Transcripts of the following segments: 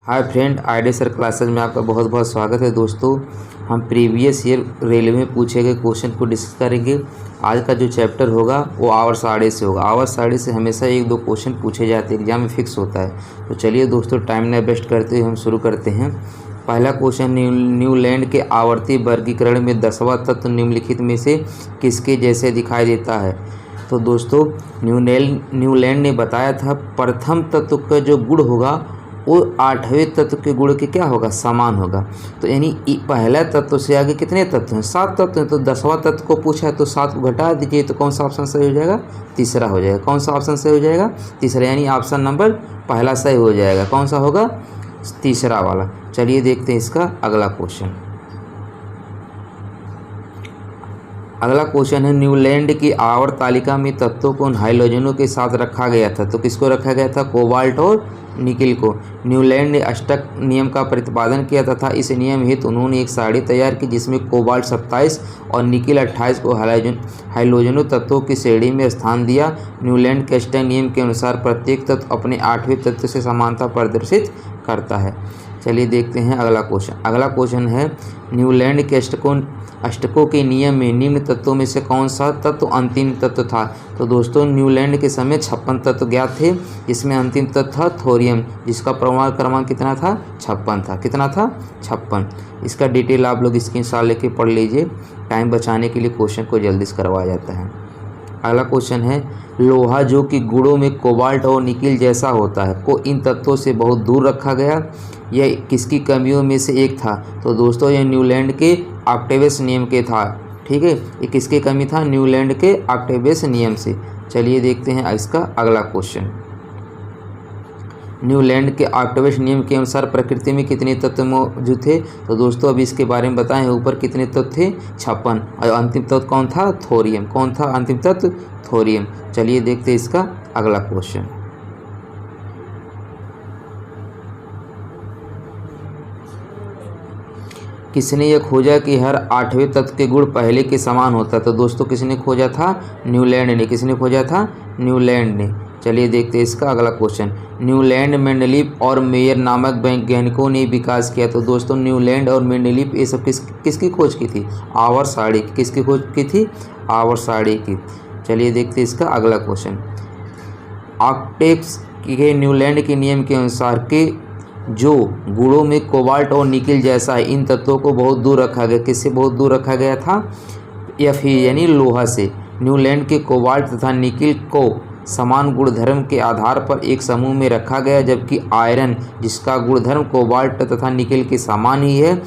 Hi friend, ID sir classes में आपका बहुत बहुत स्वागत है। दोस्तों, हम प्रीवियस ईयर रेलवे में पूछे गए क्वेश्चन को डिस्कस करेंगे। आज का जो चैप्टर होगा वो आवर साड़ी से होगा। आवर साड़ी से हमेशा एक दो क्वेश्चन पूछे जाते हैं, एग्जाम में फिक्स होता है। तो चलिए दोस्तों, टाइम न वेस्ट करते हुए हम शुरू करते हैं। पहला क्वेश्चन, न्यूलैंड के आवर्ती वर्गीकरण में 10वां तत्व निम्नलिखित में से किसके जैसे दिखाई देता है। तो दोस्तों, न्यूलैंड ने बताया था प्रथम तत्व का जो गुण होगा वो 8वें तत्व के गुण के क्या होगा, समान होगा। तो यानी पहला तत्व से आगे कितने तत्व हैं, 7 तत्व हैं। तो 10वां तत्व को पूछा है तो 7 को घटा दीजिए, तो कौन सा ऑप्शन सही हो जाएगा, तीसरा हो जाएगा। कौन सा ऑप्शन सही हो जाएगा, तीसरा, यानी ऑप्शन नंबर पहला सही हो जाएगा। कौन सा होगा, तीसरा वाला। चलिए देखते हैं इसका अगला क्वेश्चन। अगला क्वेश्चन है, न्यूलैंड की आवर्त तालिका में तत्वों को हाइड्रोजनों के साथ रखा गया था। तो किसको रखा गया था, कोबाल्ट और निकिल को। न्यूलैंड ने अष्टक नियम का प्रतिपादन किया तथा इस नियम हेतु उन्होंने एक सारणी तैयार की जिसमें कोबाल्ट 27 और निकिल 28 को हाइड्रोजनों तत्वों की श्रेणी में स्थान दिया। न्यूलैंड के अष्टक नियम के अनुसार प्रत्येक तत्व अपने 8वें तत्व से समानता प्रदर्शित करता है। चलिए देखते हैं अगला क्वेश्चन। अगला क्वेश्चन है, न्यूलैंड के अष्टकों के नियम में निम्न तत्वों में से कौन सा तत्व अंतिम तत्व था। तो दोस्तों, न्यूलैंड के समय 56 तत्व ज्ञात थे, जिसमें अंतिम तत्व था थोरियम, जिसका परमाणु क्रमांक कितना था, 56 था। कितना था, 56। इसका डिटेल आप लोग स्क्रीनशॉट लेके पढ़ लीजिए, टाइम बचाने के लिए क्वेश्चन को जल्दी से करवाया जाता है। अगला क्वेश्चन है, लोहा जो कि गुणों में कोबाल्ट और निकिल जैसा होता है को इन तत्वों से बहुत दूर रखा गया, यह किसकी कमियों में से एक था। तो दोस्तों, यह न्यूलैंड के आर्क्टेवस नियम के था। ठीक है, ये किसकी कमी था, न्यूलैंड के आर्क्टेवस नियम से। चलिए देखते हैं इसका अगला क्वेश्चन। न्यूलैंड के आर्क्टेवस नियम के अनुसार प्रकृति में कितने तत्व मौजूद थे। तो दोस्तों, अभी इसके बारे में बताएं। ऊपर कितने तत्व थे, 56, और अंतिम तत्व कौन था, थोरियम। कौन था अंतिम तत्व, थोरियम। चलिए देखते हैं इसका अगला क्वेश्चन। किसने यह खोजा कि हर 8वें तत्व के गुण पहले के समान होता है। तो दोस्तों, किसने खोजा था, न्यूलैंड ने। किसने खोजा था, न्यूलैंड ने। चलिए देखते हैं इसका अगला क्वेश्चन। न्यूलैंड, मेंडलीफ और मेयर नामक वैज्ञानिकों ने विकास किया। तो दोस्तों, न्यूलैंड और मेंडलीफ ये सब किसकी खोज की थी, आवर्त सारणी की। किसकी खोज की थी, आवर्त सारणी की। चलिए देखते हैं इसका अगला क्वेश्चन। आर्क्टेवस के न्यूलैंड के नियम के अनुसार के जो गुणों में कोबाल्ट और निकिल जैसा है, इन तत्वों को बहुत दूर रखा गया। किससे बहुत दूर रखा गया था, Fe यानी लोहा से। न्यूलैंड के कोबाल्ट तथा निकिल को समान गुणधर्म के आधार पर एक समूह में रखा गया, जबकि आयरन, जिसका गुणधर्म कोबाल्ट तथा निकिल के समान ही है,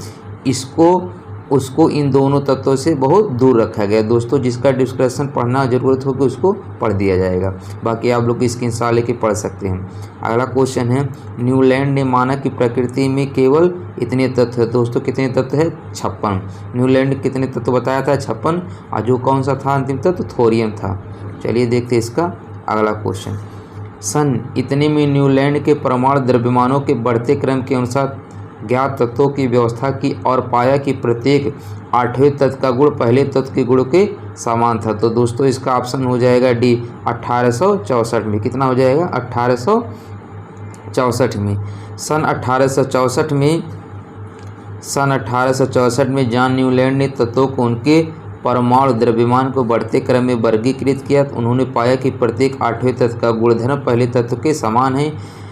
उसको इन दोनों तत्वों से बहुत दूर रखा गया। दोस्तों, जिसका डिस्कशन पढ़ना जरूरत होगी उसको पढ़ दिया जाएगा, बाकी आप लोग स्क्रीनशॉट लेके पढ़ सकते हैं। अगला क्वेश्चन है, न्यूलैंड ने माना कि प्रकृति में केवल इतने तत्व है। दोस्तों, कितने तत्व है, 56। न्यूलैंड कितने तत्व बताया था, 56, और जो कौन सा था अंतिम तत्व, थोरियम था। चलिए देखते हैं इसका अगला क्वेश्चन। सन इतने में न्यूलैंड के परमाणु द्रव्यमानों के बढ़ते क्रम के अनुसार ज्ञात तत्वों की व्यवस्था की और पाया कि प्रत्येक 8वें तत्व का गुण पहले तत्व के गुण के समान था। तो दोस्तों, इसका ऑप्शन हो जाएगा डी, 1864 में। कितना हो जाएगा, 1864 में। सन 1864 में जॉन न्यूलैंड ने तत्वों को उनके परमाणु द्रव्यमान को बढ़ते क्रम में वर्गीकृत किया। उन्होंने पाया कि प्रत्येक 8वें तत्व का गुणधर्म पहले तत्व के समान है।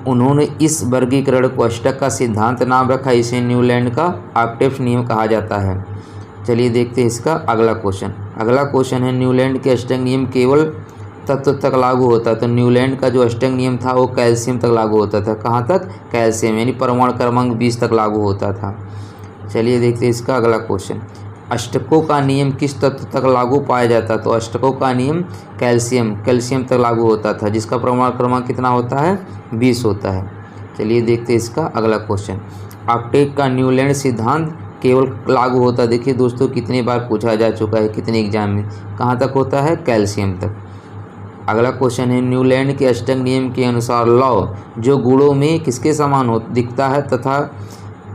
उन्होंने इस वर्गीकरण को अष्टक का सिद्धांत नाम रखा। इसे न्यूलैंड का आर्क्टेवस नियम कहा जाता है। चलिए देखते हैं इसका अगला क्वेश्चन। अगला क्वेश्चन है, न्यूलैंड के अष्टक नियम केवल तत्व तक लागू होता है। तो न्यूलैंड का जो अष्टक नियम था वो कैल्शियम तक लागू होता था। कहाँ तक, कैल्शियम, यानी परमाणु क्रमांक 20 तक लागू होता था। चलिए देखते हैं इसका अगला क्वेश्चन। अष्टकों का नियम किस तत्व तक लागू पाया जाता है। तो अष्टकों का नियम कैल्शियम तक लागू होता था, जिसका परमाणु क्रमांक कितना होता है, 20 होता है। चलिए देखते हैं इसका अगला क्वेश्चन। आर्क्टेवस का न्यूलैंड सिद्धांत केवल लागू होता है। देखिए दोस्तों, कितनी बार पूछा जा चुका है, कितने एग्जाम में, कहाँ तक होता है, कैल्शियम तक। अगला क्वेश्चन है, न्यूलैंड के अष्टक नियम के अनुसार लौ जो गुणों में किसके समान दिखता है तथा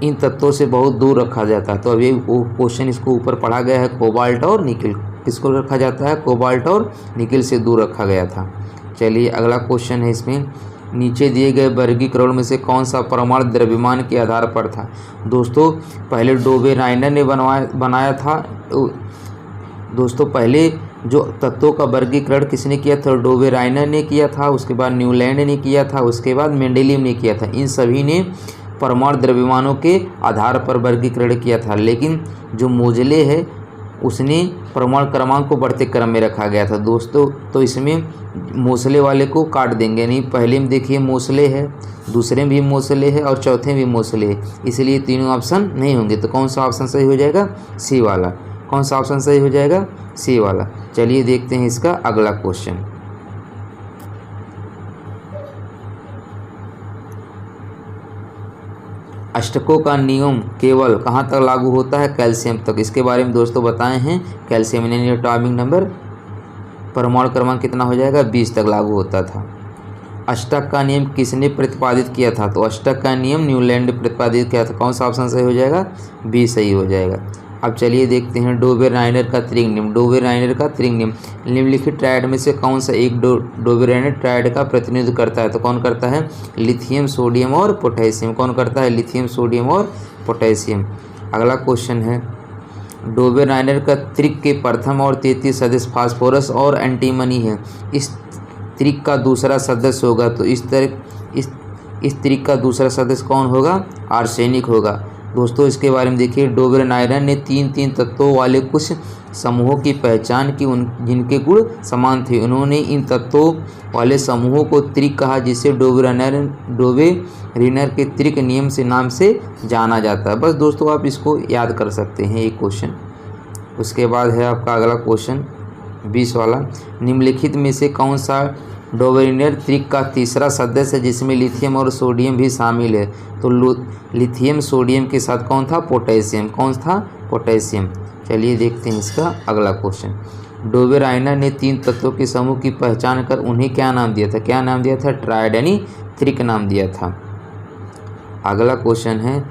इन तत्वों से बहुत दूर रखा जाता है। तो अभी वो क्वेश्चन इसको ऊपर पढ़ा गया है, कोबाल्ट और निकिल किसको रखा जाता है, कोबाल्ट और निकिल से दूर रखा गया था। चलिए अगला क्वेश्चन है इसमें, नीचे दिए गए वर्गीकरण में से कौन सा प्रमाण द्रव्यमान के आधार पर था। दोस्तों पहले डोबेराइनर ने बनाया था। दोस्तों पहले जो तत्वों का वर्गीकरण किसने किया था, डोबेराइनर ने किया था, उसके बाद न्यूलैंड ने किया था, उसके बाद मेंडेलीव ने किया था। इन सभी ने परमाणु द्रव्यमानों के आधार पर वर्गीकरण किया था, लेकिन जो मोजले है उसने परमाणु क्रमांक को बढ़ते क्रम में रखा गया था। दोस्तों तो इसमें मोसले वाले को काट देंगे नहीं, पहले में देखिए मोसले है, दूसरे में भी मोसले है और चौथे में भी मोसले है, इसलिए तीनों ऑप्शन नहीं होंगे। तो कौन सा ऑप्शन सही हो जाएगा, सी वाला। कौन सा ऑप्शन सही हो जाएगा, सी वाला। चलिए देखते हैं इसका अगला क्वेश्चन। अष्टकों का नियम केवल कहाँ तक लागू होता है, कैल्शियम तक। इसके बारे में दोस्तों बताए हैं। कैल्शियम यानी एटॉमिक नंबर परमाणु क्रमांक कितना हो जाएगा, 20 तक लागू होता था। अष्टक का नियम किसने प्रतिपादित किया था, तो अष्टक का नियम न्यूलैंड ने प्रतिपादित किया था। कौन सा ऑप्शन सही हो जाएगा, बी सही हो जाएगा। अब चलिए देखते हैं डोबेराइनर का त्रिंग नियम। डोबेराइनर का त्रिंग नियम निम्नलिखित ट्रायड में से कौन सा एक डोबेराइनर ट्रायड का प्रतिनिधित्व करता है, तो कौन करता है, लिथियम सोडियम और पोटेशियम। कौन करता है, लिथियम सोडियम और पोटेशियम। अगला क्वेश्चन है डोबेराइनर का त्रिक के प्रथम और तृतीय सदस्य फास्फोरस और एंटीमनी है। इस त्रिक का दूसरा सदस्य होगा, तो इस त्रिक का दूसरा सदस्य कौन होगा, आर्सेनिक होगा। दोस्तों इसके बारे में देखिए, डोबेराइनर ने तीन तत्वों वाले कुछ समूहों की पहचान की जिनके गुण समान थे। उन्होंने इन तत्वों वाले समूहों को त्रिक कहा, जिसे डोबेराइनर के त्रिक नियम से नाम से जाना जाता है। बस दोस्तों आप इसको याद कर सकते हैं ये क्वेश्चन। उसके बाद है आपका अगला क्वेश्चन 20 वाला। निम्नलिखित में से कौन सा डोबेराइनर त्रिक का तीसरा सदस्य है जिसमें लिथियम और सोडियम भी शामिल है, तो लिथियम सोडियम के साथ कौन था, पोटेशियम। कौन था, पोटेशियम। चलिए देखते हैं इसका अगला क्वेश्चन। डोबेराइनर ने 3 तत्वों के समूह की पहचान कर उन्हें क्या नाम दिया था, क्या नाम दिया था, ट्रायड यानी त्रिक नाम दिया था। अगला क्वेश्चन है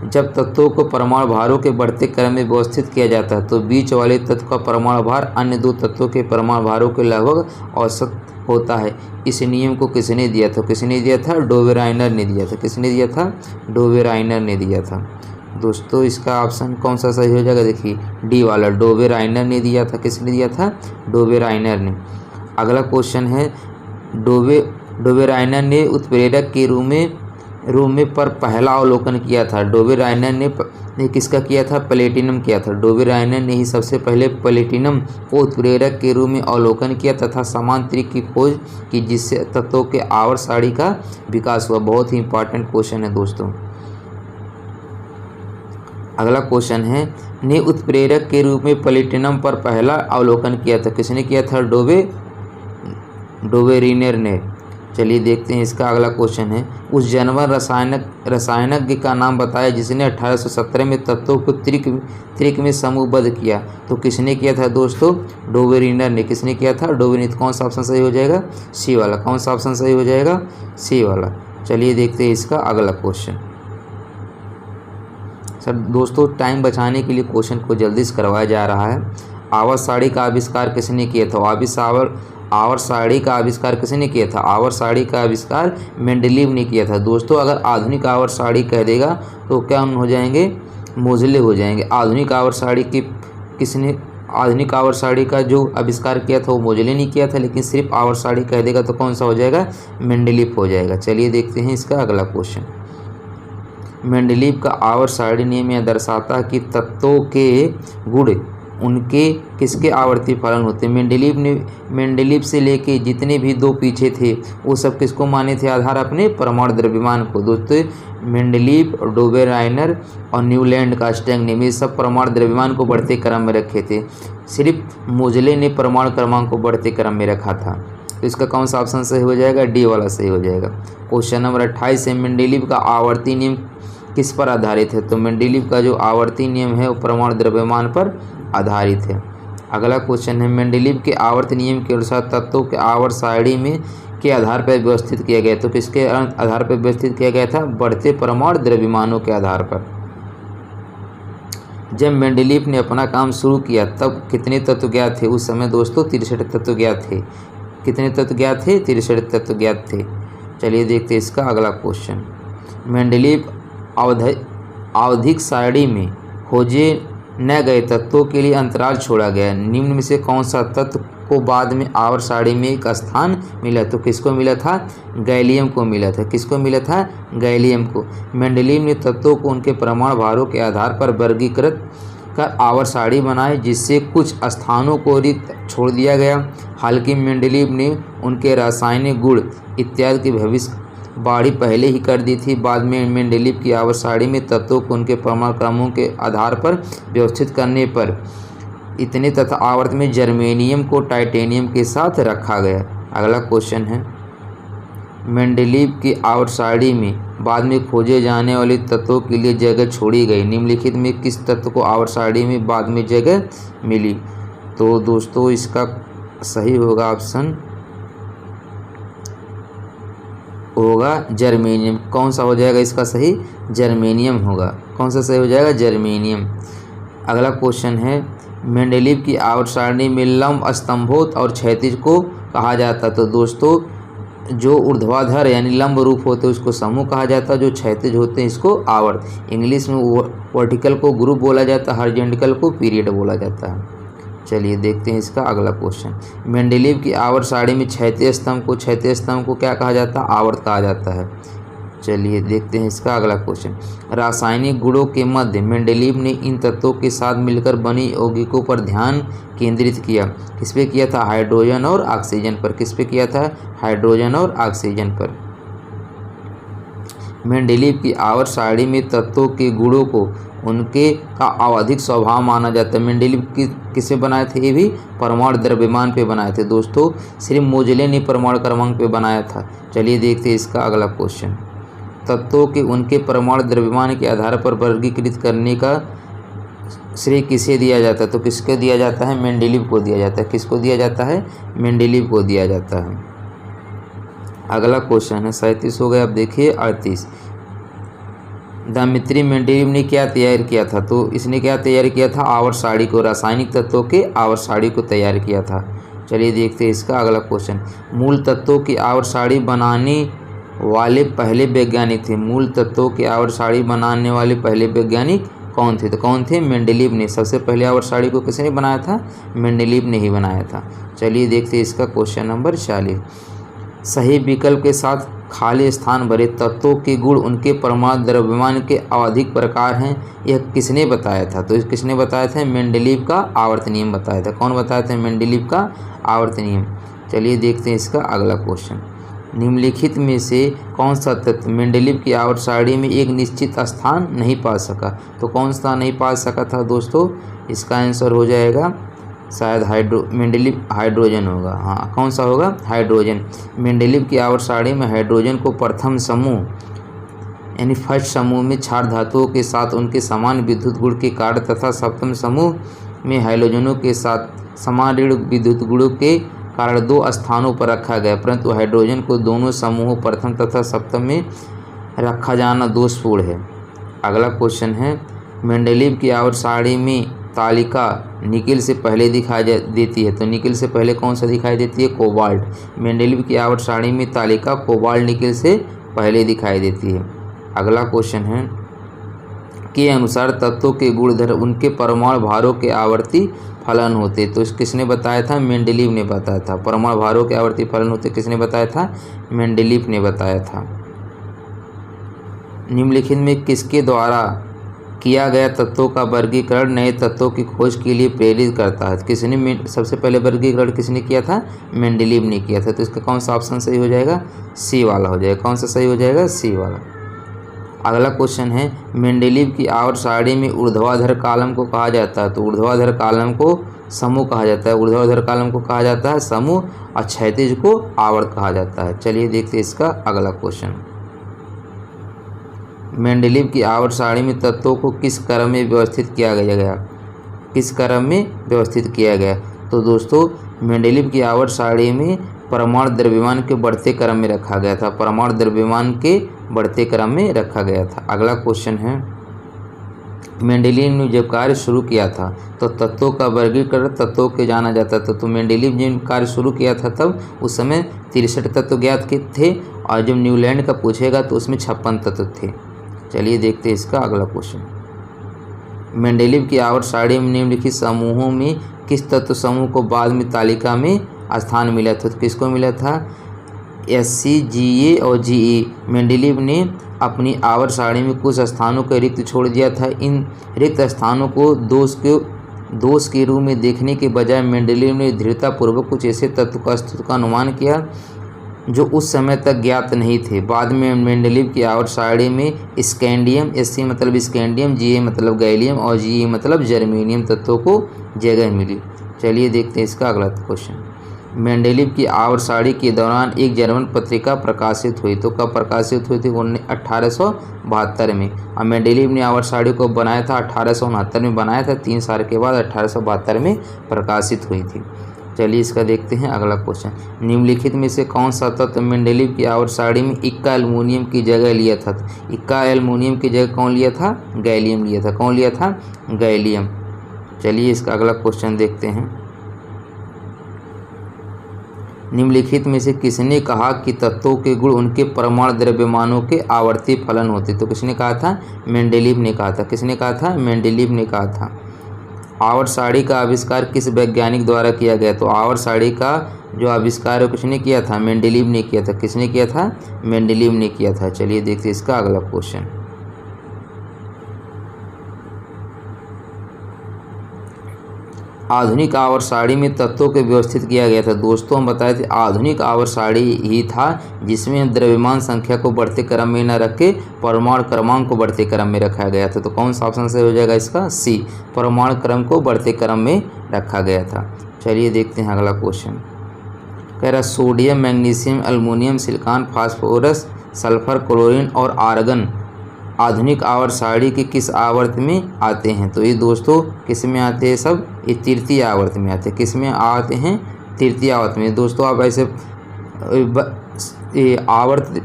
जब तत्वों को परमाणु भारों के बढ़ते क्रम में व्यवस्थित किया जाता है तो बीच वाले तत्व का परमाणु भार अन्य 2 तत्वों के परमाणु भारों के लगभग औसत होता है। इस नियम को किसने दिया था, किसने दिया था, डोबेराइनर ने दिया था। किसने दिया था, डोबेराइनर ने दिया था। दोस्तों इसका ऑप्शन कौन सा सही हो जाएगा, देखिए डी वाला, डोबेराइनर ने दिया था। किसने दिया था, डोबेराइनर ने। अगला क्वेश्चन है डोबेराइनर ने उत्प्रेरक के रूप में पर पहला अवलोकन किया था। डोबेराइनर ने किसका किया था, प्लेटिनम किया था। डोबेराइनर ने ही सबसे पहले प्लेटिनम को उत्प्रेरक के रूप में अवलोकन किया तथा समान त्रिक की खोज की, जिससे तत्वों के आवर्त सारणी का विकास हुआ। बहुत ही इंपॉर्टेंट क्वेश्चन है दोस्तों। अगला क्वेश्चन है ने उत्प्रेरक के रूप में प्लेटिनम पर पहला अवलोकन किया था। किसने किया था, डोबेराइनर ने। चलिए देखते हैं इसका अगला क्वेश्चन है उस जर्मन रसायनज्ञ का नाम बताया जिसने 1817 में तत्वों को त्रिक में समूहबद्ध किया, तो किसने किया था दोस्तों, डोबेराइनर ने। किसने किया था, डोबेराइनर। कौन सा ऑप्शन सही हो जाएगा, सी वाला। कौन सा ऑप्शन सही हो जाएगा, सी वाला। चलिए देखते हैं इसका अगला क्वेश्चन। सर दोस्तों टाइम बचाने के लिए क्वेश्चन को जल्दी से करवाया जा रहा है। आवर्त सारणी का आविष्कार किसने किया था, आवर्त सारणी का आविष्कार किसने किया था, आवर्त सारणी का आविष्कार मेंडेलीव ने किया था। दोस्तों अगर आधुनिक आवर्त सारणी कह देगा तो क्या हो जाएंगे, मोजले हो जाएंगे। आधुनिक आवर्त सारणी का जो आविष्कार किया था वो मोजले ने किया था, लेकिन सिर्फ आवर्त सारणी कह देगा तो कौन सा हो जाएगा, मेंडेलीव हो जाएगा। चलिए देखते हैं इसका अगला क्वेश्चन। मेंडेलीव का आवर्त सारणी नियम यह दर्शाता है कि तत्वों के गुण उनके किसके आवर्ती फलन होते हैं। मेंडेलीव से लेके जितने भी 2 पीछे थे वो सब किसको माने थे आधार, अपने परमाणु द्रव्यमान को। दोस्तों मेंडेलीव, डोबेराइनर और न्यूलैंड का अष्टक नियम ये सब परमाणु द्रव्यमान को बढ़ते क्रम में रखे थे। सिर्फ मोजले ने परमाणु क्रमांक को बढ़ते क्रम में रखा था। तो इसका कौन सा ऑप्शन सही हो जाएगा, डी वाला सही हो जाएगा। क्वेश्चन नंबर 28 है मेंडेलीव का आवर्ती नियम किस पर आधारित है, तो मेंडेलीव का जो आवर्ती नियम है वो परमाणु द्रव्यमान पर आधारित है। अगला क्वेश्चन है मेंडेलीव के आवर्त नियम के अनुसार तत्वों के आवर्त सारणी में के आधार पर व्यवस्थित किया गया, तो किसके आधार पर व्यवस्थित किया गया था, बढ़ते परमाणु द्रव्यमानों के आधार पर। जब मेंडेलीव ने अपना काम शुरू किया तब कितने तत्व ज्ञात थे, उस समय दोस्तों 63 तत्व ज्ञात थे। कितने तत्व ज्ञात थे, 63 तत्व ज्ञात थे। चलिए देखते हैं इसका अगला क्वेश्चन। मेंडलीव आवधिक सारणी में खोजे न गए तत्वों के लिए अंतराल छोड़ा गया। निम्न में से कौन सा तत्व को बाद में आवर्त सारणी में एक स्थान मिला? तो किसको मिला था? गैलियम को मिला था। किसको मिला था? गैलियम को। मेंडलीव ने तत्वों को उनके परमाणु भारों के आधार पर वर्गीकृत कर आवर्त सारणी बनाई, जिससे कुछ स्थानों को रिक्त छोड़ दिया गया। हालांकि मेंडलीव ने उनके रासायनिक गुण इत्यादि की भविष्यवाणी पहले ही कर दी थी। बाद में मेंडलीव की आवर्त सारणी में तत्वों को उनके परमाणु क्रमों के आधार पर व्यवस्थित करने पर इतने तथा आवर्त में जर्मेनियम को टाइटेनियम के साथ रखा गया। अगला क्वेश्चन है, मेंडलीव की आवर्त सारणी में बाद में खोजे जाने वाले तत्वों के लिए जगह छोड़ी गई। निम्नलिखित में किस तत्व को आवर्त सारणी में बाद में जगह मिली? तो दोस्तों इसका सही होगा ऑप्शन होगा जर्मेनियम। कौन सा हो जाएगा इसका सही? जर्मेनियम होगा। कौन सा सही हो जाएगा? जर्मेनियम। अगला क्वेश्चन है, मेंडलीव की आवर्त सारणी में लंब स्तंभोत और क्षैतिज को कहा जाता। तो दोस्तों जो ऊर्ध्वाधर यानी लंब रूप होते हैं उसको समूह कहा जाता है, जो क्षैतिज होते हैं इसको आवर्त। इंग्लिश में वर्टिकल को ग्रुप बोला जाता है, हॉरिजॉन्टल को पीरियड बोला जाता है। चलिए देखते हैं इसका अगला क्वेश्चन। मेंडलीव की आवर्त सारणी में क्षैतिज स्तंभ को क्या कहा जाता है? आवर्त कहा जाता है। चलिए देखते हैं इसका अगला क्वेश्चन। रासायनिक गुणों के मध्य मेंडलीव ने इन तत्वों के साथ मिलकर बनी यौगिकों पर ध्यान केंद्रित किया। किस पे किया था? हाइड्रोजन और ऑक्सीजन पर। किस पे किया था? हाइड्रोजन और ऑक्सीजन पर। मेंडलीव की आवर्त सारणी में तत्वों के गुणों को उनके का आवधिक स्वभाव माना जाता है। मेंडलीव किसे बनाए थे? ये भी परमाणु द्रव्यमान पे बनाए थे दोस्तों। सिर्फ मोजले ने परमाणु क्रमांक पे बनाया था। चलिए देखते हैं इसका अगला क्वेश्चन। तत्वों के उनके परमाणु द्रव्यमान के आधार पर वर्गीकृत करने का श्रेय किसे दिया जाता है? तो किसको दिया जाता है? मेंडलीव को दिया जाता है। किसको दिया जाता है? मेंडलीव को दिया जाता है। अगला क्वेश्चन है 37 हो गया। अब देखिए 38। दमित्री मेंडलीव ने क्या तैयार किया था? तो इसने क्या तैयार किया था? आवर्त सारणी को, रासायनिक तत्वों के आवर्त सारणी को तैयार किया था। चलिए देखते हैं इसका अगला क्वेश्चन। मूल तत्वों की आवर्त सारणी बनाने वाले पहले वैज्ञानिक थे। मूल तत्वों की आवर्त सारणी बनाने वाले पहले वैज्ञानिक कौन थे? तो कौन थे? मेंडलीव ने। सबसे पहले आवर्त सारणी को किसने बनाया था? मेंडलीव ने ही बनाया था। चलिए देखते हैं इसका क्वेश्चन नंबर 40। सही विकल्प के साथ खाली स्थान भरे। तत्वों के गुण उनके परमाणु द्रव्यमान के आवधिक प्रकार हैं, यह किसने बताया था? तो किसने बताया था? मेंडलीव का आवर्त नियम बताया था। कौन बताया था? मेंडलीव का आवर्त नियम। चलिए देखते हैं इसका अगला क्वेश्चन। निम्नलिखित में से कौन सा तत्व मेंडलीव की आवर्त सारणी में एक निश्चित स्थान नहीं पा सका? तो कौन सा नहीं पा सका था दोस्तों? इसका आंसर हो जाएगा शायद मेंडलीव हाइड्रोजन होगा। हाँ, कौन सा होगा? हाइड्रोजन। मेंडलीव की आवर्त सारणी में हाइड्रोजन को प्रथम समूह यानी फर्स्ट समूह में क्षार धातुओं के साथ उनके समान विद्युत गुण के कारण तथा सप्तम समूह में हैलोजनों के साथ समान ऋण विद्युत गुणों के कारण 2 स्थानों पर रखा गया, परंतु हाइड्रोजन को दोनों समूहों प्रथम तथा सप्तम में रखा जाना दोषपूर्ण है। अगला क्वेश्चन है, मेंडलीव की आवर्त सारणी में तालिका निकेल से पहले दिखाई देती है। तो निकेल से पहले कौन सा दिखाई देती है? कोबाल्ट। मेंडलीव की आवर्त सारणी में तालिका कोबाल्ट निकेल से पहले दिखाई देती है। अगला क्वेश्चन है, के अनुसार तत्वों के गुणधर्म उनके परमाणु भारों के आवर्ती फलन होते। तो किसने बताया था? मेंडलीव ने बताया था। परमाणु भारों के आवर्ती फलन होते किसने बताया था? मेंडलीव ने बताया था। निम्नलिखित में किसके द्वारा किया गया तत्वों का वर्गीकरण नए तत्वों की खोज के लिए प्रेरित करता है? किसने सबसे पहले वर्गीकरण किसने किया था? मेंडलीव ने किया था। तो इसका कौन सा ऑप्शन सही हो जाएगा? सी वाला हो जाएगा। कौन सा सही हो जाएगा? सी वाला। अगला क्वेश्चन है, मेंडलीव की आवर्त सारणी में ऊर्ध्वाधर कॉलम को कहा जाता है। तो ऊर्ध्वाधर कॉलम को समूह कहा जाता है। ऊर्ध्वाधर कॉलम को कहा जाता है समूह और क्षैतिज को आवर्त कहा जाता है। चलिए देखते हैं इसका अगला क्वेश्चन। मेंडलीव की आवर्त सारणी में तत्वों को किस क्रम में व्यवस्थित किया गया? किस क्रम में व्यवस्थित किया गया? तो दोस्तों मेंडलीव की आवर्त सारणी में परमाणु द्रव्यमान के बढ़ते क्रम में रखा गया था। परमाणु द्रव्यमान के बढ़ते क्रम में रखा गया था। अगला क्वेश्चन है, मेंडलीव ने जब कार्य शुरू किया था तो तत्वों का वर्गीकरण तत्वों के जाना जाता था। तो मेंडलीव ने कार्य शुरू किया था तब उस समय 63 तत्व ज्ञात थे और जब न्यूलैंड का पूछेगा तो उसमें 56 तत्व थे। चलिए देखते हैं इसका अगला क्वेश्चन। मेंडेलीव की आवर्त सारणी में निम्नलिखित समूहों में किस तत्व समूह को बाद में तालिका में स्थान मिला था? तो किसको मिला था? SC, GA और GE। मेंडेलीव ने अपनी आवर्त सारणी में कुछ स्थानों को रिक्त छोड़ दिया था। इन रिक्त स्थानों को दोष के रूप में देखने के बजाय मेंडेलीव ने दृढ़तापूर्वक कुछ ऐसे तत्व का अस्तित्व का अनुमान किया जो उस समय तक ज्ञात नहीं थे। बाद में मेंडेलीव की आवर्त सारणी में स्कैंडियम, SC मतलब स्कैंडियम, GA मतलब गैलियम और GE मतलब जर्मेनियम तत्वों को जगह मिली। चलिए देखते हैं इसका अगला क्वेश्चन। मेंडेलीव की आवर्त सारणी के दौरान एक जर्मन पत्रिका प्रकाशित हुई। तो कब प्रकाशित हुई थी? 1872 में। और मेंडेलीव ने आवर्त सारणी को बनाया था 1869 में बनाया था। 3 साल के बाद 1872 में प्रकाशित हुई थी। चलिए इसका देखते हैं अगला क्वेश्चन। निम्नलिखित में से कौन सा तत्व मेंडेलीव की आवर्त सारणी में इक्का एल्युमिनियम की जगह लिया था? इक्का एल्युमिनियम की जगह कौन लिया था? गैलियम लिया था। कौन लिया था? गैलियम। चलिए इसका अगला क्वेश्चन देखते हैं। निम्नलिखित में से किसने कहा कि तत्वों के गुण उनके परमाणु द्रव्यमानों के आवर्ती फलन होते? तो किसने कहा था? मेंडेलीव ने कहा था। किसने कहा था? मेंडेलीव ने कहा था। आवर्त सारणी का आविष्कार किस वैज्ञानिक द्वारा किया गया? तो आवर्त सारणी का जो आविष्कार है किसने किया था? मेंडेलीव ने किया था। किसने किया था? मेंडेलीव ने किया था। चलिए देखते हैं इसका अगला क्वेश्चन। आधुनिक आवर्त सारणी में तत्वों को व्यवस्थित किया गया था। दोस्तों हम बताए थे आधुनिक आवर्त सारणी ही था जिसमें द्रव्यमान संख्या को बढ़ते क्रम में न रख के परमाणु क्रमांक को बढ़ते क्रम में रखा गया था। तो कौन सा ऑप्शन सही हो जाएगा इसका? C, परमाणु क्रम को बढ़ते क्रम में रखा गया था। चलिए देखते हैं अगला क्वेश्चन। कह रहा sodium, magnesium, aluminium, silicon, phosphorus, sulphur, chlorine और आर्गन आधुनिक आवर्त सारणी के किस आवर्त में आते हैं? तो ये दोस्तों किस में आते हैं? सब ये तृतीय आवर्त में आते हैं। किस में आते हैं? तृतीय आवर्त में। दोस्तों आप ऐसे आवर्त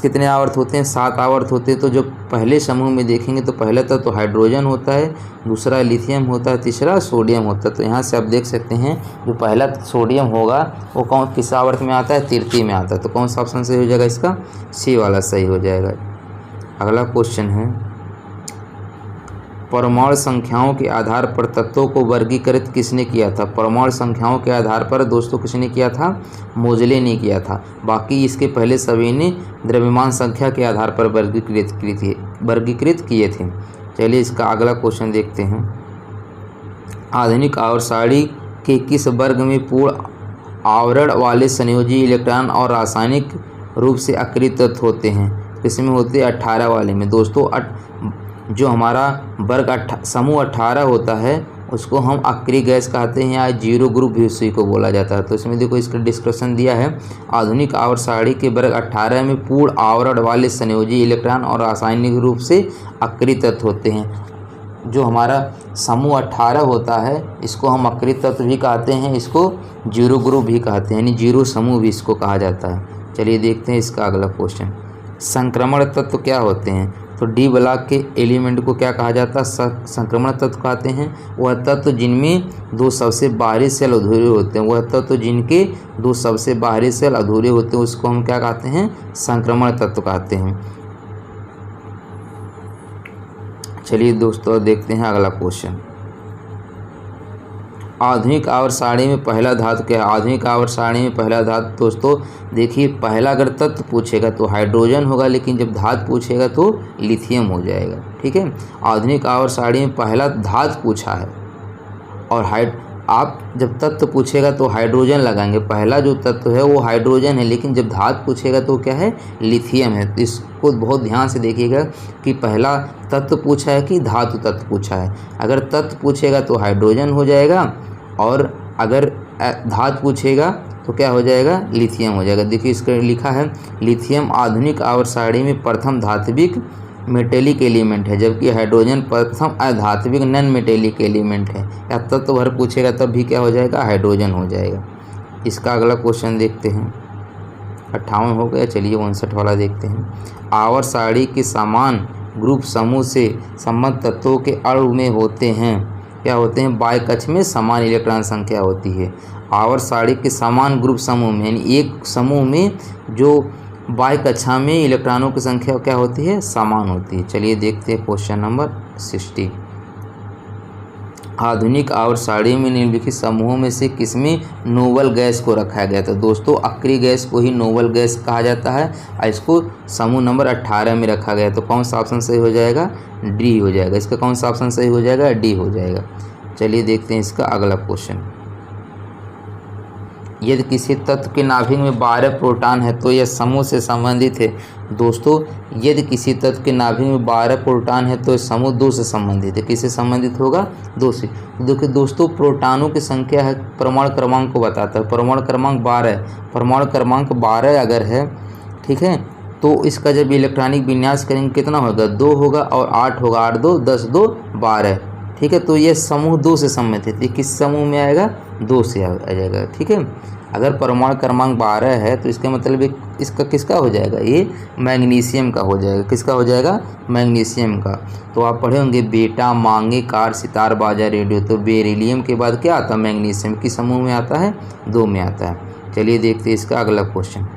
कितने आवर्त होते हैं? 7 आवर्त होते हैं। तो जो पहले समूह में देखेंगे तो पहला तो हाइड्रोजन होता है, दूसरा लिथियम होता है, तीसरा सोडियम होता है। तो यहाँ से आप देख सकते हैं जो पहला सोडियम होगा वो कौन किस आवर्त में आता है? तृतीय में आता है। तो कौन सा ऑप्शन सही हो जाएगा इसका? C वाला सही हो जाएगा। अगला क्वेश्चन है परमाणु संख्याओं के आधार पर तत्वों को वर्गीकृत किसने किया था? परमाणु संख्याओं के आधार पर दोस्तों किसने किया था? मोजले ने किया था। बाकी इसके पहले सभी ने द्रव्यमान संख्या के आधार पर वर्गीकृत किए थे। चलिए इसका अगला क्वेश्चन देखते हैं। आधुनिक आवर्त सारणी के किस वर्ग में पूर्ण आवरण वाले संयोजी इलेक्ट्रॉन और रासायनिक रूप से अक्रिय तत्व होते हैं? किसमें होते हैं? 18 वाले में। दोस्तों जो हमारा वर्ग समूह 18 होता है उसको हम अक्रिय गैस कहते हैं या 0 ग्रुप भी उसी को बोला जाता है। तो इसमें देखो इसका डिस्क्रिप्शन दिया है। आधुनिक आवर्त सारणी के वर्ग 18 में पूर्ण आवरण वाले संयोजी इलेक्ट्रॉन और रासायनिक रूप से अक्रिय तत्व होते हैं। जो हमारा समूह 18 होता है इसको हम अक्रिय तत्व भी कहते हैं, इसको 0 ग्रुप भी कहते हैं, यानी 0 समूह भी इसको कहा जाता है। चलिए देखते हैं इसका अगला क्वेश्चन। संक्रमण तत्व क्या होते हैं? तो डी ब्लॉक के एलिमेंट को क्या कहा जाता है? संक्रमण तत्व कहते हैं। वह तत्व जिनमें 2 सबसे बाहरी सेल अधूरे होते हैं, वह तत्व जिनके 2 सबसे बाहरी सेल अधूरे होते हैं उसको हम क्या कहते हैं? संक्रमण तत्व कहते हैं। चलिए दोस्तों देखते हैं अगला क्वेश्चन। आधुनिक आवर्त सारणी में पहला धातु क्या है? आधुनिक आवर्त सारणी में पहला धातु दोस्तों देखिए, पहला अगर तत्व पूछेगा तो हाइड्रोजन होगा, लेकिन जब धातु पूछेगा तो लिथियम हो जाएगा। ठीक है, आधुनिक आवर्त सारणी में पहला धातु पूछा है और आप जब तत्व पूछेगा तो हाइड्रोजन लगाएंगे। पहला जो तत्व है वो हाइड्रोजन है, लेकिन जब धातु पूछेगा तो क्या है? लिथियम है। तो इसको बहुत ध्यान से देखिएगा कि पहला तत्व पूछा है कि धातु तत्व पूछा है। अगर तत्व पूछेगा तो हाइड्रोजन हो जाएगा और अगर धातु पूछेगा तो क्या हो जाएगा? लिथियम हो जाएगा। देखिए इसका लिखा है लिथियम आधुनिक आवर्त सारणी में प्रथम धात्विक मेटेलिक एलिमेंट है, जबकि हाइड्रोजन प्रथम अधात्विक नॉन मेटेलिक एलिमेंट है। या तत्व भर पूछेगा तब भी क्या हो जाएगा? हाइड्रोजन हो जाएगा। इसका अगला क्वेश्चन देखते हैं। 58 हो गया। चलिए 59 वाला देखते हैं। आवर्त सारणी के समान ग्रुप समूह से संबद्ध तत्वों के अणु में होते हैं क्या होते हैं? बाह्य कक्ष में समान इलेक्ट्रॉन संख्या होती है। आवर्त सारणी के समान ग्रुप समूह में, यानी एक समूह में जो बाह्य कक्षा में इलेक्ट्रॉनों की संख्या क्या होती है, समान होती है। चलिए देखते हैं क्वेश्चन नंबर 60। आधुनिक आवर्त सारणी में निम्नलिखित समूहों में से किसमें नोबल गैस को रखा गया? तो दोस्तों अक्रिय गैस को ही नोबल गैस कहा जाता है और इसको समूह नंबर 18 में रखा गया। तो कौन सा ऑप्शन सही हो जाएगा? डी हो जाएगा। इसका कौन सा ऑप्शन सही हो जाएगा? डी हो जाएगा। चलिए देखते हैं इसका अगला क्वेश्चन। यदि किसी तत्व के नाभिक में 12 प्रोटॉन है तो यह समूह से संबंधित है। दोस्तों यदि किसी तत्व के नाभिक में 12 प्रोटॉन है तो समूह 2 से संबंधित है। किससे संबंधित होगा? 2 से। देखिए दोस्तों प्रोटॉनों की संख्या है, परमाणु क्रमांक को बताता है। परमाणु क्रमांक 12 है, परमाणु क्रमांक 12 अगर है, ठीक है, तो इसका जब इलेक्ट्रॉनिक विन्यास करेंगे कितना होगा? 2 होगा और 8 होगा, 8 2 10 2 12, ठीक है। तो ये समूह 2 से संबंधित है। किस समूह में आएगा? 2 से आ जाएगा, ठीक है। अगर परमाणु क्रमांक 12 है तो इसका मतलब इसका किसका हो जाएगा? ये मैग्नीशियम का हो जाएगा। किसका हो जाएगा? मैग्नीशियम का। तो आप पढ़े होंगे बेटा, मांगे, कार, सितार, बाजा, रेडियो। तो बेरिलियम के बाद क्या आता है? मैग्नीशियम। किस समूह में आता है? 2 में आता है। चलिए देखते हैं इसका अगला क्वेश्चन।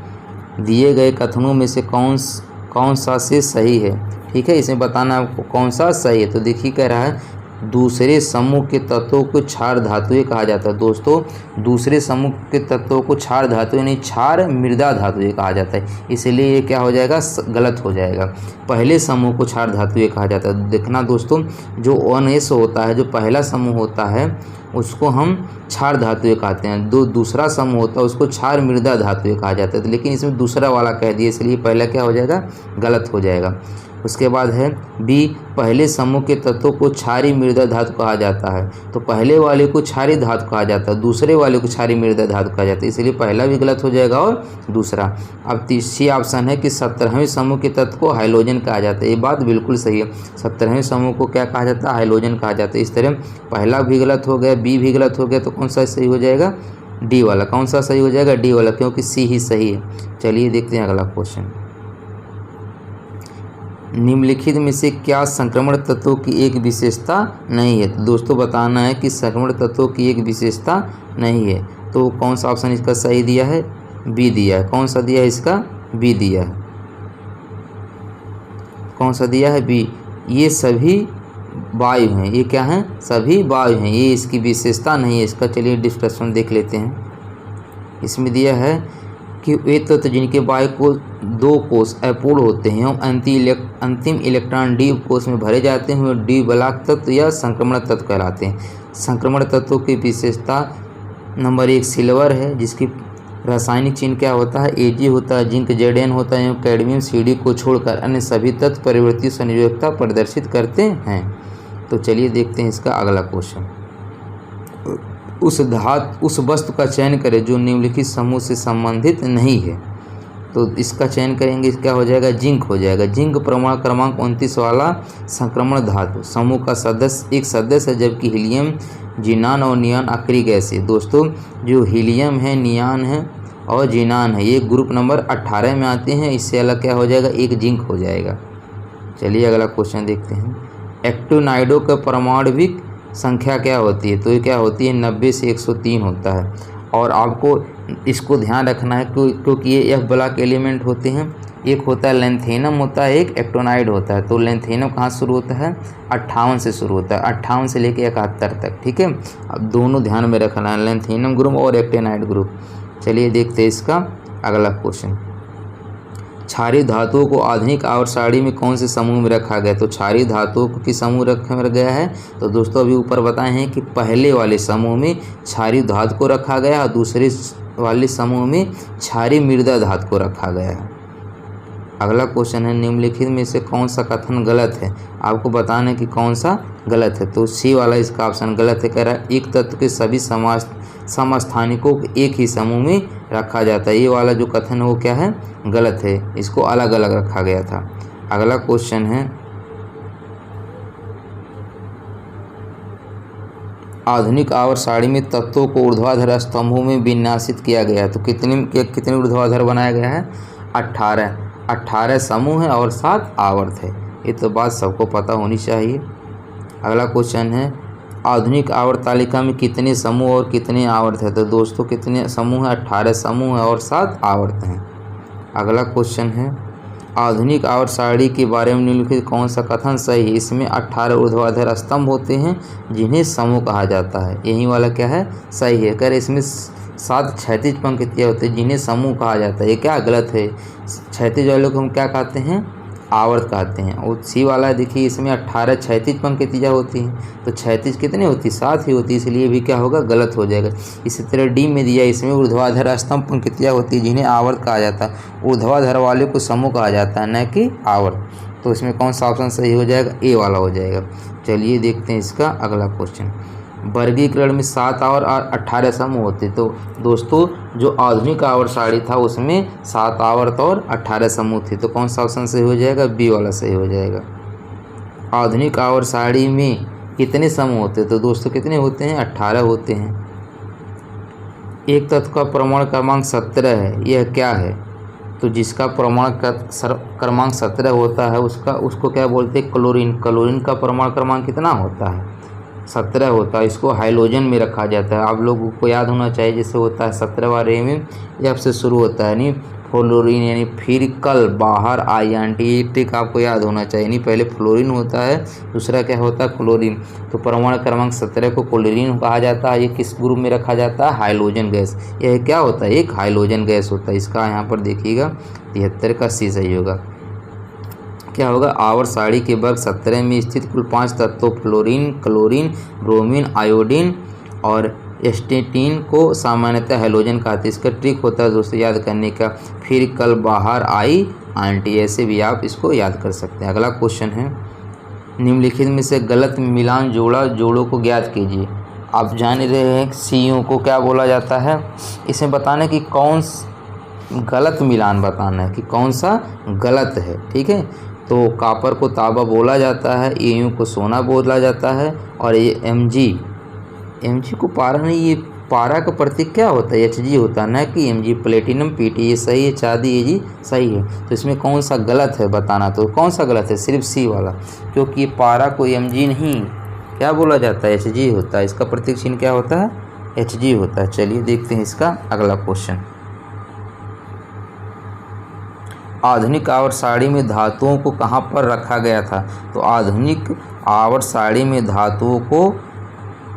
दिए गए कथनों में से कौन सा से सही है? ठीक है, इसमें बताना आपको कौन सा सही है। तो देखिए कह रहा है दूसरे समूह के तत्वों को क्षार धातुएं कहा जाता है। दोस्तों दूसरे समूह के तत्वों को क्षार धातुएं नहीं, क्षार मृदा धातुएं कहा जाता है। इसलिए ये क्या हो जाएगा? गलत हो जाएगा। पहले समूह को क्षार धातुएं कहा जाता है। देखना दोस्तों, जो 1s होता है, जो पहला समूह होता है उसको हम क्षार धातुएं कहते हैं। दूसरा समूह होता है उसको क्षार मृदा धातुएं कहा जाता है। लेकिन इसमें दूसरा वाला कह दिया, इसलिए पहला क्या हो जाएगा? गलत हो जाएगा। उसके बाद है बी, पहले समूह के तत्वों को क्षारीय मृदा धातु कहा जाता है। तो पहले वाले को क्षारीय धातु कहा जाता है, दूसरे वाले को क्षारीय मृदा धातु कहा जाता है, इसलिए पहला भी गलत हो जाएगा और दूसरा। अब तीसरी ऑप्शन है कि 17वें समूह के तत्व को हाइड्रोजन कहा जाता है। ये बात बिल्कुल सही है। 17वें समूह को क्या कहा जाता है? हाइड्रोजन कहा जाता है। इस तरह पहला भी गलत हो गया, बी भी गलत हो गया, तो कौन सा सही हो जाएगा? डी वाला। कौन सा सही हो जाएगा? डी वाला, क्योंकि सी ही सही है। चलिए देखते हैं अगला क्वेश्चन। निम्नलिखित में से क्या संक्रमण तत्वों की एक विशेषता नहीं है? तो दोस्तों बताना है कि संक्रमण तत्वों की एक विशेषता नहीं है। तो कौन सा ऑप्शन इसका सही दिया है? बी दिया है। कौन सा दिया है इसका? बी दिया है। कौन सा दिया है? बी। ये सभी वायु हैं। ये क्या हैं? सभी वायु हैं। ये इसकी विशेषता नहीं है इसका। चलिए डिस्कशन देख लेते हैं। इसमें दिया है कि वे तत्व जिनके वायु को 2 कोष अपूर्ण होते हैं एवं अंतिम इलेक्ट्रॉन डी कोष में भरे जाते हैं, वे डी ब्लॉक तत्व या संक्रमण तत्व कहलाते हैं। संक्रमण तत्वों की विशेषता नंबर 1 सिल्वर है, जिसकी रासायनिक चिन्ह क्या होता है? एजी होता है, जिंक Zn होता है एवं कैडमियम CD को छोड़कर अन्य सभी तत्व परिवर्ती संयोजकता प्रदर्शित करते हैं। तो चलिए देखते हैं इसका अगला क्वेश्चन। उस वस्तु का चयन करें जो निम्नलिखित समूह से संबंधित नहीं है। तो इसका चयन करेंगे, क्या हो जाएगा? जिंक हो जाएगा। जिंक परमाणु क्रमांक 29 वाला संक्रमण धातु समूह का एक सदस्य है, जबकि हीलियम, जिनान और नियान अक्रिय गैस है। दोस्तों जो हीलियम है, नियान है और जिनान है, ये ग्रुप नंबर 18 में आते हैं। इससे अलग क्या हो जाएगा? एक जिंक हो जाएगा। चलिए अगला क्वेश्चन देखते हैं। एक्टिनाइडों का परमाणविक संख्या क्या होती है? तो ये क्या होती है? 90 से 103 होता है। और आपको इसको ध्यान रखना है क्योंकि ये F ब्लॉक एलिमेंट होते हैं। एक होता है लेंथेनम होता है, एक एक्टिनाइड होता है। तो लेंथेनम कहाँ शुरू होता है? 58 से शुरू होता है, 58 से लेकर 71 तक, ठीक है। अब दोनों ध्यान में रखना है, लेंथेनम ग्रुप और एक्टिनाइड ग्रुप। चलिए देखते हैं इसका अगला क्वेश्चन। क्षारीय धातुओं को आधुनिक आवर्त सारणी में कौन से समूह में रखा गया? तो क्षारीय धातुओं को किस समूह रखा गया है? तो दोस्तों अभी ऊपर बताए हैं कि पहले वाले समूह में क्षारीय धातु को रखा गया और दूसरे वाले समूह में क्षारीय मृदा धातु को रखा गया है। अगला क्वेश्चन है, निम्नलिखित में से कौन सा कथन गलत है? आपको बताना है कि कौन सा गलत है। तो सी वाला इसका ऑप्शन गलत है। कह रहा है एक तत्व के सभी समस्थानिकों को एक ही समूह में रखा जाता है। ये वाला जो कथन है वो क्या है? गलत है। इसको अलग अलग रखा गया था। अगला क्वेश्चन है, आधुनिक आवर्त सारणी में तत्वों को ऊर्ध्वाधर स्तंभों में विन्यासित किया गया है। तो कितने ऊर्ध्वाधर बनाया गया है? 18 समूह है और 7 आवर्त है। ये तो बात सबको पता होनी चाहिए। अगला क्वेश्चन है, आधुनिक आवर्त तालिका में कितने समूह और कितने आवर्त है? तो दोस्तों कितने समूह हैं? 18 समूह हैं और 7 आवर्त हैं। अगला क्वेश्चन है, आधुनिक आवर्त सारणी के बारे में निम्नलिखित कौन सा कथन सही है? इसमें 18 ऊर्ध्वाधर स्तंभ होते हैं जिन्हें समूह कहा जाता है। यही वाला क्या है? सही है। कह इसमें 7 क्षैतिज पंक्तियाँ होती हैं जिन्हें समूह कहा जाता है। ये क्या गलत है? क्षैतिज वाले को हम क्या कहते हैं? आवर्त कहते हैं। और सी वाला देखिए, इसमें 18 क्षैतिज पंक्तियाँ होती हैं। तो क्षैतिज कितनी होती है? 7 ही होती है, इसलिए भी क्या होगा? गलत हो जाएगा। इसी तरह डी में दिया, इसमें ऊर्ध्वाधर स्तंभ पंक्तियाँ होती है जिन्हें आवर्त कहा जाता है। ऊर्ध्वाधर वाले को समूह कहा जाता है, न कि आवर्त। तो इसमें कौन सा ऑप्शन सही हो जाएगा? ए वाला हो जाएगा। चलिए देखते हैं इसका अगला क्वेश्चन। वर्गीकरण में 7 और 18 समूह होते। तो दोस्तों जो आधुनिक आवर्त सारणी था उसमें 7 आवर्त और 18 समूह थे। तो कौन सा ऑप्शन सही हो जाएगा? बी वाला सही हो जाएगा। आधुनिक आवर्त सारणी में कितने समूह होते? तो दोस्तों कितने होते हैं? 18 होते हैं। एक तत्व का परमाणु क्रमांक 17 है, यह क्या है? तो जिसका परमाणु क्रमांक 17 होता है उसको क्या बोलते हैं? क्लोरीन। क्लोरीन का परमाणु क्रमांक कितना होता है? 17 होता है। इसको हाइलोजन में रखा जाता है। आप लोगों को याद होना चाहिए, जैसे होता है 17वां रे में जब से शुरू होता है, यानी फ्लोरीन, यानी फिर कल बाहर आई आंटी, टिक आपको याद होना चाहिए। नहीं, पहले फ्लोरीन होता है, दूसरा क्या होता है? क्लोरीन। तो परमाणु क्रमांक 17 को क्लोरीन कहा जाता है। ये किस ग्रुप में रखा जाता है? Halogen gas. यह क्या होता है? एक हाइलोजन गैस होता है। इसका यहाँ पर देखिएगा 73 का सी सही होगा। क्या होगा? आवर्त सारणी के वर्ग 17 में स्थित कुल 5 तत्वों फ्लोरीन, क्लोरीन, ब्रोमीन, आयोडीन और एस्टेटीन को सामान्यतः हैलोजन कहते हैं। इसका ट्रिक होता है दोस्तों याद करने का, फिर कल बाहर आई आंटी, ऐसे भी आप इसको याद कर सकते हैं। अगला क्वेश्चन है, निम्नलिखित में से गलत मिलान जोड़ों को ज्ञात कीजिए। आप जान रहे हैं सीओ को क्या बोला जाता है? इसमें बताना कि कौन गलत मिलान बताना है कि कौन सा गलत है। ठीक है, तो कॉपर को तांबा बोला जाता है, एयू को सोना बोला जाता है, और ये एमजी को पारा नहीं, ये पारा का प्रतीक क्या होता है? एचजी होता है, न कि एमजी। प्लेटिनम पीटी ये सही है, चांदी ये जी सही है। तो इसमें कौन सा गलत है बताना। तो कौन सा गलत है? सिर्फ सी वाला, क्योंकि पारा को एमजी नहीं क्या बोला जाता है? एचजी होता है। इसका प्रतीक चिन्ह क्या होता है? एचजी होता है। चलिए देखते हैं इसका अगला क्वेश्चन। आधुनिक आवर्त सारणी में धातुओं को कहाँ पर रखा गया था? तो आधुनिक आवर्त सारणी में धातुओं को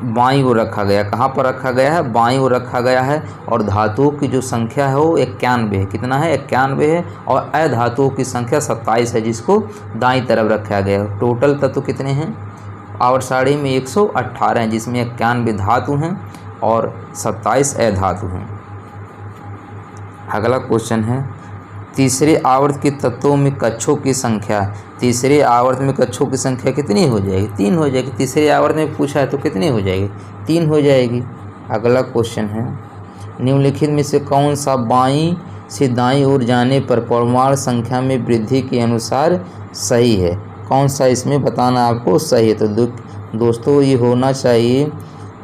बाईं ओर रखा गया। कहाँ पर रखा गया है? बाईं ओर रखा गया है। और धातुओं की जो संख्या है वो 91 है। कितना है? 91 है। और अधातुओं की संख्या 27 है, जिसको दाईं तरफ रखा गया है। टोटल तत्व कितने हैं आवर्त सारणी में? 118 हैं, जिसमें 91 धातु हैं और 27 अधातु हैं। अगला क्वेश्चन है, तीसरे आवर्त के तत्वों में कक्षों की संख्या। तीसरे आवर्त में कक्षों की संख्या कितनी हो जाएगी? 3 हो जाएगी। तीसरे आवर्त में पूछा है तो कितनी हो जाएगी? 3 हो जाएगी। अगला क्वेश्चन है, निम्नलिखित में से कौन सा बाईं से दाईं ओर जाने पर परमाणु संख्या में वृद्धि के अनुसार सही है? कौन सा इसमें बताना आपको सही है? तो दोस्तों ये होना चाहिए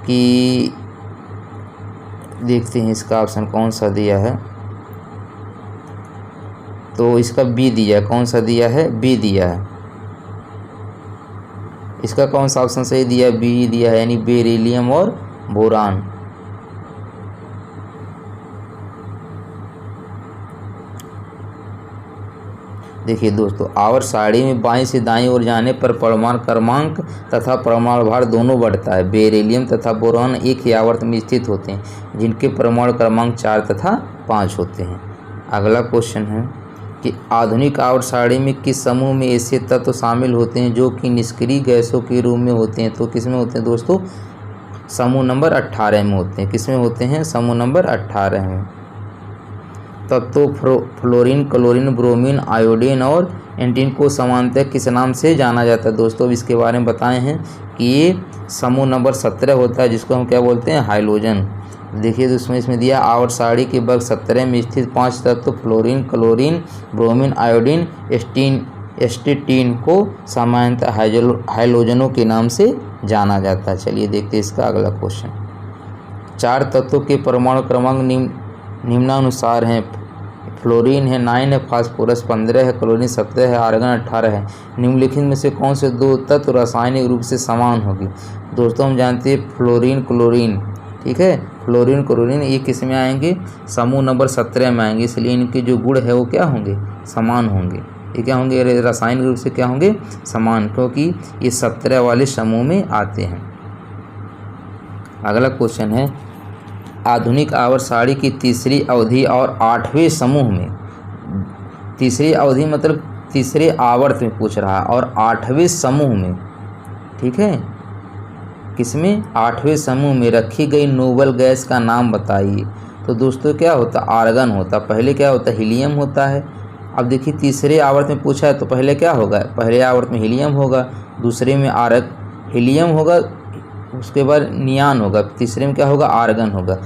कि देखते हैं इसका ऑप्शन कौन सा दिया है। तो इसका बी दिया। कौन सा दिया है? बी दिया है। इसका कौन सा ऑप्शन सही दिया? बी दिया है, यानी बेरिलियम और बोरान। देखिए दोस्तों, आवर्त सारणी में बाईं से दाईं ओर जाने पर परमाणु क्रमांक तथा परमाणु भार दोनों बढ़ता है। बेरिलियम तथा बोरान एक ही आवर्त में स्थित होते हैं, जिनके परमाणु क्रमांक 4 तथा 5 होते हैं। अगला क्वेश्चन है कि आधुनिक आवर्त सारणी में किस समूह में ऐसे तत्व शामिल होते हैं जो कि निष्क्रिय गैसों के रूप में होते हैं? तो किस में होते हैं दोस्तों? समूह नंबर 18 में होते हैं। किस में होते हैं? समूह नंबर 18 में। तत्वों फ्लोरीन, क्लोरीन, ब्रोमीन, आयोडीन और एंटीन को सामान्यतः किस नाम से जाना जाता है? दोस्तों अब इसके बारे में बताए हैं कि ये समूह नंबर 17 होता है, जिसको हम क्या बोलते हैं? हाइलोजन। देखिए दोस्तों, इसमें दिया आवर्त सारणी के वर्ग 17 में स्थित 5 तत्व फ्लोरीन, क्लोरीन, ब्रोमीन, आयोडीन, एस्टेटीन को सामान्यतः हाइलोजनों के नाम से जाना जाता है। चलिए देखते हैं इसका अगला क्वेश्चन। 4 तत्वों के परमाणु क्रमांक निम्नानुसार हैं। फ्लोरीन है 9 है, फास्फोरस 15 है, क्लोरीन 17 है, आर्गन 18 है। निम्नलिखित में से कौन से दो तत्व रासायनिक रूप से समान होगी? दोस्तों हम जानते हैं फ्लोरीन क्लोरीन, ठीक है, फ्लोरीन क्लोरीन ये किस में आएंगे? समूह नंबर 17 में आएंगे, इसलिए इनके जो गुण है वो क्या होंगे? समान होंगे। ये क्या होंगे? रासायनिक रूप से क्या होंगे? समान, क्योंकि ये 17 वाले समूह में आते हैं। अगला क्वेश्चन है, आधुनिक आवर्त सारणी की तीसरी अवधि और 8वें समूह में, तीसरी अवधि मतलब तीसरे आवर्त में पूछ रहा है, और 8वें समूह में, ठीक है, किसमें? 8वें समूह में रखी गई नोबल गैस का नाम बताइए। तो दोस्तों क्या होता? आर्गन होता। पहले क्या होता? हीलियम होता है। अब देखिए तीसरे आवर्त में पूछा है तो पहले क्या होगा? पहले आवर्त में हीलियम होगा, दूसरे में हीलियम होगा, उसके बाद नियान होगा, तीसरे में क्या होगा? आर्गन होगा।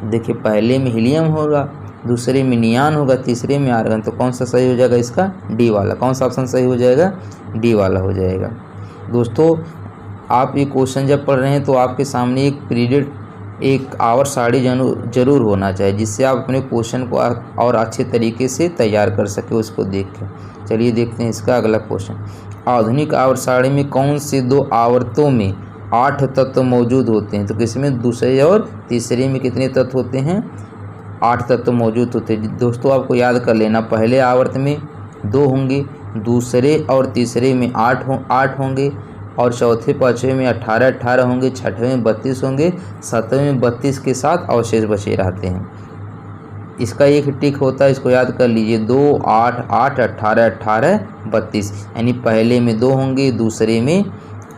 देखिए पहले में हीलियम होगा, दूसरे में नियान होगा, तीसरे में आर्गन। तो कौन सा सही हो जाएगा इसका? डी वाला। कौन सा ऑप्शन सही हो जाएगा? डी वाला हो जाएगा। दोस्तों आप ये क्वेश्चन जब पढ़ रहे हैं तो आपके सामने एक पीरियड, एक आवर्त सारणी जरूर होना चाहिए, जिससे आप अपने क्वेश्चन को और अच्छे तरीके से तैयार कर सके उसको देख के। चलिए देखते हैं इसका अगला क्वेश्चन। आधुनिक आवर्त सारणी में कौन से दो आवर्तों में 8 तत्व मौजूद होते हैं? तो किसमें? दूसरे और तीसरे में कितने तत्व होते हैं? 8 तत्व मौजूद होते हैं। दोस्तों आपको याद कर लेना, पहले आवर्त में 2 होंगे, दूसरे और तीसरे में 8 होंगे, और चौथे पाँचवें में 18 होंगे, छठवें में 32 होंगे, सातवें में 32 के साथ अवशेष बचे रहते हैं। इसका एक टिक होता है, इसको याद कर लीजिए, 2 8 8 18 18 32, यानी पहले में 2 होंगे, दूसरे में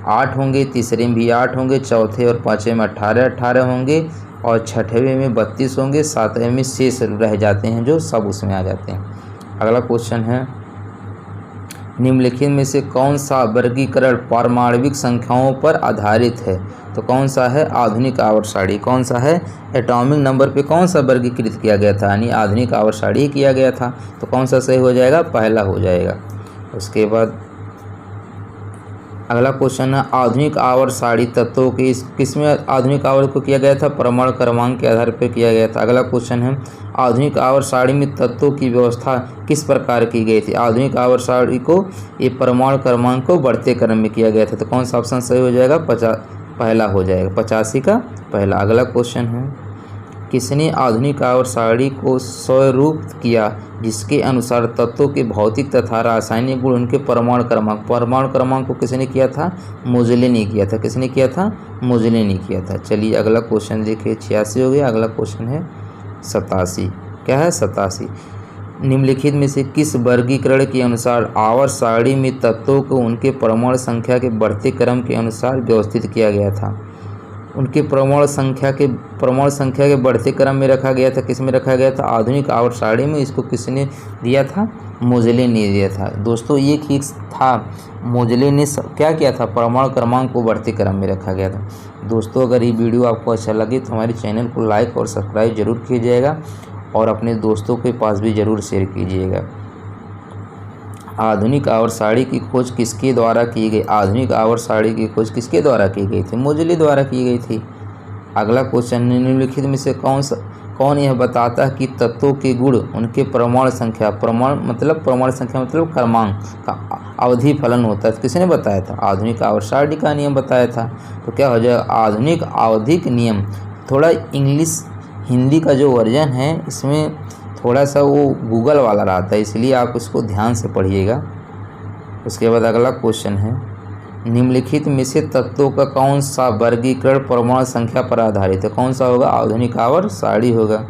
8 होंगे, तीसरे में भी 8 होंगे, चौथे और पाँचवें में 18 होंगे, और छठवें में 32 होंगे, सातवें में शेष रह जाते हैं जो सब उसमें आ जाते हैं। अगला क्वेश्चन है, निम्नलिखित में से कौन सा वर्गीकरण पारमाणविक संख्याओं पर आधारित है? तो कौन सा है? आधुनिक आवर्त सारणी। कौन सा है? एटॉमिक नंबर पे कौन सा वर्गीकृत किया गया था, यानी आधुनिक आवर्त सारणी किया गया था। तो कौन सा सही हो जाएगा? पहला हो जाएगा। उसके बाद अगला क्वेश्चन है, आधुनिक आवर्त सारणी तत्वों के किसमें आधुनिक आवर्त को किया गया था? परमाणु क्रमांक के आधार पर किया गया था। अगला क्वेश्चन है, आधुनिक आवर्त सारणी में तत्वों की व्यवस्था किस प्रकार की गई थी? आधुनिक आवर्त सारणी को ये परमाणु क्रमांक को बढ़ते क्रम में किया गया था। तो कौन सा ऑप्शन सही हो जाएगा? पहला हो जाएगा, 85 का पहला। अगला क्वेश्चन है, किसने आधुनिक आवर्त सारणी को स्वरूप किया जिसके अनुसार तत्वों के भौतिक तथा रासायनिक गुण उनके परमाणु क्रमांक को किसने किया था? मोजले ने किया था। किसने किया था? मोजले ने किया था। चलिए अगला क्वेश्चन देखिए, 86 हो गया। अगला क्वेश्चन है 87। क्या है? 87। निम्नलिखित में से किस वर्गीकरण के अनुसार आवर्त सारणी में तत्वों को उनके परमाणु संख्या के बढ़ते क्रम के अनुसार व्यवस्थित किया गया था? उनके परमाणु संख्या के बढ़ते क्रम में रखा गया था। किस में रखा गया था? आधुनिक आवर्त सारणी में। इसको किसने दिया था? मोजले ने दिया था। दोस्तों ये ठीक था, मोजले ने क्या किया था? परमाणु क्रमांक को बढ़ते क्रम में रखा गया था। दोस्तों अगर ये वीडियो आपको अच्छा लगे तो हमारे चैनल को लाइक और सब्सक्राइब जरूर कीजिएगा, और अपने दोस्तों के पास भी ज़रूर शेयर कीजिएगा। आधुनिक आवर्त सारणी की खोज किसके द्वारा की गई? आधुनिक आवर्त सारणी की खोज किसके द्वारा की गई थी? मोजले द्वारा की गई थी। अगला क्वेश्चन, निम्नलिखित में से कौन यह बताता है कि तत्वों के गुण उनके परमाणु संख्या मतलब क्रमांक का अवधि फलन होता है? किसने बताया था? आधुनिक आवर्त सारणी का नियम बताया था। तो क्या हो जाएगा? आधुनिक आवधिक नियम। थोड़ा इंग्लिश हिंदी का जो वर्जन है इसमें थोड़ा सा वो गूगल वाला रहता है, इसलिए आप उसको ध्यान से पढ़िएगा। उसके बाद अगला क्वेश्चन है, निम्नलिखित में से तत्वों का कौन सा वर्गीकरण परमाणु संख्या पर आधारित है? कौन सा होगा? आधुनिक आवर्त सारणी होगा।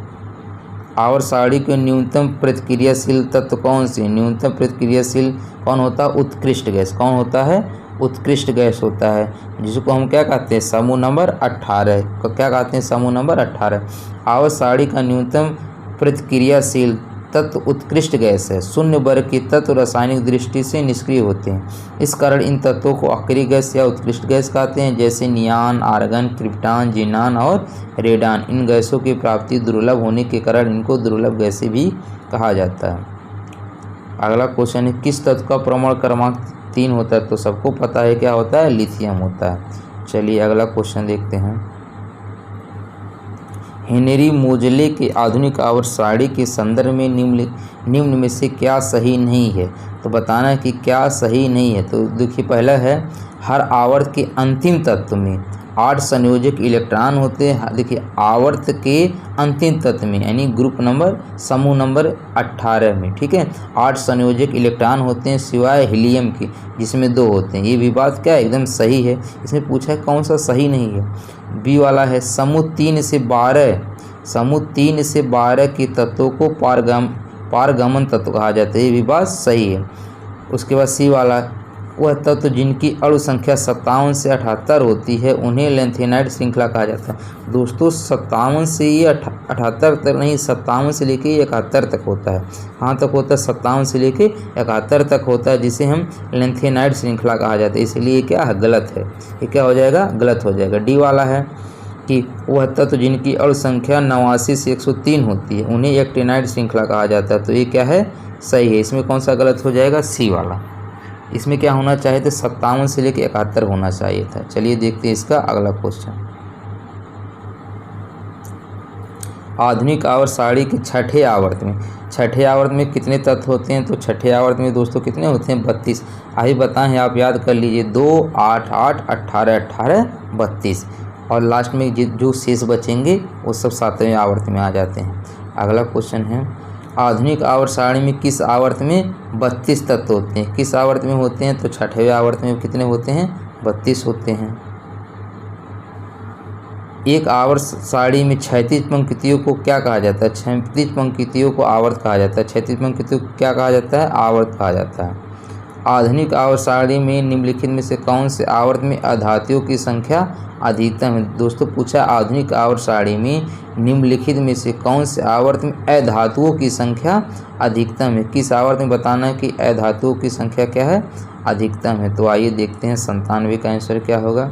आवर्त सारणी के न्यूनतम प्रतिक्रियाशील तत्व कौन से? न्यूनतम प्रतिक्रियाशील कौन होता है? उत्कृष्ट गैस। कौन होता है? उत्कृष्ट गैस होता है, जिसको हम क्या कहते हैं? समूह नंबर 18। क्या कहते हैं? समूह नंबर 18। आवर्त सारणी का न्यूनतम प्रतिक्रियाशील तत्व उत्कृष्ट गैस है। शून्य वर्ग के तत्व रासायनिक दृष्टि से निष्क्रिय होते हैं, इस कारण इन तत्वों को अक्रिय गैस या उत्कृष्ट गैस कहते हैं, जैसे नियान, आर्गन, क्रिप्टॉन, जीनान और रेडान। इन गैसों की प्राप्ति दुर्लभ होने के कारण इनको दुर्लभ गैसें भी कहा जाता है। अगला क्वेश्चन है, किस तत्व का परमाणु क्रमांक 3 होता है? तो सबको पता है क्या होता है? लिथियम होता है। चलिए अगला क्वेश्चन देखते हैं, हेनरी मोजले के आधुनिक आवर्त सारणी के संदर्भ में निम्न में से क्या सही नहीं है। तो बताना है कि क्या सही नहीं है। तो देखिए पहला है, हर आवर्त के अंतिम तत्व में 8 संयोजक इलेक्ट्रॉन होते हैं। देखिए आवर्त के अंतिम तत्व में यानी ग्रुप नंबर समूह नंबर 18 में, ठीक है, 8 संयोजक इलेक्ट्रॉन होते हैं सिवाय हीलियम के, जिसमें 2 होते हैं। ये भी बात क्या है, एकदम सही है। इसमें पूछा है कौन सा सही नहीं है। बी वाला है, समूह 3 से 12 के तत्वों को पारगमन तत्व कहा जाता है। ये भी बात सही है। उसके बाद सी वाला, वह तत्व जिनकी अणु संख्या 57 से 78 होती है उन्हें लेंथेनाइड श्रृंखला कहा जाता है। दोस्तों 57 से ये 78 तक नहीं, 57 से लेके 71 तक होता है। कहाँ तक होता है, 57 से लेके 71 तक होता है, जिसे हम लेंथेनाइड श्रृंखला कहा जाता है। इसलिए क्या है, गलत है। ये क्या हो जाएगा, गलत हो जाएगा। डी वाला है कि वह तत्व जिनकी अणु संख्या 89 से 103 होती है उन्हें एक्टिनाइड श्रृंखला कहा जाता है। तो ये क्या है, सही है। इसमें कौन सा गलत हो जाएगा, सी वाला। इसमें क्या होना चाहिए था, 57 से लेकर 71 होना चाहिए था। चलिए देखते हैं इसका अगला क्वेश्चन। आधुनिक आवर्त सारणी के छठे आवर्त में कितने तत्व होते हैं। तो छठे आवर्त में दोस्तों कितने होते हैं, 32। अभी बताएं, आप याद कर लीजिए, 2, 8, 8, 18, 18, 32 और लास्ट में जो शेष बचेंगे वो सब 7वें आवर्त में आ जाते हैं। अगला क्वेश्चन है, आधुनिक आवर्त सारणी में किस आवर्त में 32 तत्व होते हैं। किस आवर्त में होते हैं, तो छठवें आवर्त में कितने होते हैं, 32 होते हैं। एक आवर्त सारणी में 36 पंक्तियों को क्या कहा जाता है, 36 पंक्तियों को आवर्त कहा जाता है। 36 पंक्तियों को क्या कहा जाता है, आवर्त कहा जाता है। आधुनिक आवर्त सारणी में निम्नलिखित में से कौन से आवर्त में अधातुओं की संख्या अधिकतम है। दोस्तों पूछा आधुनिक आवर्त सारणी में निम्नलिखित में से कौन से आवर्त में अधातुओं की संख्या अधिकतम है। किस आवर्त में बताना है कि अधातुओं की संख्या क्या है, अधिकतम है। तो आइए देखते हैं 97 का आंसर क्या होगा।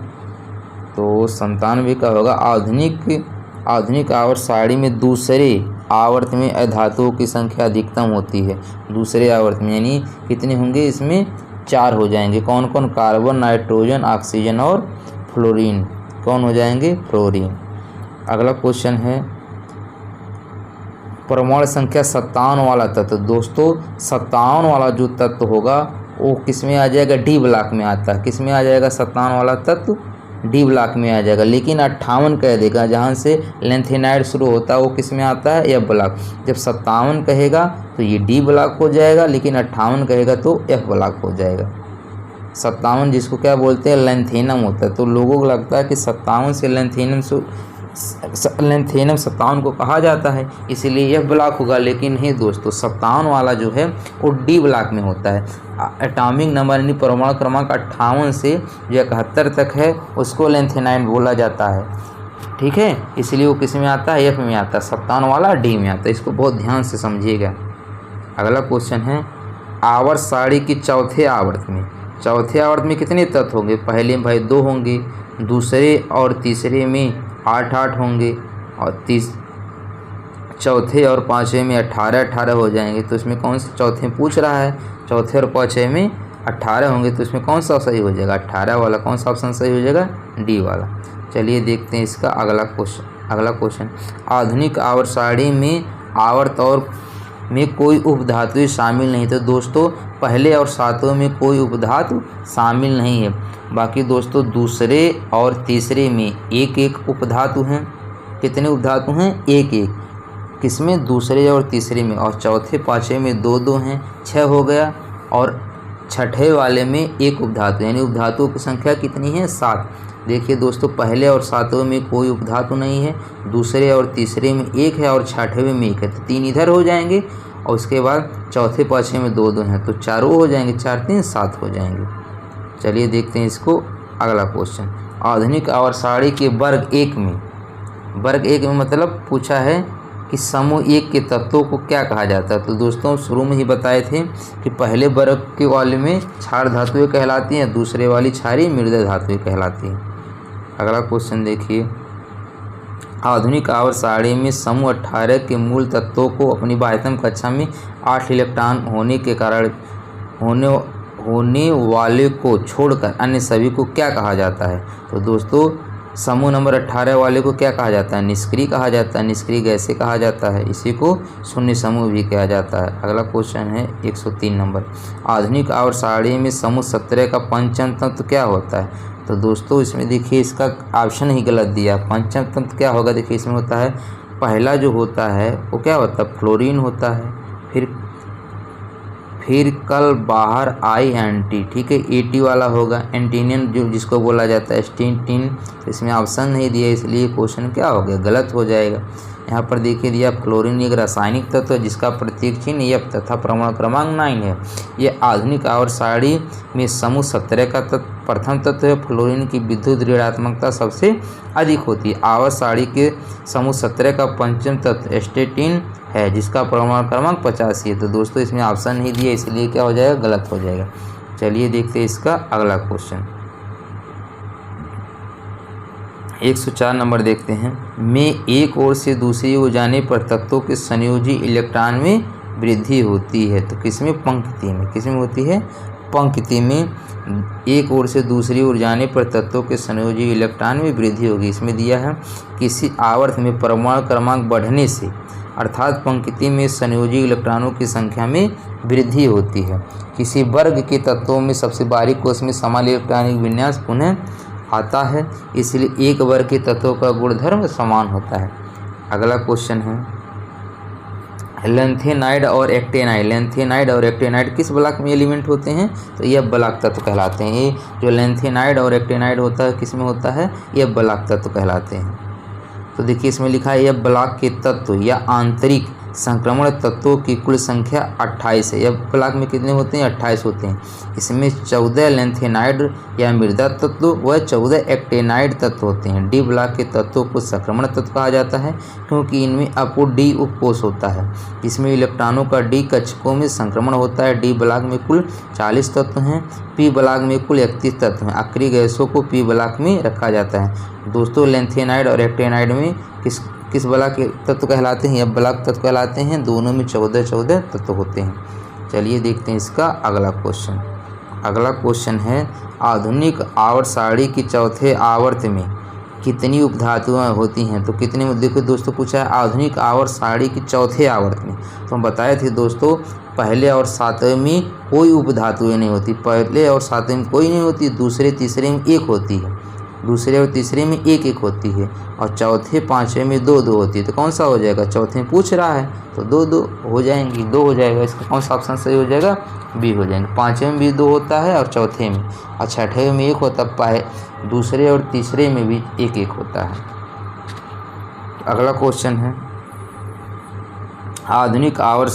तो 97 का होगा आधुनिक आवर्त सारणी में दूसरे आवर्त में अधातुओं की संख्या अधिकतम होती है। दूसरे आवर्त में यानी कितने होंगे, इसमें 4 हो जाएंगे। कौन कौन, कार्बन, नाइट्रोजन, ऑक्सीजन और फ्लोरीन। कौन हो जाएंगे, फ्लोरीन। अगला क्वेश्चन है, परमाणु संख्या 57 वाला तत्व। दोस्तों 57 वाला जो तत्व होगा वो किस में आ जाएगा, डी ब्लॉक में आता है। किस में आ जाएगा, 57 वाला तत्व डी ब्लॉक में आ जाएगा। लेकिन 58 कह देगा, जहाँ से लेंथेनाइड शुरू होता है वो किस में आता है, एफ ब्लॉक। जब 57 कहेगा तो ये डी ब्लॉक हो जाएगा, लेकिन 58 कहेगा तो एफ ब्लॉक हो जाएगा। 57 जिसको क्या बोलते हैं, लेंथेनम होता है। तो लोगों को लगता है कि 57 से लेंथेनम 57 को कहा जाता है, इसीलिए एफ ब्लॉक होगा। लेकिन नहीं दोस्तों, 57 वाला जो है वो डी ब्लॉक में होता है। एटॉमिक नंबर यानी परमाणु क्रमांक 58 से जो 71 तक है उसको लेंथेनाइड बोला जाता है, ठीक है। इसलिए वो किस में आता है, एफ में आता है। 57 वाला डी में आता है। इसको बहुत ध्यान से समझिएगा। अगला क्वेश्चन है, आवर्त सारणी की चौथे आवर्त में कितने तत्व होंगे। पहले में भाई 2 होंगे, दूसरे और तीसरे में 8-8 होंगे और चौथे और पाँचवें में 18-18 हो जाएंगे। तो इसमें कौन से चौथे पूछ रहा है, चौथे और पाँचवें में 18 होंगे। तो इसमें कौन सा सही हो जाएगा, 18 वाला। कौन सा ऑप्शन सही हो जाएगा, डी वाला। चलिए देखते हैं इसका अगला क्वेश्चन। आधुनिक आवर्त सारणी में आवर्त और में कोई उपधातु शामिल नहीं। तो दोस्तों पहले और 7वें में कोई उपधातु शामिल नहीं है। बाकी दोस्तों दूसरे और तीसरे में 1-1 उपधातु हैं। कितने उपधातु हैं, 1-1। किसमें, दूसरे और तीसरे में। और चौथे पाँचवें में 2-2 हैं, 6 हो गया। और छठे वाले में 1 उपधातु, यानी उपधातुओं की संख्या कितनी है, 7। देखिए दोस्तों पहले और 7वें में कोई उपधातु नहीं है, दूसरे और तीसरे में 1 है और छठवें में 1 है। तो 3 इधर हो जाएंगे और उसके बाद चौथे पाँचवें में 2-2 हैं, तो 4 हो जाएंगे, 4-3 7 हो जाएंगे। चलिए देखते हैं इसको अगला क्वेश्चन। आधुनिक आवर्त सारणी के वर्ग एक में मतलब पूछा है कि समूह 1 के तत्वों को क्या कहा जाता है। तो दोस्तों शुरू में ही बताए थे कि पहले वर्ग के वाले में क्षार धातुएं कहलाती हैं, दूसरे वाली क्षारीय मृदा धातुएं कहलाती हैं। अगला क्वेश्चन देखिए, आधुनिक आवर्त सारणी में समूह 18 के मूल तत्वों को अपनी 22वीं कक्षा में 8 इलेक्ट्रॉन होने के कारण होने वाले को छोड़कर अन्य सभी को क्या कहा जाता है। तो दोस्तों समूह नंबर 18 वाले को क्या कहा जाता है? निष्क्रिय कहा जाता है, निष्क्रिय गैसें कहा जाता है, इसी को शून्य समूह भी कहा जाता है। अगला क्वेश्चन है 103 नंबर, आधुनिक आवर्त सारणी में समूह 17 का पंचम तत्व क्या होता है? तो दोस्तों इसमें देखिए इसका ऑप्शन ही गलत दिया। पंचम तत्व क्या होगा? देखिए इसमें होता है, पहला जो होता है वो क्या होता है? फ्लोरीन होता है, फिर कल बाहर INT, ठीक है, AT वाला होगा, एंटीनियन जो जिसको बोला जाता है स्टेंटिन। तो इसमें ऑप्शन नहीं दिया, इसलिए क्वेश्चन क्या हो गया? गलत हो जाएगा। यहाँ पर देखिए दिया फ्लोरीन एक रासायनिक तत्व है जिसका प्रतीक चिन्ह F तथा प्रमाण क्रमांक 9 है। ये आधुनिक आवर्त सारणी में समूह 17 का प्रथम तत्व है। फ्लोरीन की विद्युत ऋणात्मकता सबसे अधिक होती है। आवर्त सारणी के समूह 17 का पंचम तत्व स्टेटिन है जिसका प्रमाण क्रमांक 85 है। तो दोस्तों इसमें ऑप्शन नहीं दिया, इसलिए क्या हो जाएगा? गलत हो जाएगा। चलिए देखते हैं इसका अगला क्वेश्चन। 104 नंबर देखते हैं, में एक ओर से दूसरी ओर जाने पर तत्वों के संयोजी इलेक्ट्रॉन में वृद्धि होती है। तो किसमें? पंक्ति में। किसमें होती है? पंक्ति में। एक ओर से दूसरी ओर जाने पर तत्वों के संयोजी इलेक्ट्रॉन में वृद्धि होगी। इसमें दिया है किसी आवर्त में परमाणु क्रमांक बढ़ने से, अर्थात पंक्ति में संयोजी इलेक्ट्रॉनों की संख्या में वृद्धि होती है। किसी वर्ग के तत्वों में सबसे बारीक कोष में समान इलेक्ट्रॉनिक विन्यास पुनः आता है, इसलिए एक वर्ग के तत्वों का गुणधर्म समान होता है। अगला क्वेश्चन है, लेंथेनाइड और एक्टेनाइड। लेंथेनाइड और एक्टेनाइड किस ब्लॉक में एलिमेंट होते हैं? तो यह ब्लॉक तत्व कहलाते हैं। ये जो लेंथेनाइड और एक्टेनाइड होता है किस में होता है? यह ब्लॉक तत्व कहलाते हैं। तो देखिए इसमें लिखा है, यह ब्लॉक के तत्व या आंतरिक संक्रमण तत्वों की कुल संख्या 28 है। यह ब्लॉक में कितने होते हैं? 28 होते हैं। इसमें 14 लेंथेनाइड या मृदा तत्व व 14 एक्टेनाइड तत्व होते हैं। डी ब्लॉक के तत्वों को संक्रमण तत्व कहा जाता है क्योंकि इनमें अपूर्ण डी उपकोष होता है। इसमें इलेक्ट्रॉनों का डी कक्षकों में संक्रमण होता है। डी ब्लॉक में कुल 40 तत्व हैं। पी ब्लॉक में कुल 31 तत्व हैं। अक्रिय गैसों को पी ब्लॉक में रखा जाता है। दोस्तों लेंथेनाइड और एक्टेनाइड में किस ब्लॉक के तत्व कहलाते हैं? यह ब्लॉक तत्व कहलाते हैं। दोनों में 14 तत्व होते हैं। चलिए देखते हैं इसका अगला क्वेश्चन। अगला क्वेश्चन है, आधुनिक आवर्त सारणी की चौथे आवर्त में कितनी उपधातुएं होती हैं? तो कितने में देखो दोस्तों पूछा है, आधुनिक आवर्त सारणी की चौथे आवर्त में। तो हम बताए थे दोस्तों पहले और सातवें में कोई उपधातुएं नहीं होती। पहले और सातवें में कोई नहीं होती, दूसरे तीसरे में एक होती है, दूसरे और तीसरे में एक एक होती है, और चौथे पाँचवें में 2 होती है। तो कौन सा हो जाएगा? चौथे में पूछ रहा है तो 2 हो जाएंगी, 2 हो जाएगा। इसका कौन सा ऑप्शन सही हो जाएगा? बी हो जाएंगे। पाँचवें में भी 2 होता है और चौथे में, और छठवें में 1 होता है। दूसरे और तीसरे में भी 1 होता है। अगला क्वेश्चन है, आधुनिक आवर्त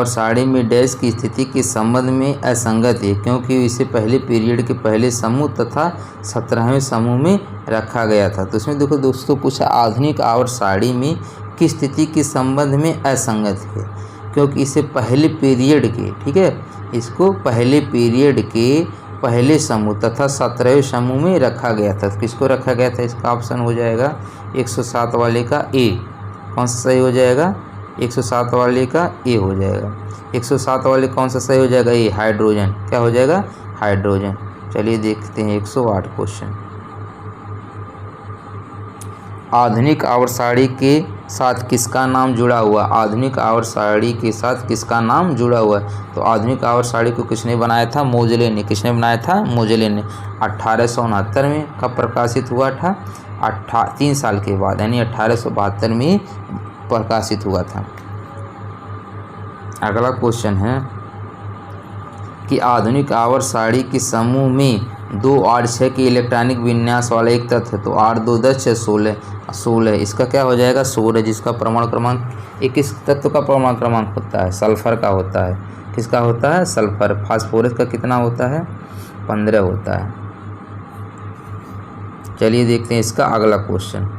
सारणी में डैश की स्थिति के संबंध में असंगत है क्योंकि इसे पहले पीरियड के पहले समूह तथा 17वें समूह में रखा गया था। तो इसमें देखो दोस्तों पूछा, आधुनिक आवर्त सारणी में किस स्थिति के संबंध में असंगत है? क्योंकि इसे पहले पीरियड के, ठीक है, इसको पहले पीरियड के पहले समूह तथा 17वें समूह में रखा गया था। तो किसको रखा गया था? इसका ऑप्शन हो जाएगा 107 वाले का ए। कौन सा सही हो जाएगा? 107 वाले का ए हो जाएगा। 107 वाले कौन सा सही हो जाएगा? ए, हाइड्रोजन। क्या हो जाएगा? हाइड्रोजन। चलिए देखते हैं 108 क्वेश्चन। आधुनिक आवर्त सारणी के साथ किसका नाम जुड़ा हुआ? आधुनिक आवर्त सारणी के साथ किसका नाम जुड़ा हुआ? तो आधुनिक आवर्त सारणी को किसने बनाया था? मोजले ने। किसने बनाया था? मोजले ने। 1869 में कब प्रकाशित हुआ था? 3 साल के बाद, यानी 1872 में प्रकाशित हुआ था। अगला क्वेश्चन है कि आधुनिक आवर्त सारणी के समूह में 2 8 6 के इलेक्ट्रॉनिक विन्यास वाला एक तत्व है। तो 8 2 10 6 16। इसका क्या हो जाएगा? 16, जिसका परमाणु क्रमांक एक किस तत्व का परमाणु क्रमांक होता है? सल्फर का होता है। किसका होता है? सल्फर। फास्फोरस का कितना होता है? 15 होता है। चलिए देखते हैं इसका अगला क्वेश्चन।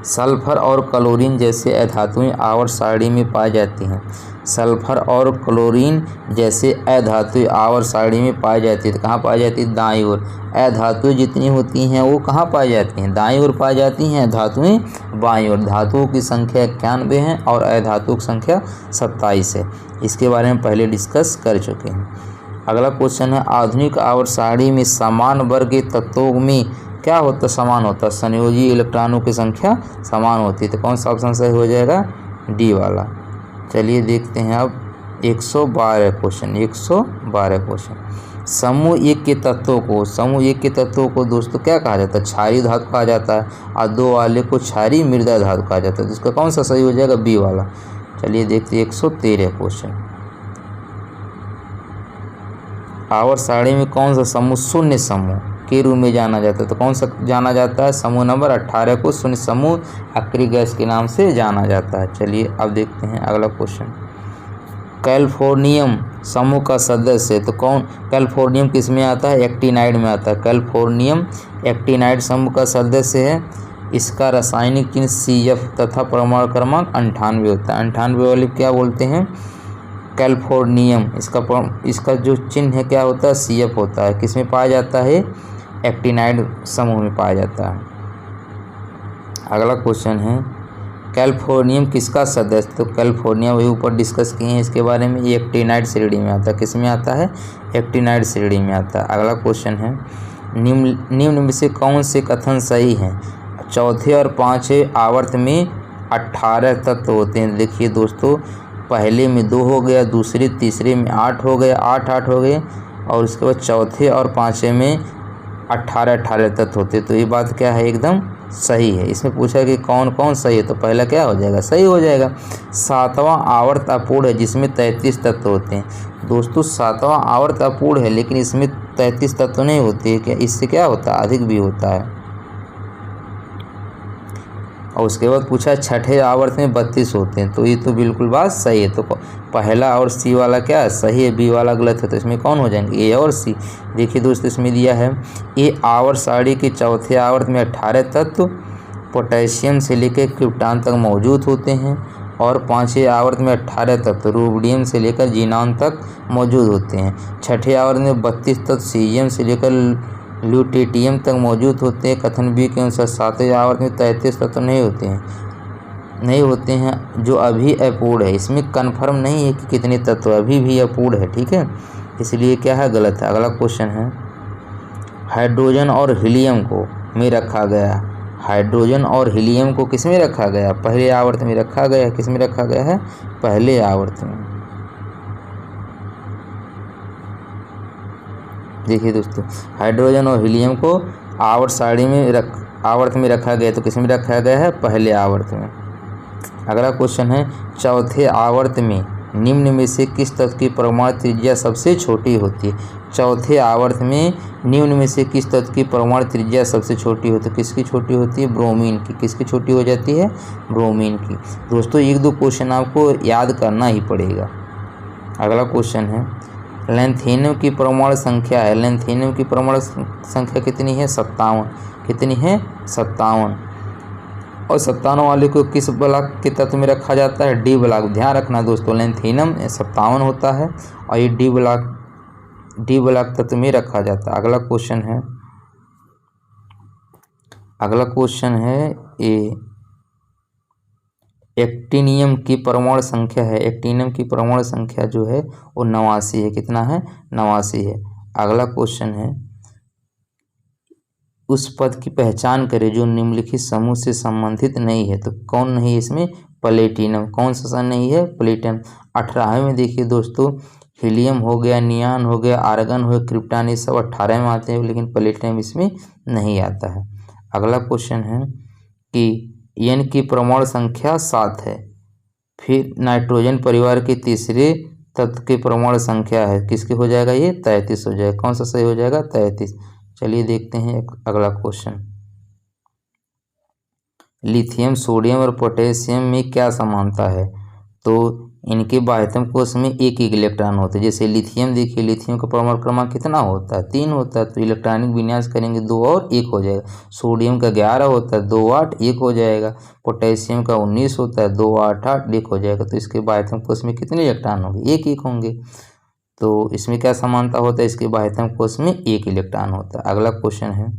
सल्फर और क्लोरीन जैसे अधातुएं आवर्त सारणी में पाई जाती हैं। सल्फर और क्लोरीन जैसे अधातुएं आवर्त सारणी में पाई जाती है। तो कहाँ पाई जाती है? दाईं ओर। अधातुएं जितनी होती हैं वो कहाँ पाई जाती हैं? दाईं ओर पाई जाती हैं। धातुएं बाईं ओर। धातुओं की संख्या 91 है और अधातुओं की संख्या 27 है। इसके बारे में पहले डिस्कस कर चुके हैं। अगला क्वेश्चन है आधुनिक आवर्त सारणी में समान वर्ग के तत्वों में क्या होता समान होता है? संयोजी इलेक्ट्रॉनों की संख्या समान होती है। तो कौन सा ऑप्शन सही हो जाएगा? डी वाला। चलिए देखते हैं अब 112 क्वेश्चन। 112 क्वेश्चन। समूह एक के तत्वों को दोस्तों क्या कहा जाता है? क्षारीय धातु कहा जाता है और दो वाले को क्षारीय मृदा धातु कहा जाता है। तो इसका कौन सा सही हो जाएगा? बी वाला। चलिए देखते हैं 113 क्वेश्चन। आवर्त सारणी में कौन सा समूह शून्य समूह के रूप में जाना जाता है? तो कौन सा जाना जाता है? समूह नंबर 18 को शून्य समूह अक्रिय गैस के नाम से जाना जाता है। चलिए अब देखते हैं अगला क्वेश्चन। कैलिफोर्नियम समूह का सदस्य तो कौन? कैलिफोर्नियम किस में आता है? एक्टिनाइड में आता है। कैलिफोर्नियम एक्टिनाइड समूह का सदस्य है। इसका रासायनिक चिन्ह CF तथा परमाणु क्रमांक 98 होता है। 98 वाले क्या बोलते हैं? कैलिफोर्नियम। इसका जो चिन्ह है क्या होता है? CF होता है। किस में पाया जाता है? एक्टिनाइड समूह में पाया जाता है। अगला क्वेश्चन है कैलिफोर्नियम किसका सदस्य? तो कैलिफोर्नियम वही ऊपर डिस्कस किए हैं इसके बारे में। ये एक्टिनाइड श्रेणी में आता है। किस में आता है? एक्टिनाइड श्रेणी में आता है। अगला क्वेश्चन है निम्न में से कौन से कथन सही हैं? चौथे और पाँचवें आवर्त में 18 तत्व होते हैं। देखिए दोस्तों, पहले में 2 हो गया, दूसरे तीसरे में 8 हो गया, 8 हो गए, और उसके बाद चौथे और पाँचवें में 18 तत्व होते। तो ये बात क्या है? एकदम सही है। इसमें पूछा कि कौन कौन सही है, तो पहला क्या हो जाएगा? सही हो जाएगा। 7वां आवर्त अपूर्ण है जिसमें 33 तत्व होते हैं। दोस्तों 7वां आवर्त अपूर्ण है लेकिन इसमें 33 तत्व नहीं होते हैं। क्या इससे क्या होता है? अधिक भी होता है। और उसके बाद पूछा छठे आवर्त में 32 होते हैं। तो ये तो बिल्कुल बात सही है। तो पहला और सी वाला क्या है? सही है, बी वाला गलत है। तो इसमें कौन हो जाएंगे? ए और सी। देखिए दोस्तों इसमें दिया है ए आवर्त सारणी के चौथे आवर्त में 18 तत्व पोटेशियम से लेकर क्रिप्टॉन तक मौजूद होते हैं, और पाँचवें आवर्त में 18 तत्व रूबिडियम से लेकर जीनॉन तक मौजूद होते हैं। छठे आवर्त में 32 तत्व सीजियम से लेकर ल्यूटेटियम तक मौजूद होते हैं। कथन बी के अनुसार 7वें आवर्त में 33 तत्व नहीं होते हैं जो अभी अपूर्ण है। इसमें कन्फर्म नहीं है कि कितने तत्व अभी भी अपूर्ण है, ठीक है, इसलिए क्या है? गलत है। अगला क्वेश्चन है हाइड्रोजन और हीलियम को में रखा गया। हाइड्रोजन और हीलियम को किस में रखा गया? पहले आवर्त में रखा गया। किस में रखा गया है? पहले आवर्त में। देखिए दोस्तों, हाइड्रोजन और हीलियम को आवर्त सारणी में आवर्त में रखा गया। तो किस में रखा गया है? पहले आवर्त में। अगला क्वेश्चन है चौथे आवर्त में निम्न में से किस तत्व की परमाणु त्रिज्या सबसे छोटी होती है? चौथे आवर्त में निम्न में से किस तत्व की परमाणु त्रिज्या सबसे छोटी होती है? किसकी छोटी होती है? ब्रोमीन की। किसकी छोटी हो जाती है? ब्रोमीन की। दोस्तों 1-2 क्वेश्चन आपको याद करना ही पड़ेगा। अगला क्वेश्चन है लैंथेनियम की परमाणु संख्या है। लैंथेनियम की परमाणु संख्या कितनी है? 57। कितनी है? 57। और 57 वाले को किस ब्लॉक के तत्व में रखा जाता है? D block. ध्यान रखना दोस्तों, लैंथेनियम 57 होता है और ये डी ब्लॉक तत्व में रखा जाता है। अगला क्वेश्चन है एक्टिनियम की परमाणु संख्या है। एक्टिनियम की परमाणु संख्या जो है वो 89 है। कितना है? 89 है। अगला क्वेश्चन है उस पद की पहचान करें जो निम्नलिखित समूह से संबंधित नहीं है। तो कौन नहीं है इसमें? प्लेटिनम। कौन सा नहीं है? प्लेटिनम। 18वें में देखिए दोस्तों, हीलियम हो गया, नियॉन हो गया, आर्गन हो गया, क्रिप्टॉन, ये सब 18 में आते हैं, लेकिन प्लेटिनम इसमें नहीं आता है। अगला क्वेश्चन है कि एन की परमाणु संख्या 7 है। फिर नाइट्रोजन परिवार के तीसरे तत्व की परमाणु संख्या है। किसकी हो जाएगा? ये 33 हो जाएगा। कौन सा सही हो जाएगा? 33। चलिए देखते हैं अगला क्वेश्चन। लिथियम, सोडियम और पोटेशियम में क्या समानता है? तो इनके बाह्यतम कोश में एक इलेक्ट्रॉन होता है। जैसे लिथियम, देखिए लिथियम का परमाणु क्रमांक कितना होता है? 3 होता है। तो इलेक्ट्रॉनिक विन्यास करेंगे 2 और 1 हो जाएगा। सोडियम का 11 होता है, 2 8 1 हो जाएगा। पोटेशियम का 19 होता है, 2 8 8 1 हो जाएगा। तो इसके बाह्यतम कोश में कितने इलेक्ट्रॉन होंगे? 1 1 होंगे। तो इसमें क्या समानता होता है? इसके बाह्यतम कोश में 1 इलेक्ट्रॉन होता है। अगला क्वेश्चन है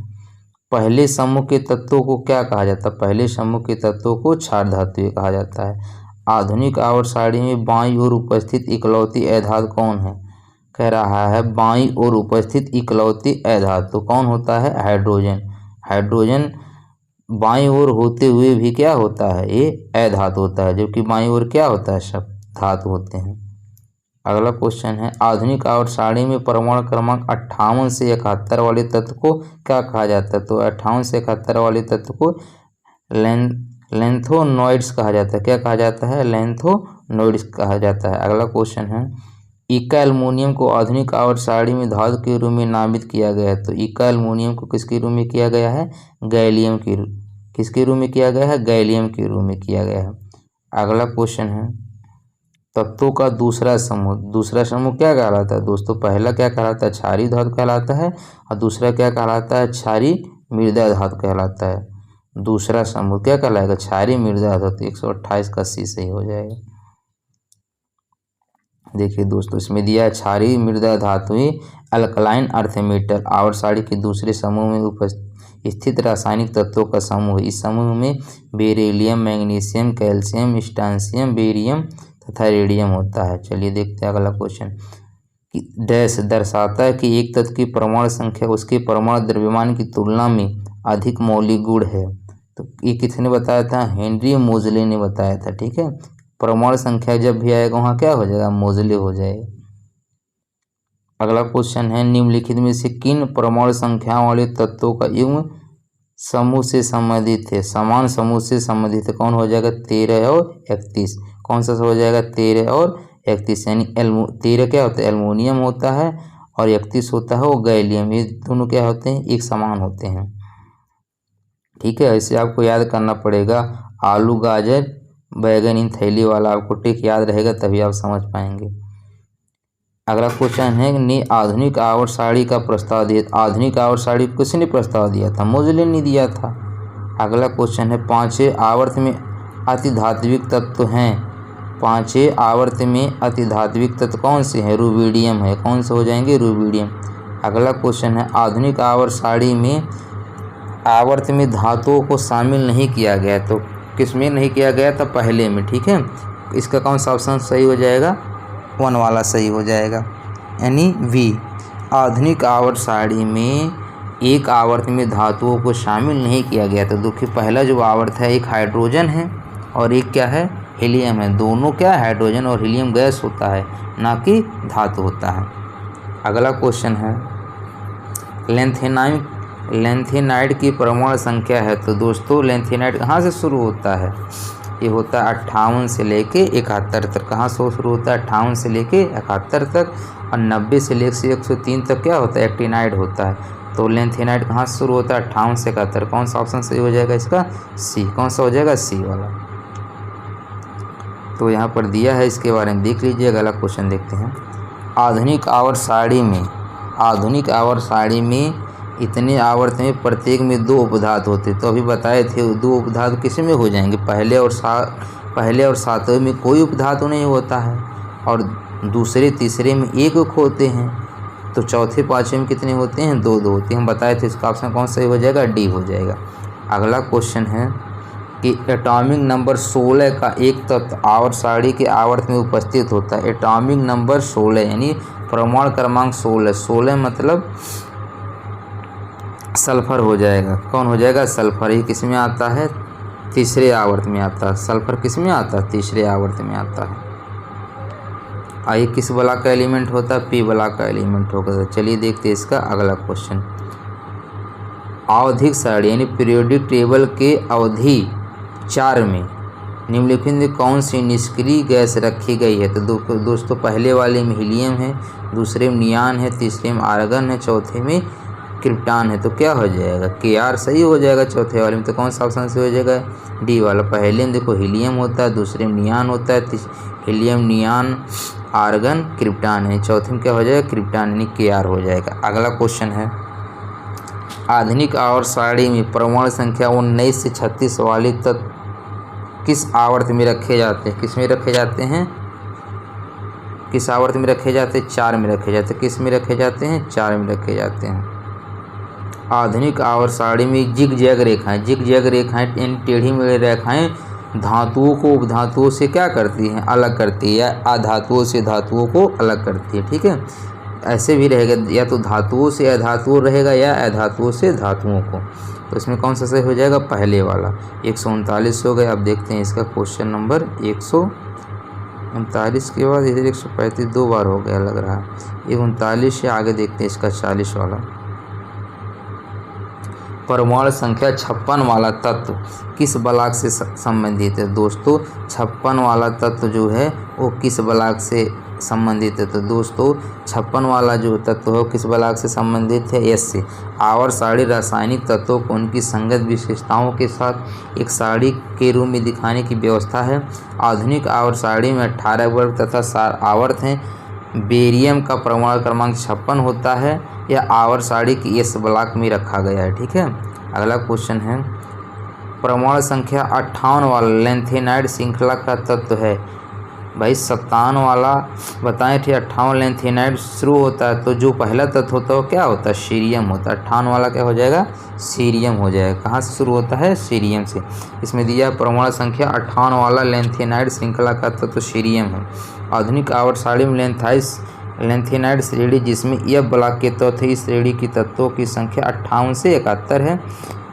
पहले समूह के तत्वों को क्या कहा जाता है? पहले समूह के तत्वों को क्षार धातुएं कहा जाता है। आधुनिक आवर्त सारणी में बाईं ओर उपस्थित इकलौती अधातु कौन है? कह रहा है बाईं ओर उपस्थित इकलौती अधातु कौन होता है? हाइड्रोजन। हाइड्रोजन बाईं ओर होते हुए भी क्या होता है? ये अधातु होता है, जबकि बाईं ओर क्या होता है? सब धातु होते हैं। अगला क्वेश्चन है आधुनिक आवर्त सारणी में परमाणु क्रमांक 58 से 71 वाले तत्व को क्या कहा जाता है? तो 58 से 71 वाले तत्व को लेंथोनॉइड्स कहा जाता है। क्या कहा जाता है? लेंथोनॉइड्स कहा जाता है। अगला क्वेश्चन है इका एल्युमिनियम को आधुनिक आवर्त सारणी में धातु के रूप में नामित किया गया है। तो इका एल्युमिनियम को किसके रूप में किया गया है? गैलियम के किसके रूप में किया गया है? गैलियम के रूप में किया गया है। अगला क्वेश्चन है तत्वों का दूसरा समूह क्या कहलाता है? दोस्तों पहला क्या कहलाता है? क्षारीय धातु कहलाता है और दूसरा क्या कहलाता है? क्षारीय मृदा धातु कहलाता है। दूसरा समूह क्या कहलाएगा? क्षारीय मृदा धातु। 128 का सी सही हो जाएगा। देखिए दोस्तों इसमें दिया है क्षारीय मृदा धातुएं अल्कलाइन अर्थ मेटल आवर्त सारणी के दूसरे समूह में स्थित रासायनिक तत्वों का समूह है। इस समूह में beryllium, magnesium, calcium, strontium, barium तथा रेडियम होता है। चलिए देखते हैं अगला क्वेश्चन। डैश दर्शाता है कि एक तत्व की परमाणु संख्या उसके परमाणु द्रव्यमान की तुलना में अधिक मौलिक गुण है। तो ये किसने बताया था? हेनरी मोजले ने बताया था। ठीक है, परमाणु संख्या जब भी आएगा वहाँ क्या हो जाएगा? मोजले हो जाएगा। अगला क्वेश्चन है निम्नलिखित में से किन परमाणु संख्याओं वाले तत्वों का युग्म समूह से संबंधित है? समान समूह से संबंधित है। कौन हो जाएगा? 13 और 31। कौन सा हो जाएगा? 13 और 31। यानी 13 क्या होता है? एल्युमिनियम होता है और 31 होता है वो गैलियम। ये दोनों क्या होते हैं? एक समान होते हैं। ठीक है, ऐसे आपको याद करना पड़ेगा। आलू, गाजर, बैगन इन थैली वाला आपको टिक याद रहेगा, तभी आप समझ पाएंगे। अगला क्वेश्चन है ने आधुनिक आवर्त सारणी का प्रस्ताव दिया। आधुनिक आवर्त सारणी किसने प्रस्ताव दिया था? मोजले ने दिया था। अगला क्वेश्चन है पांचवें आवर्त में अतिधात्विक तत्व हैं। पांचवें आवर्त में अतिधात्विक तत्व कौन से हैं? रुबिडियम है। कौन से हो जाएंगे? रुबिडियम। अगला क्वेश्चन है आधुनिक आवर्त सारणी में आवर्त में धातुओं को शामिल नहीं किया गया। तो किस में नहीं किया गया था? पहले में। ठीक है, इसका कौन सा ऑप्शन सही हो जाएगा? 1 वाला सही हो जाएगा, यानी वी। आधुनिक आवर्त सारणी में एक आवर्त में धातुओं को शामिल नहीं किया गया। तो देखिए पहला जो आवर्त है एक हाइड्रोजन है और एक क्या है? हीलियम है। दोनों क्या है? हाइड्रोजन और हीलियम गैस होता है, ना कि धातु होता है। अगला क्वेश्चन है लेंथेनाइड की परमाणु संख्या है। तो दोस्तों लेंथेनाइड कहाँ से शुरू होता है? ये होता है 58 से लेके 71 तक। कहाँ से शुरू होता है? 58 से लेके 71 तक। और 90 से लेके 103 तक क्या होता है? एक्टिनाइड होता है। तो लेंथेनाइड कहाँ से शुरू होता है? 58 से 71। कौन सा ऑप्शन सही हो जाएगा इसका? सी। कौन सा हो जाएगा? सी वाला। तो यहाँ पर दिया है, इसके बारे में देख लीजिए। अगला क्वेश्चन देखते हैं। आधुनिक आवर्त सारणी में इतने आवर्त में प्रत्येक में 2 उपधातु होते। तो अभी बताए थे 2 उपधातु किस में हो जाएंगे? पहले और सातवें में कोई उपधातु नहीं होता है और दूसरे तीसरे में 1 होते हैं। तो चौथे पाँचवें में कितने होते हैं? 2 होते हैं। हम बताए थे, इसका ऑप्शन कौन सही हो जाएगा? डी हो जाएगा। अगला क्वेश्चन है कि एटॉमिक नंबर 16 का एक तत्व आवर्त सारणी के आवर्त में उपस्थित होता है। एटॉमिक नंबर 16 यानी परमाणु क्रमांक 16। 16 मतलब सल्फर हो जाएगा। कौन हो जाएगा? सल्फर। ये किस में आता है? तीसरे आवर्त में आता है। सल्फर किस में आता है? तीसरे आवर्त में आता है। आइए किस बला का एलिमेंट होता है? पी बला का एलिमेंट होगा। चलिए देखते हैं इसका अगला क्वेश्चन। आवधिक सारणी यानी पीरियोडिक टेबल के अवधि 4 में निम्नलिखित में कौन सी निष्क्रिय गैस रखी गई है? तो दोस्तों पहले वाले में हीलियम है, दूसरे में नियान है, तीसरे में आर्गन है, चौथे में क्रिप्टॉन है। तो क्या हो जाएगा? KR सही हो जाएगा चौथे वाले में। तो कौन सा ऑप्शन सही हो जाएगा? डी वाला। पहले में देखो हीलियम होता है, दूसरे में नियान होता है, हीलियम, नियान, आर्गन, क्रिप्टॉन है। चौथे में क्या हो जाएगा? क्रिप्टॉन यानी KR हो जाएगा। अगला क्वेश्चन है आधुनिक आवर्त सारणी में परमाणु संख्या 19 से 36 वाले तत्व किस आवर्त में रखे जाते हैं? किस में रखे जाते हैं? किस आवर्त में रखे जाते हैं? 4 में रखे जाते हैं। किस में रखे जाते हैं? 4 में रखे जाते हैं। आधुनिक आवर्त सारणी में जिग-जैग रेखाएं इन टेढ़ी मेढ़ी रेखाएं धातुओं को उपधातुओं से क्या करती हैं? अलग करती है, या अधातुओं से धातुओं को अलग करती है। ठीक है, ऐसे भी रहेगा, या तो धातुओं से अधातुओं रहेगा या अधातुओं से धातुओं को। तो इसमें कौन सा सही हो जाएगा, पहले वाला। 139 हो गया। अब देखते हैं इसका क्वेश्चन नंबर 139 के बाद इधर 135 दो बार हो गया लग रहा है। 39 से आगे देखते हैं इसका 40 वाला। परमाणु संख्या 56 वाला तत्व किस ब्लॉक से संबंधित है। दोस्तों 56 वाला तत्व जो है वो किस ब्लॉक से संबंधित है। तो दोस्तों 56 वाला जो तत्व है वो किस ब्लॉक से संबंधित है, एस से। आवर्त सारणी रासायनिक तत्वों को उनकी संगत विशेषताओं के साथ एक सारणी के रूप में दिखाने की व्यवस्था है। आधुनिक आवर्त सारणी में 18 वर्ग तथा आवर्त हैं। बेरियम का परमाणु क्रमांक 56 होता है। यह आवर्त सारणी की एस ब्लॉक में रखा गया है। ठीक है, अगला क्वेश्चन है परमाणु संख्या 58 वाला लेंथेनाइड श्रृंखला का तत्व है। भाई 57 वाला बताएं थे। 58 लेंथेनाइड शुरू होता है तो जो पहला तत्व होता है वो क्या होता है, सीरियम होता है। 58 वाला क्या हो जाएगा, सीरियम हो जाएगा। कहाँ से शुरू होता है, सीरियम से। इसमें दिया परमाणु संख्या 58 वाला लेंथेनाइड श्रृंखला का तत्व सीरियम है। आधुनिक आवर्त सारणी में लेंथेनाइड श्रेणी जिसमें यह ब्लॉक के तत्व थे, इस श्रेणी की तत्वों की संख्या 58 से 71 है।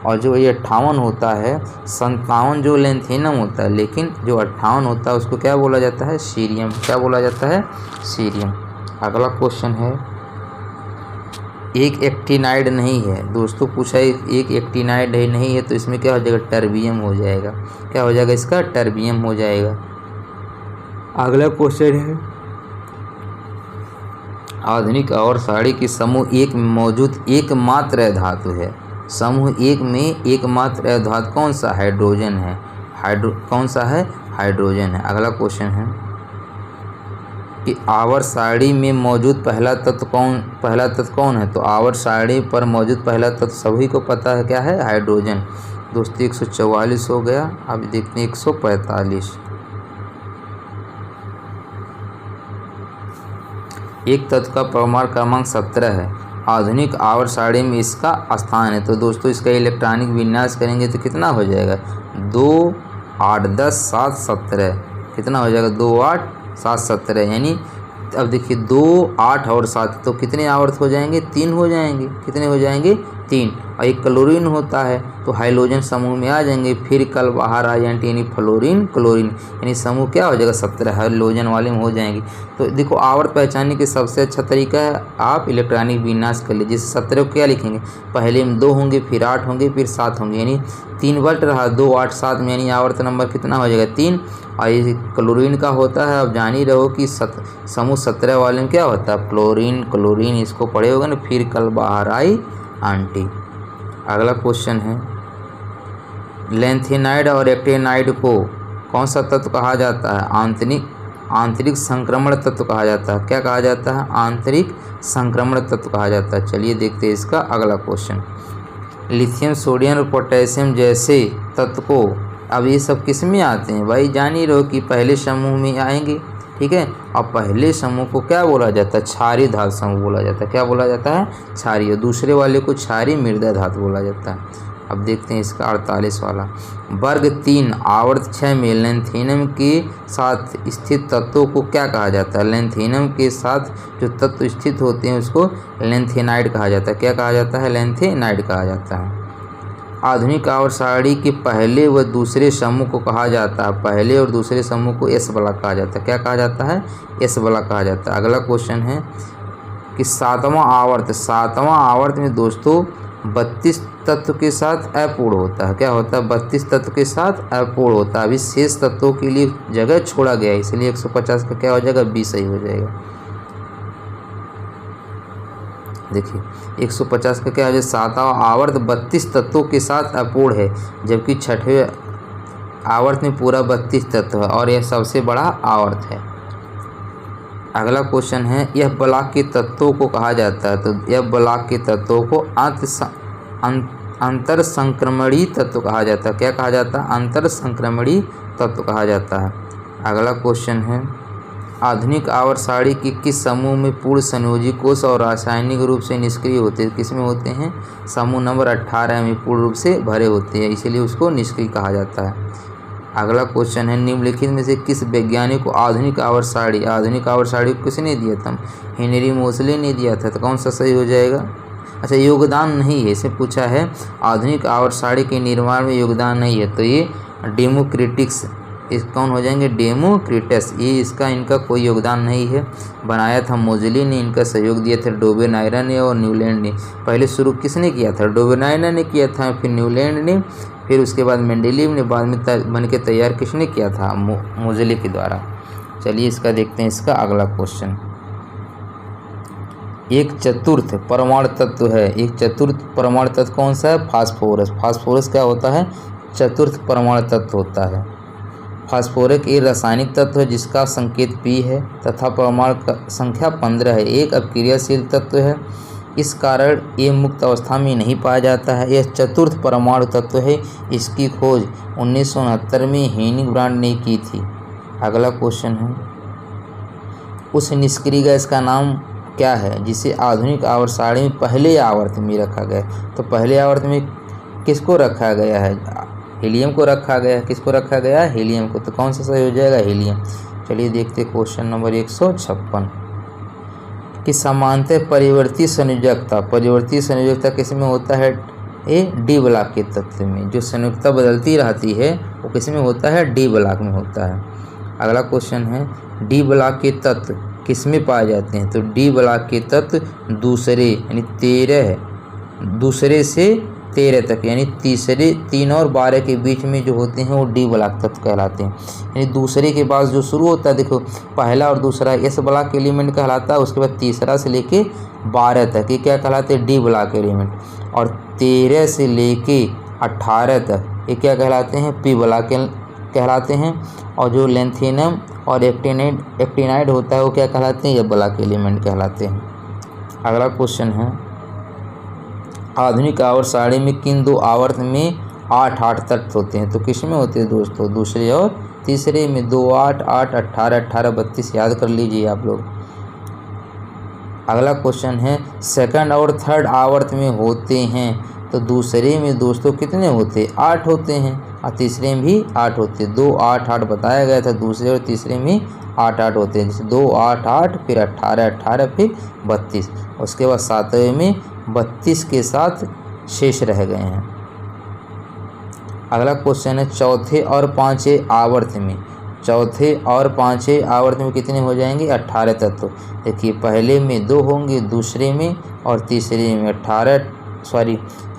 और जो ये 58 होता है, 57 जो लेंथेनम होता है, लेकिन जो 58 होता है उसको क्या बोला जाता है, सीरियम। क्या बोला जाता है, सीरियम। अगला क्वेश्चन है एक एक्टिनाइड नहीं है। दोस्तों पूछा है एक एक्टिनाइड नहीं है तो इसमें क्या हो जाएगा, टर्बियम हो जाएगा। क्या हो जाएगा इसका, टर्बियम हो जाएगा। अगला क्वेश्चन है आधुनिक आवर्त सारणी की समूह एक में मौजूद एकमात्र धातु है। समूह एक में एकमात्र धातु कौन सा, हाइड्रोजन है। कौन सा है, हाइड्रोजन है। अगला क्वेश्चन है कि आवर्त सारणी में मौजूद पहला तत्व कौन है। तो आवर्त सारणी पर मौजूद पहला तत्व सभी को पता है, क्या है, हाइड्रोजन। दोस्तों 144 हो गया। अब देखते हैं 145। एक तत्व का परमाणु क्रमांक 17 है। आधुनिक आवर्त सारणी में इसका स्थान है। तो दोस्तों इसका इलेक्ट्रॉनिक विन्यास करेंगे तो कितना हो जाएगा, 2 8 10 7 17। कितना हो जाएगा, 2 8 7 17। यानी अब देखिए 2 8 और 7 तो कितने आवर्त हो जाएंगे, 3 हो जाएंगे। कितने हो जाएंगे, 3। और एक क्लोरीन होता है तो हाइड्रोजन समूह में आ जाएंगे। फिर कल बाहर आ जाएंगे यानी फ्लोरीन क्लोरीन, यानी समूह क्या हो जाएगा, 17 हाइड्रोजन वाले में हो जाएंगे। तो देखो आवर्त पहचानने के सबसे अच्छा तरीका है आप इलेक्ट्रॉनिक विन्यास कर लीजिए। जैसे 17 को क्या लिखेंगे, पहले में 2 होंगे, फिर 8 होंगे, फिर 7 होंगे, यानी 3 बट रहा, 2 8 7 में, यानी आवर्त नंबर कितना हो जाएगा, 3। और ये क्लोरीन का होता है, अब जान ही रहो कि समूह 17 वाले में क्या होता है, फ्लोरीन क्लोरीन। इसको पढ़े होगा ना, फिर कल बाहर आई आंटी। अगला क्वेश्चन है लेंथेनाइड और एक्टिनाइड को कौन सा तत्व कहा जाता है, आंतरिक संक्रमण तत्व कहा जाता है। क्या कहा जाता है, आंतरिक संक्रमण तत्व कहा जाता है। चलिए देखते हैं इसका अगला क्वेश्चन। लिथियम सोडियम और पोटेशियम जैसे तत्व को, अब ये सब किस में आते हैं, भाई जान ही रहो कि पहले समूह में आएंगे। ठीक है, अब पहले समूह को क्या बोला जाता है, क्षारीय धातु समूह बोला जाता है। क्या बोला जाता है, क्षारीय। और दूसरे वाले को क्षारीय मृदा धातु बोला जाता है। अब देखते हैं इसका 48 वाला। वर्ग 3 आवर्त 6 में लेंथेनम के साथ स्थित तत्वों को क्या कहा जाता है। लेंथेनम के साथ जो तत्व स्थित होते हैं उसको लेंथेनाइड कहा जाता है। क्या कहा जाता है, लेंथेनाइड कहा जाता है। आधुनिक आवर्त सारणी के पहले व दूसरे समूह को कहा जाता है, पहले और दूसरे समूह को एस ब्लॉक कहा जाता है। क्या कहा जाता है, एस ब्लॉक कहा जाता है। अगला क्वेश्चन है कि सातवां आवर्त में दोस्तों 32 तत्व के साथ अपूर्ण होता है। क्या होता है, 32 तत्व के साथ अपूर्ण होता है। अभी शेष तत्वों के लिए जगह छोड़ा गया है, इसलिए 150 का क्या हो जाएगा, 20 सही हो जाएगा। देखिए 150 का क्या हो जाएगा, सातवां आवर्त 32 तत्वों के साथ अपूर्ण है, जबकि छठवें आवर्त में पूरा 32 तत्व है और यह सबसे बड़ा आवर्त है। अगला क्वेश्चन है यह ब्लॉक के तत्वों को कहा जाता है। तो यह ब्लॉक के तत्वों को अंतर संक्रमणीय तत्व कहा जाता है। क्या कहा जाता है, अंतर संक्रमणीय तत्व कहा जाता है। अगला क्वेश्चन है आधुनिक आवर्त सारणी के किस समूह में पूर्ण संयोजी कोष और रासायनिक रूप से निष्क्रिय होते हैं। किसमें होते हैं, समूह नंबर 18 में पूर्ण रूप से भरे होते हैं, इसीलिए उसको निष्क्रिय कहा जाता है। अगला क्वेश्चन है निम्नलिखित में से किस वैज्ञानिक को आधुनिक आवर्त सारणी को किसने दिया था? हेनरी मोसले ने दिया था। तो कौन सा सही हो जाएगा? अच्छा, योगदान नहीं है, इसे पूछा है आधुनिक आवर्त सारणी के निर्माण में योगदान नहीं है, तो ये डेमोक्रिटिक्स, इस कौन हो जाएंगे? डेमोक्रिटस, ये इसका इनका कोई योगदान नहीं है। बनाया था मोजली ने, इनका सहयोग दिया था डोबेनायरा ने और न्यूलैंड ने। पहले शुरू किसने किया था? डोबेनायरा ने किया था, फिर न्यूलैंड ने, फिर उसके बाद मेंडेलीव ने, बाद में बन के तैयार किसने किया था? मोजली के द्वारा। चलिए इसका देखते हैं, इसका अगला क्वेश्चन। एक चतुर्थ परमाणु तत्व है, एक चतुर्थ परमाणु तत्व कौन सा है? फास्फोरस। फास्फोरस क्या होता है? चतुर्थ परमाणु तत्व होता है। फास्फोरस एक रासायनिक तत्व है जिसका संकेत P है तथा परमाणु संख्या 15 है। एक अपक्रियाशील तत्व है, इस कारण ये मुक्त अवस्था में नहीं पाया जाता है। यह चतुर्थ परमाणु तत्व है। इसकी खोज 1969 में हेनिग्रांड ने की थी। अगला क्वेश्चन है, उस निष्क्रिय गैस का नाम क्या है जिसे आधुनिक आवर्त सारणी में पहले आवर्त में रखा गया? तो पहले आवर्त में किसको रखा गया है? हीलियम को रखा गया है। किसको रखा गया है? हीलियम को। तो कौन सा सही हो जाएगा? हीलियम। चलिए देखते क्वेश्चन नंबर 156 कि समांतर परिवर्ती संयोजकता किस में होता है? ए डी ब्लॉक के तत्व में। जो संयोजकता बदलती रहती है वो किस में होता है? डी ब्लॉक में होता है। अगला क्वेश्चन है, डी ब्लॉक के तत्व किस में पाए जाते हैं? तो डी ब्लॉक के तत्व दूसरे यानी 13, दूसरे से 13 तक यानी तीसरे 3 और 12 के बीच में जो होते हैं वो डी ब्लॉक तत्व कहलाते हैं। यानी दूसरे के बाद जो शुरू होता है, देखो पहला और दूसरा एस ब्लॉक एलिमेंट कहलाता है, उसके बाद तीसरा से लेके 12 तक ये क्या कहलाते हैं? D block element. और 13 से लेके 18 तक ये क्या कहलाते हैं? पी ब्लॉक कहलाते हैं। और जो लेंथेनियम और एक्टिनाइड होता है वो क्या कहलाते हैं? ये ब्लॉक एलिमेंट कहलाते हैं। अगला क्वेश्चन है, आधुनिक आवर्त सारणी में किन 2 आवर्त में 8 तत्व होते हैं? तो किस में होते हैं दोस्तों? दूसरे और तीसरे में। 2 8 8 18 18 32 याद कर लीजिए आप लोग। अगला क्वेश्चन है, सेकंड और थर्ड आवर्त में होते हैं, तो दूसरे में दोस्तों कितने होते? 8 होते हैं और तीसरे में भी 8 होते हैं। 2 8 8 बताया गया था, दूसरे और तीसरे में 8 8 होते हैं। जैसे 2 8 8 फिर 18 18 फिर 32, उसके बाद 7वें में 32 के साथ शेष रह गए हैं। अगला क्वेश्चन है, चौथे और पाँचवें आवर्त में, चौथे और पाँचवें आवर्त में कितने हो जाएंगे? 18 तत्व। देखिए पहले में 2 होंगे, दूसरे में और तीसरे में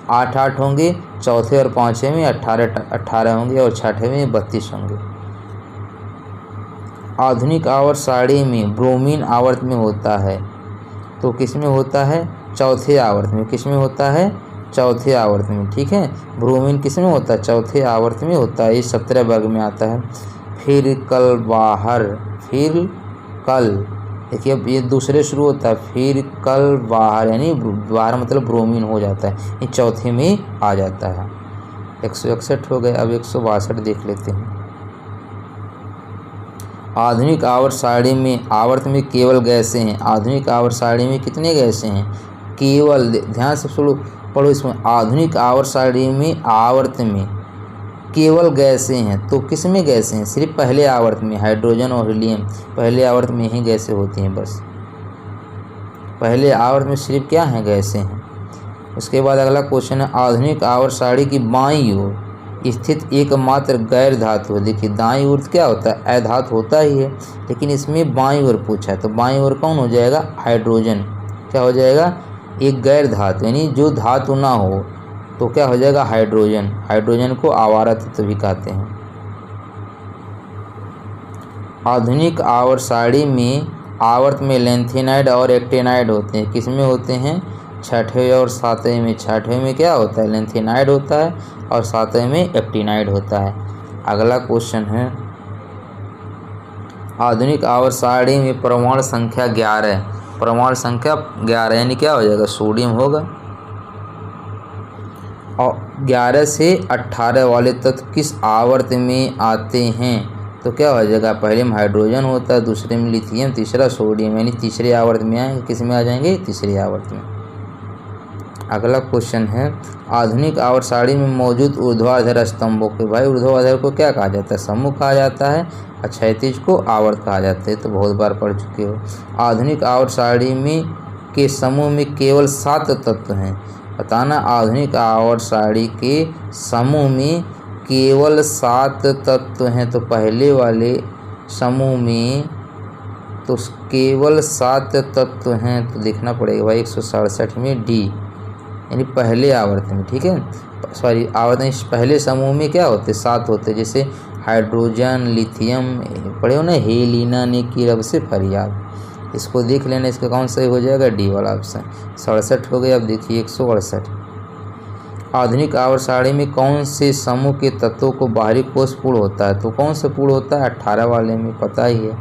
8 8 होंगे, चौथे और पाँचवें में 18 18 होंगे और छठवें में 32 होंगे। आधुनिक आवर्त सारणी में ब्रोमीन आवर्त में होता है, तो किस में होता है? चौथे आवर्त में। किस में होता है? चौथे आवर्त में। ठीक है, ब्रोमीन किस में होता है? चौथे आवर्त में होता है। ये 17 वर्ग में आता है। फिर कल बाहर, फिर कल, देखिए अब ये दूसरे शुरू होता है, फिर कल बाहर यानी बाहर मतलब ब्रोमीन हो जाता है, ये चौथे में आ जाता है। 161 हो गए। अब 162 देख लेते हैं। आधुनिक आवर्त सारणी में आवर्त में केवल गैसें हैं। आधुनिक आवर्त सारणी में कितने गैसें हैं? केवल, ध्यान से पढ़ो इसमें, आधुनिक आवर्त सारणी में आवर्त में केवल गैसें हैं। तो किस में गैसें हैं? सिर्फ पहले आवर्त में, हाइड्रोजन और हीलियम पहले आवर्त में ही गैसें होती हैं, बस पहले आवर्त में सिर्फ क्या हैं? गैसें हैं। उसके बाद अगला क्वेश्चन है, आधुनिक आवर्त सारणी की बाईं ओर स्थित एकमात्र गैर धातु है। देखिए दाईं ओर क्या होता है? अधातु होता ही है, लेकिन इसमें बाईं ओर पूछा है, तो बाईं ओर कौन हो जाएगा? हाइड्रोजन। क्या हो जाएगा? एक गैर धातु यानी जो धातु ना हो, तो क्या हो जाएगा? हाइड्रोजन। हाइड्रोजन को आवारा तत्व भी कहते हैं। आधुनिक आवर्त सारणी में आवर्त में लेंथेनाइड और एक्टिनाइड होते हैं। किस में होते हैं? छठवें और सातवें में। छठवें में क्या होता है? लेंथेनाइड होता है और सातवें में एक्टिनाइड होता है। अगला क्वेश्चन है, आधुनिक आवर्त सारणी में परमाणु संख्या 11, परमाणु संख्या 11 यानी क्या हो जाएगा? सोडियम होगा। और 11 से 18 वाले तत्व किस आवर्त में आते हैं? तो क्या हो जाएगा? पहले में हाइड्रोजन होता है, दूसरे में लिथियम, तीसरा सोडियम, यानी तीसरे आवर्त में आएंगे। किस में आ जाएंगे? तीसरे आवर्त में। अगला क्वेश्चन है आधुनिक आवर्त सारणी में मौजूद ऊर्ध्वाधर स्तंभों के, भाई ऊर्ध्वाधर को क्या कहा जाता है? समूह कहा जाता है और क्षैतिज को आवर्त कहा जाता है। तो बहुत बार पढ़ चुके हो। आधुनिक आवर्त सारणी में के समूह में केवल 7 तत्व हैं। बताना आधुनिक आवर्त सारणी के समूह में केवल 7 तत्व हैं। तो पहले वाले समूह में तो केवल 7 तत्व हैं। तो देखना पड़ेगा भाई 167 में डी, यानी पहले आवर्त में, ठीक है, सॉरी आवर्त में पहले समूह में क्या होते? 7 होते। जैसे हाइड्रोजन, लिथियम पढ़े हो ना, हेलिना ने की रब से फरियाद, इसको देख लेना। इसका कौन सही हो जाएगा? डी वाला ऑप्शन। 67 हो गया। अब देखिए 168। आधुनिक आवर्त सारणी में कौन से समूह के तत्वों को बाहरी कोष पूर्ण होता है? तो कौन सा पूर्ण होता है? 18 वाले में, पता ही है।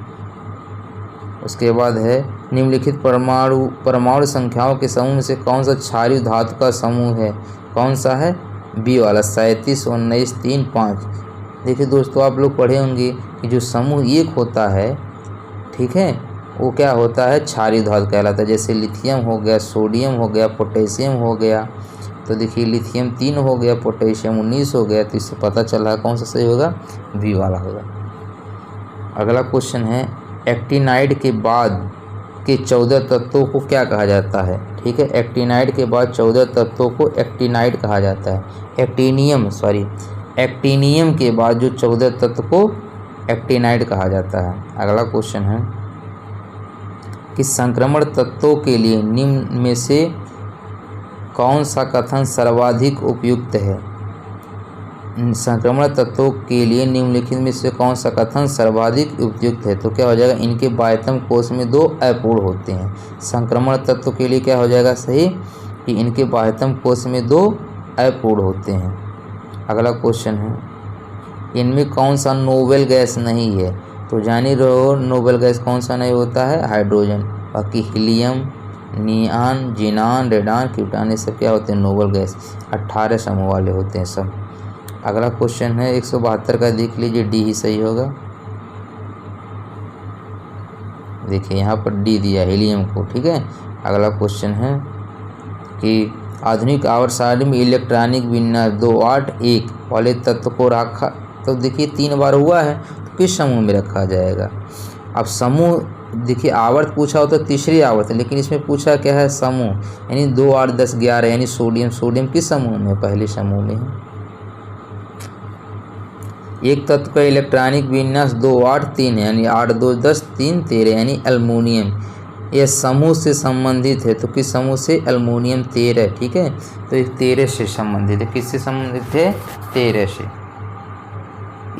उसके बाद है निम्नलिखित परमाणु संख्याओं के समूह में से कौन सा क्षारीय धातु का समूह है? कौन सा है? बी वाला, 37, 19, 3, 5। देखिए दोस्तों, आप लोग पढ़े होंगे कि जो समूह 1 होता है, ठीक है, वो क्या होता है? क्षारीय धातु कहलाता है। जैसे लिथियम हो गया, सोडियम हो गया, पोटेशियम हो गया। तो देखिए लिथियम 3 हो गया, पोटेशियम 19 हो गया। तो इससे पता चल रहा है कौन सा सही होगा? बी वाला होगा। अगला क्वेश्चन है एक्टिनाइड के बाद के 14 तत्वों को क्या कहा जाता है? ठीक है, एक्टिनाइड के बाद 14 तत्वों को एक्टिनाइड कहा जाता है। एक्टिनियम के बाद जो 14 तत्व को एक्टिनाइड कहा जाता है। अगला क्वेश्चन है कि संक्रमण तत्वों के लिए निम्न में से कौन सा कथन सर्वाधिक उपयुक्त है? संक्रमण तत्वों के लिए निम्नलिखित में से कौन सा कथन सर्वाधिक उपयुक्त है? तो क्या हो जाएगा? इनके बाह्यतम कोश में 2 अपूर्ण होते हैं। संक्रमण तत्व के लिए क्या हो जाएगा सही? कि इनके बाह्यतम कोश में 2 अपूर्ण होते हैं। अगला क्वेश्चन है इनमें कौन सा नोबेल गैस नहीं है? तो जान ही रहो नोबेल गैस कौन सा नहीं होता है? हाइड्रोजन। बाकी हीलियम, नियान, जिनान, रेडान, क्रिप्टॉन ये सब क्या होते हैं? Noble gas. 18 समूह वाले होते हैं सब। अगला क्वेश्चन है 172 का, देख लीजिए डी ही सही होगा। देखिए यहाँ पर डी दिया हीलियम को, ठीक है। अगला क्वेश्चन है कि आधुनिक आवर्त सारणी में इलेक्ट्रॉनिक विन्यास 281 वाले तत्व को रखा, तो देखिए 3 बार हुआ है, तो किस समूह में रखा जाएगा? अब समूह देखिए आवर्त पूछा होता तो तीसरी आवर्त है, लेकिन इसमें पूछा क्या है? समूह, यानी 2, 8, 10, 11, यानी सोडियम किस समूह में? पहले समूह में है। एक तत्व का इलेक्ट्रॉनिक विन्यास 2, 8, 3 है, यानी 8, 2, 10, 3, 13, यानी एल्युमिनियम। यह समूह से संबंधित है, तो किस समूह से? एल्युमिनियम 13, ठीक है। तो ये 13 से संबंधित है। किससे संबंधित है? 13 से।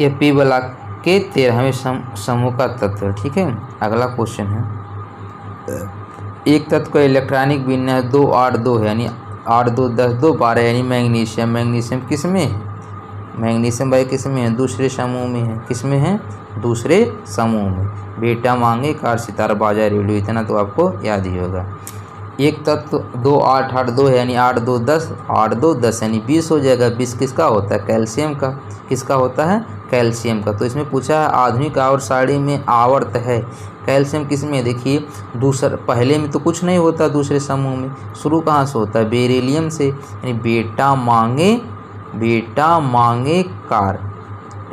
यह पी वाला के 13वें समूह का तत्व है, ठीक है। अगला क्वेश्चन है एक तत्व का इलेक्ट्रॉनिक विन्यास 2, 8, 2 है, यानी 8, 2, 10, 2, 12, यानी मैग्नीशियम किस में है? मैग्नीशियम भाई किस में है? दूसरे समूह में है। किस में है? दूसरे समूह में। बेटा मांगे कार सितारा बाजा रेडियो, इतना तो आपको याद ही होगा। एक तत्व 2, 8, 8, 2 है, यानी 8, 2, 10, 8, 2, 10, यानी 20 हो जाएगा। 20 किसका होता है? कैल्शियम का। किसका होता है? कैल्शियम का। तो इसमें पूछा है आधुनिक आवर्त सारणी में आवर्त है कैल्शियम किस में? देखिए दूसरा, पहले में तो कुछ नहीं होता, दूसरे समूह में शुरू कहाँ से होता है? बेरिलियम से, यानी बेटा मांगे कार,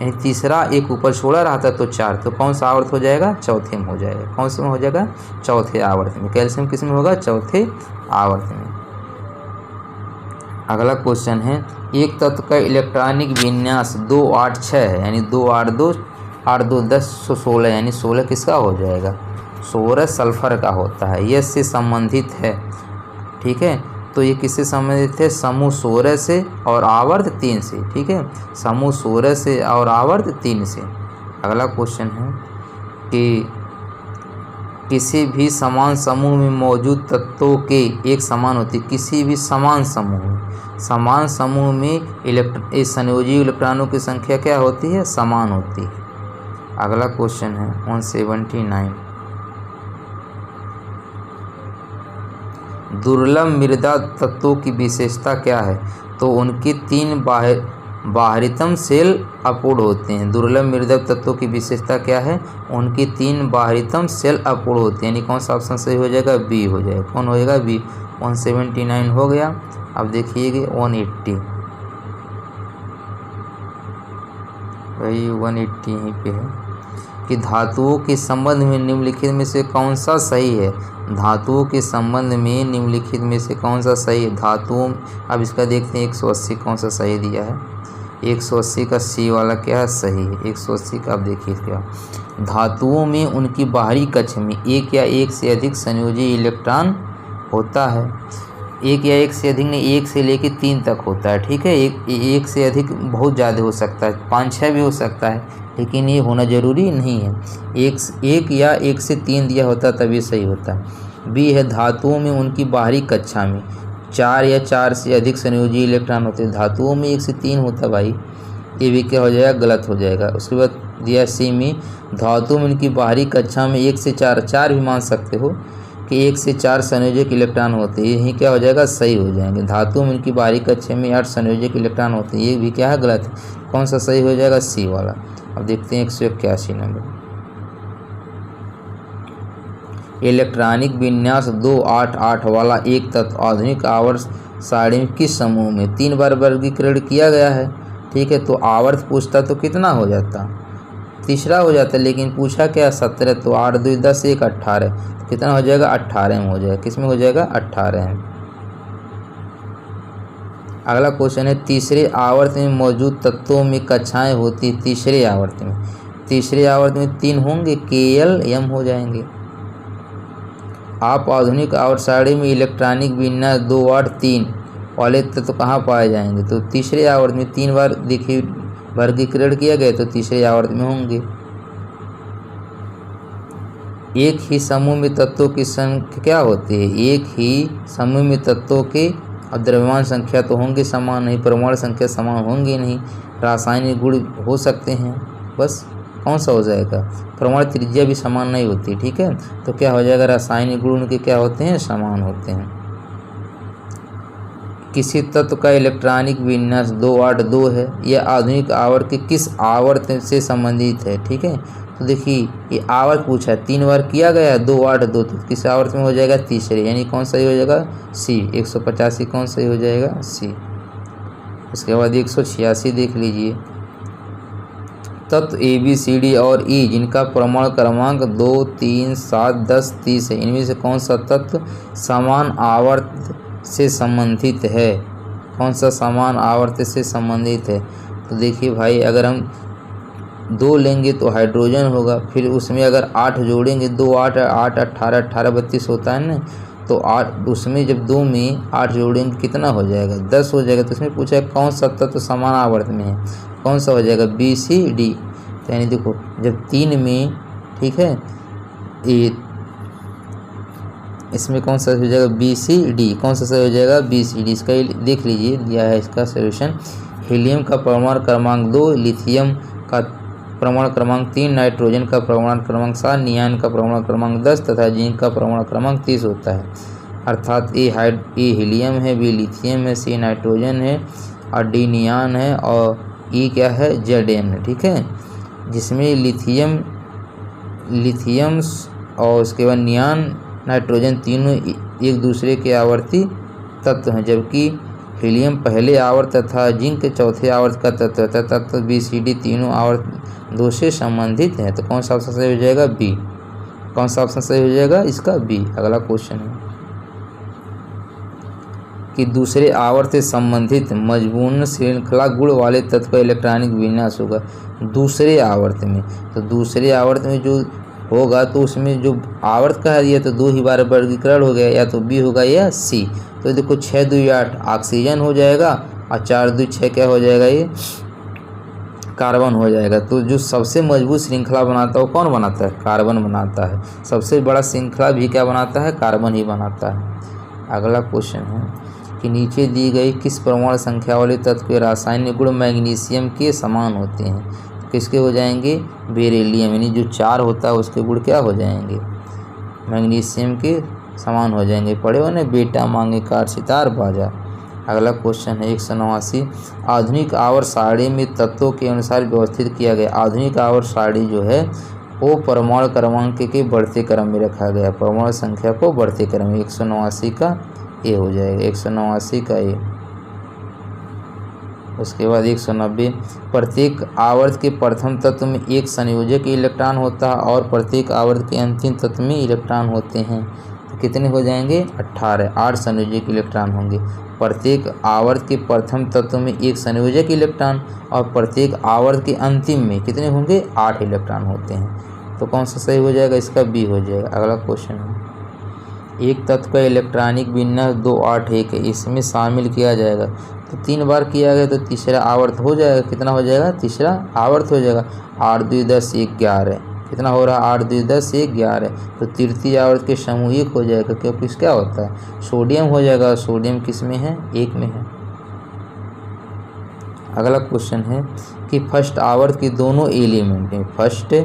यानी तीसरा एक ऊपर छोड़ा रहता तो 4, तो कौन सा आवर्त हो जाएगा? चौथे में हो जाएगा। कौन से में हो जाएगा? चौथे आवर्त में। कैल्शियम किस में होगा? चौथे आवर्त में। अगला क्वेश्चन है एक तत्व का इलेक्ट्रॉनिक विन्यास 2, 8, 6 है, यानी 2, 8, 2, 8, 2, 10, 16, यानी 16 किसका हो जाएगा? 16 सल्फर का होता है। यह से संबंधित है, ठीक है। तो ये किससे संबंधित है? समूह 16 से और आवर्त 3 से, ठीक है। समूह 16 से और आवर्त 3 से। अगला क्वेश्चन है कि किसी भी समान समूह में मौजूद तत्वों के एक समान होती है। किसी भी समान समूह में संयोजी इलेक्ट्रॉनों की संख्या क्या होती है? समान होती है। अगला क्वेश्चन है 179 दुर्लभ मृदा तत्वों की विशेषता क्या है? तो उनके 3 बाहरीतम सेल अपूर्ण होते हैं। दुर्लभ मृदा तत्वों की विशेषता क्या है? उनकी 3 बाहरीतम सेल अपूर्ण होते हैं, यानी कौन सा ऑप्शन सही हो जाएगा? बी हो जाएगा। कौन हो जाएगा? बी। 179 हो गया। अब देखिएगा 180, वही 180 यहीं पे है कि धातुओं के संबंध में निम्नलिखित में से कौन सा सही है। धातुओं के संबंध में निम्नलिखित में से कौन सा सही है धातुओं। अब इसका देखते हैं 180 कौन सा सही दिया है। 180 का सी वाला क्या है सही है। 180 का अब देखिए क्या, धातुओं में उनकी बाहरी कक्ष में एक या एक से अधिक संयोजी इलेक्ट्रॉन होता है। एक या एक से अधिक नहीं, एक से लेकर 3 तक होता है। ठीक है, एक से अधिक बहुत ज़्यादा हो सकता है, 5-6 भी हो सकता है, लेकिन ये होना ज़रूरी नहीं है। एक या एक से 3 दिया होता तभी सही होता है। बी है धातुओं में उनकी बाहरी कक्षा में 4 या 4 से अधिक संयोजी इलेक्ट्रॉन होते हैं। धातुओं में 1 से 3 होता भाई, ये भी क्या हो जाएगा गलत हो जाएगा। उसके बाद दिया सी में धातुओं में उनकी बाहरी कक्षा में 1 से 4 भी मान सकते हो कि 1 से 4 संयोजक इलेक्ट्रॉन होते हैं, यही क्या हो जाएगा सही हो जाएंगे। धातुओं में उनकी बाहरी कक्षा में 8 संयोजक इलेक्ट्रॉन होते हैं, ये भी क्या है गलत है। कौन सा सही हो जाएगा सी वाला। अब देखते हैं 181 नंबर। इलेक्ट्रॉनिक विन्यास 288 वाला एक तत्व आधुनिक आवर्त सारणी में किस समूह में 3 बार वर्गीकरण किया गया है। ठीक है, तो आवर्त पूछता तो कितना हो जाता, तीसरा हो जाता, लेकिन पूछा क्या 17, तो 8 2 10 1 18, तो कितना हो जाएगा 18 में हो जाएगा। किस में हो जाएगा 18 में। अगला क्वेश्चन है तीसरे आवर्त में मौजूद तत्वों में कक्षाएं होती। तीसरे आवर्त में 3 होंगे, KL M हो जाएंगे। आप आधुनिक आवर्त सारणी में इलेक्ट्रॉनिक विन्यास 2 8 3 वाले तत्व कहाँ पाए जाएंगे, तो तीसरे आवर्त में 3 बार देखिए वर्गीकरण किया गया, तो तीसरे आवर्त में होंगे। एक ही समूह में तत्वों की संख्या क्या होती है, एक ही समूह में तत्वों के द्रव्यमान संख्या तो होंगे समान नहीं, परमाणु संख्या समान होंगी नहीं, रासायनिक गुण हो सकते हैं, बस कौन सा हो जाएगा, परमाणु त्रिज्या भी समान नहीं होती। ठीक है, तो क्या हो जाएगा रासायनिक गुण उनके क्या होते हैं समान होते हैं। किसी तत्व का इलेक्ट्रॉनिक विन्यास 2 8 2 है, यह आधुनिक आवर्त के किस आवर्त से संबंधित है। ठीक है, तो देखिए ये आवर्त पूछा है, 3 बार किया गया 2 8 2, तो किस आवर्त में हो जाएगा तीसरे, यानी कौन सही हो जाएगा सी। 185 कौन सही हो जाएगा सी। इसके बाद 186 देख लीजिए। तत्व ABCD और E जिनका परमाणु क्रमांक 2 3 7 10 30 है, इनमें से कौन सा तत्व समान आवर्त से संबंधित है। कौन सा समान आवर्त से संबंधित है, तो देखिए भाई अगर हम 2 लेंगे तो हाइड्रोजन होगा, फिर उसमें अगर 8 जोड़ेंगे 2 8 8 18 18 32 होता है ना, तो 8 उसमें जब 2 में 8 जोड़ेंगे कितना हो जाएगा 10 हो जाएगा। तो इसमें पूछा है कौन सा तत्व समान आवर्त में है, कौन सा हो जाएगा BCD। तो यानी देखो जब 3 में, ठीक है, ये इसमें कौन सा हो जाएगा BCD, कौन सा सही हो जाएगा BCD। इसका देख लीजिए दिया है इसका सॉल्यूशन। हीलियम का परमाणु क्रमांक 2, लिथियम का परमाणु क्रमांक 3, नाइट्रोजन का परमाणु क्रमांक 7, नियान का परमाणु क्रमांक 10 तथा जिंक का परमाणु क्रमांक 30 होता है। अर्थात ए हीलियम है, B लिथियम है, C नाइट्रोजन है और D नियान है और E क्या है Zn है। ठीक है, जिसमें लिथियम और उसके बाद नियान नाइट्रोजन तीनों एक दूसरे के आवर्ती तत्व हैं, जबकि हीलियम पहले आवर्त तथा जिंक चौथे आवर्त का तत्व है। तत्व BCD तीनों आवर्त 2 से संबंधित हैं। तो कौन सा ऑप्शन सही हो जाएगा B। कौन सा ऑप्शन सही हो जाएगा इसका B। अगला क्वेश्चन है कि दूसरे आवर्त से संबंधित मजबूत श्रृंखला गुण वाले तत्व का इलेक्ट्रॉनिक विन्यास होगा दूसरे आवर्त में। तो दूसरे आवर्त में जो होगा तो उसमें जो आवर्त कहा दिया तो 2 ही बार वर्गीकरण हो गया, या तो B होगा या C। तो देखो 6 2 8 ऑक्सीजन हो जाएगा और 4 2 6 क्या हो जाएगा ये कार्बन हो जाएगा। तो जो सबसे मजबूत श्रृंखला बनाता है वो कौन बनाता है, कार्बन बनाता है। सबसे बड़ा श्रृंखला भी क्या बनाता है, कार्बन ही बनाता है। अगला क्वेश्चन है कि नीचे दी गई किस परमाणु संख्या वाले तत्व के रासायनिक गुण मैग्नीशियम के समान होते हैं। किसके हो जाएंगे बेरिलियम, यानी जो 4 होता है उसके गुण क्या हो जाएंगे मैग्नीशियम के समान हो जाएंगे। पढ़े हो ना बेटा मांगे कार सितार बाजा। अगला क्वेश्चन है 189। आधुनिक आवर्त सारणी में तत्वों के अनुसार व्यवस्थित किया गया। आधुनिक आवर्त सारणी जो है वो परमाणु क्रमांक के बढ़ते क्रम में रखा गया, परमाणु संख्या को बढ़ते क्रम में। 189 का ए हो जाएगा, 189 का ए। उसके बाद 190, प्रत्येक आवर्त के प्रथम तत्व में एक संयोजक इलेक्ट्रॉन होता है और प्रत्येक आवर्त के अंतिम तत्व में इलेक्ट्रॉन होते हैं। तो कितने हो जाएंगे? 18, 8 संयोजक इलेक्ट्रॉन होंगे। प्रत्येक आवर्त के प्रथम तत्व में एक संयोजक इलेक्ट्रॉन और प्रत्येक आवर्त के अंतिम में कितने होंगे? 8 इलेक्ट्रॉन होते हैं। तो कौन सा सही हो जाएगा? इसका बी हो जाएगा। अगला क्वेश्चन है, एक तत्व का इलेक्ट्रॉनिक विन्यास 281 है, इसमें शामिल किया जाएगा। तो 3 बार किया गया तो तीसरा आवर्त हो जाएगा। कितना हो जाएगा? तीसरा आवर्त हो जाएगा। 8 2 10 11, कितना हो रहा? 8 2 10 11। तो तृतीय आवर्त के समूह 1 हो जाएगा, क्योंकि क्या होता है? सोडियम हो जाएगा। सोडियम किस में है? 1 में है। अगला क्वेश्चन है कि फर्स्ट आवर्त के दोनों एलिमेंट में, फर्स्ट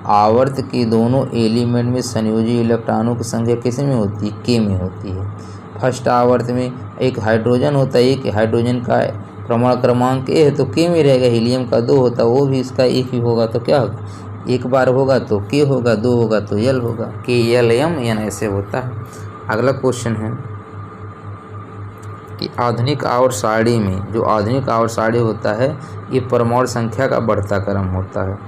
आवर्त के दोनों एलिमेंट में संयोजी इलेक्ट्रॉनों की संख्या किस में होती है? के में होती है। फर्स्ट आवर्त में एक हाइड्रोजन होता है, एक हाइड्रोजन का परमाणु क्रमांक ए है तो के में रहेगा। हीलियम का 2 होता है, वो भी इसका 1 ही होगा। तो क्या होगा? 1 बार होगा तो के होगा, 2 होगा तो यल होगा। के यल एम एन ऐसे होता है। अगला क्वेश्चन है कि आधुनिक आवर्त सारणी में, जो आधुनिक आवर्त सारणी होता है, ये परमाणु संख्या का बढ़ता क्रम होता है।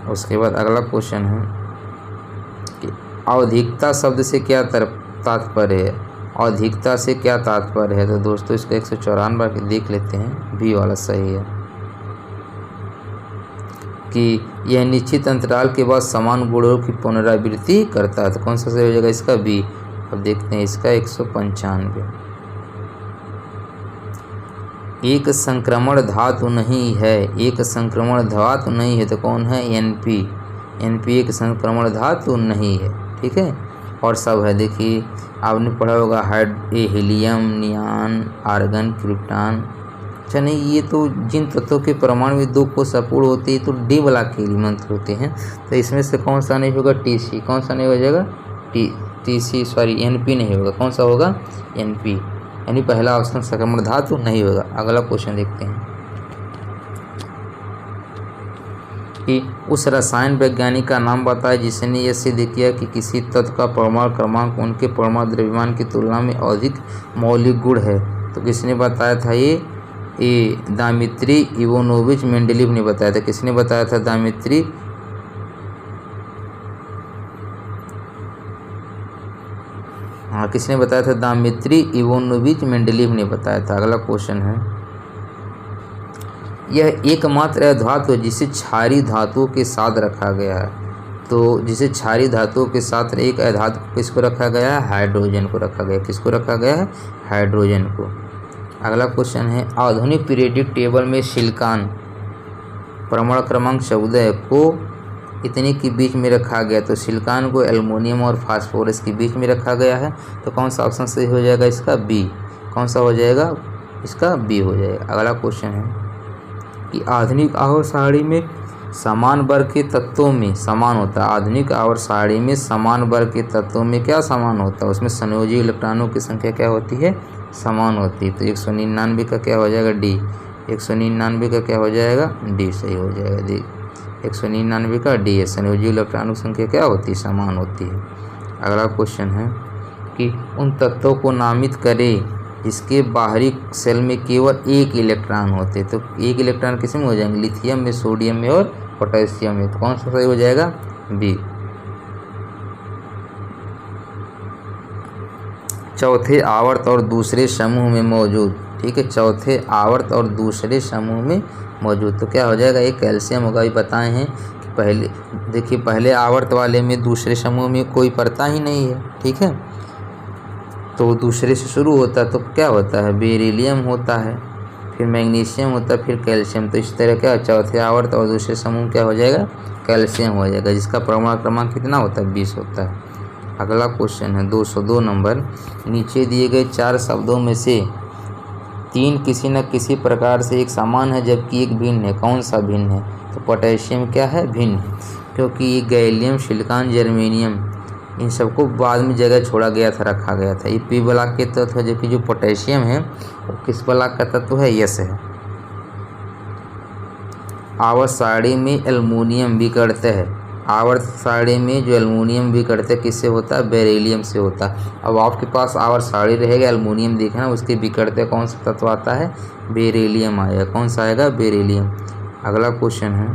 उसके बाद अगला क्वेश्चन है कि आवधिकता शब्द से क्या तात्पर्य है? आवधिकता से क्या तात्पर्य है? तो दोस्तों इसका 194 देख लेते हैं, बी वाला सही है कि यह निश्चित अंतराल के बाद समान गुणों की पुनरावृत्ति करता है। तो कौन सा सही हो जाएगा? इसका बी। अब देखते हैं इसका 195, एक संक्रमण धातु नहीं है, एक संक्रमण धातु नहीं है। तो कौन है? एनपी। एनपी एक संक्रमण धातु नहीं है, ठीक है। और सब है, देखिए आपने पढ़ा होगा हीलियम, नियान, आर्गन, क्रिप्टॉन। अच्छा नहीं, ये तो जिन तत्वों के परमाणु में 2 कोष अपूर्ण होते हैं तो डी ब्लॉक के एलिमेंट होते हैं। तो इसमें से कौन सा नहीं होगा? टीसी। कौन सा नहीं हो जाएगा? टीसी सॉरी एनपी नहीं होगा। कौन सा होगा? एनपी, यानी पहला ऑप्शन संक्रमण धातु नहीं होगा। अगला क्वेश्चन देखते हैं कि उस रसायन वैज्ञानिक का नाम बताए जिसने यह सिद्ध किया कि किसी तत्व का परमाणु क्रमांक उनके परमाणु द्रव्यमान की तुलना में अधिक मौलिक गुण है। तो किसने बताया था? ये दामित्री इवानोविच मेंडलीव ने बताया था। किसने बताया था? दामित्री किसने बताया था? दामित्री इवानोविच मेंडलीव ने बताया था। अगला क्वेश्चन है, यह एकमात्र धातु है जिसे क्षारीय धातुओं के साथ रखा गया है। तो जिसे क्षारीय धातुओं के साथ एक अधातु को किसको रखा गया है? हाइड्रोजन को रखा गया। किसको रखा गया है? हाइड्रोजन को। अगला क्वेश्चन है, आधुनिक पीरियडिक टेबल में सिलिकॉन परमाणु क्रमांक 14 को इतने के बीच में रखा गया। तो सिलिकॉन को एल्युमिनियम और फास्फोरस के बीच में रखा गया है। तो कौन सा ऑप्शन सही हो जाएगा? इसका बी। कौन सा हो जाएगा? इसका बी हो जाएगा। अगला क्वेश्चन है कि आधुनिक आवर्त सारणी में समान वर्ग के तत्वों में समान होता है। आधुनिक आवर्त सारणी में समान वर्ग के तत्वों में क्या समान होता है? उसमें संयोजी इलेक्ट्रॉनों की संख्या क्या होती है? समान होती है। तो 199 का क्या हो जाएगा? डी। 199 का क्या हो जाएगा? डी सही हो जाएगा। डी 199 का डी है। संयोजी इलेक्ट्रॉनों की संख्या क्या होती है? समान होती है। अगला क्वेश्चन है कि उन तत्वों को नामित करें जिसके बाहरी सेल में केवल 1 इलेक्ट्रॉन होते। तो 1 इलेक्ट्रॉन किस में हो जाएंगे? लिथियम में, सोडियम में और पोटेशियम में। तो कौन सा सही हो जाएगा? बी। चौथे आवर्त और दूसरे समूह में मौजूद, ठीक है, चौथे आवर्त और दूसरे समूह में मौजूद। तो क्या हो जाएगा? ये कैल्शियम होगा। ये बताए हैं कि पहले देखिए, पहले आवर्त वाले में दूसरे समूह में कोई पड़ता ही नहीं है, ठीक है। तो दूसरे से शुरू होता है तो क्या होता है? बेरिलियम होता है, फिर मैग्नीशियम होता है, फिर कैल्शियम। तो इस तरह क्या चौथे आवर्त और दूसरे समूह क्या हो जाएगा? कैल्शियम हो जाएगा, जिसका परमाणु क्रमांक कितना होता है? 20 होता है। अगला क्वेश्चन है 202 नंबर, नीचे दिए गए 4 शब्दों में से 3 किसी न किसी प्रकार से एक समान है जबकि एक भिन्न है। कौन सा भिन्न है? तो पोटेशियम क्या है? भिन्न है, क्योंकि ये गैलियम, सिलिकॉन, जर्मेनियम इन सबको बाद में जगह छोड़ा गया था, रखा गया था। ये पी ब्लॉक के तत्व है, जबकि जो पोटेशियम है वो किस ब्लॉक का तत्व है? यस है। आवर्त सारणी में एल्युमिनियम विकर्त है। आवर्त सारणी में जो एल्युमिनियम विकर्त्य किससे होता है? बेरिलियम से होता है। अब आपके पास आवर्त सारणी रहेगा, एल्युमिनियम देखना, उसके विकर्त्य कौन सा तत्व आता है? बेरिलियम आएगा। कौन सा आएगा? बेरिलियम। अगला क्वेश्चन है,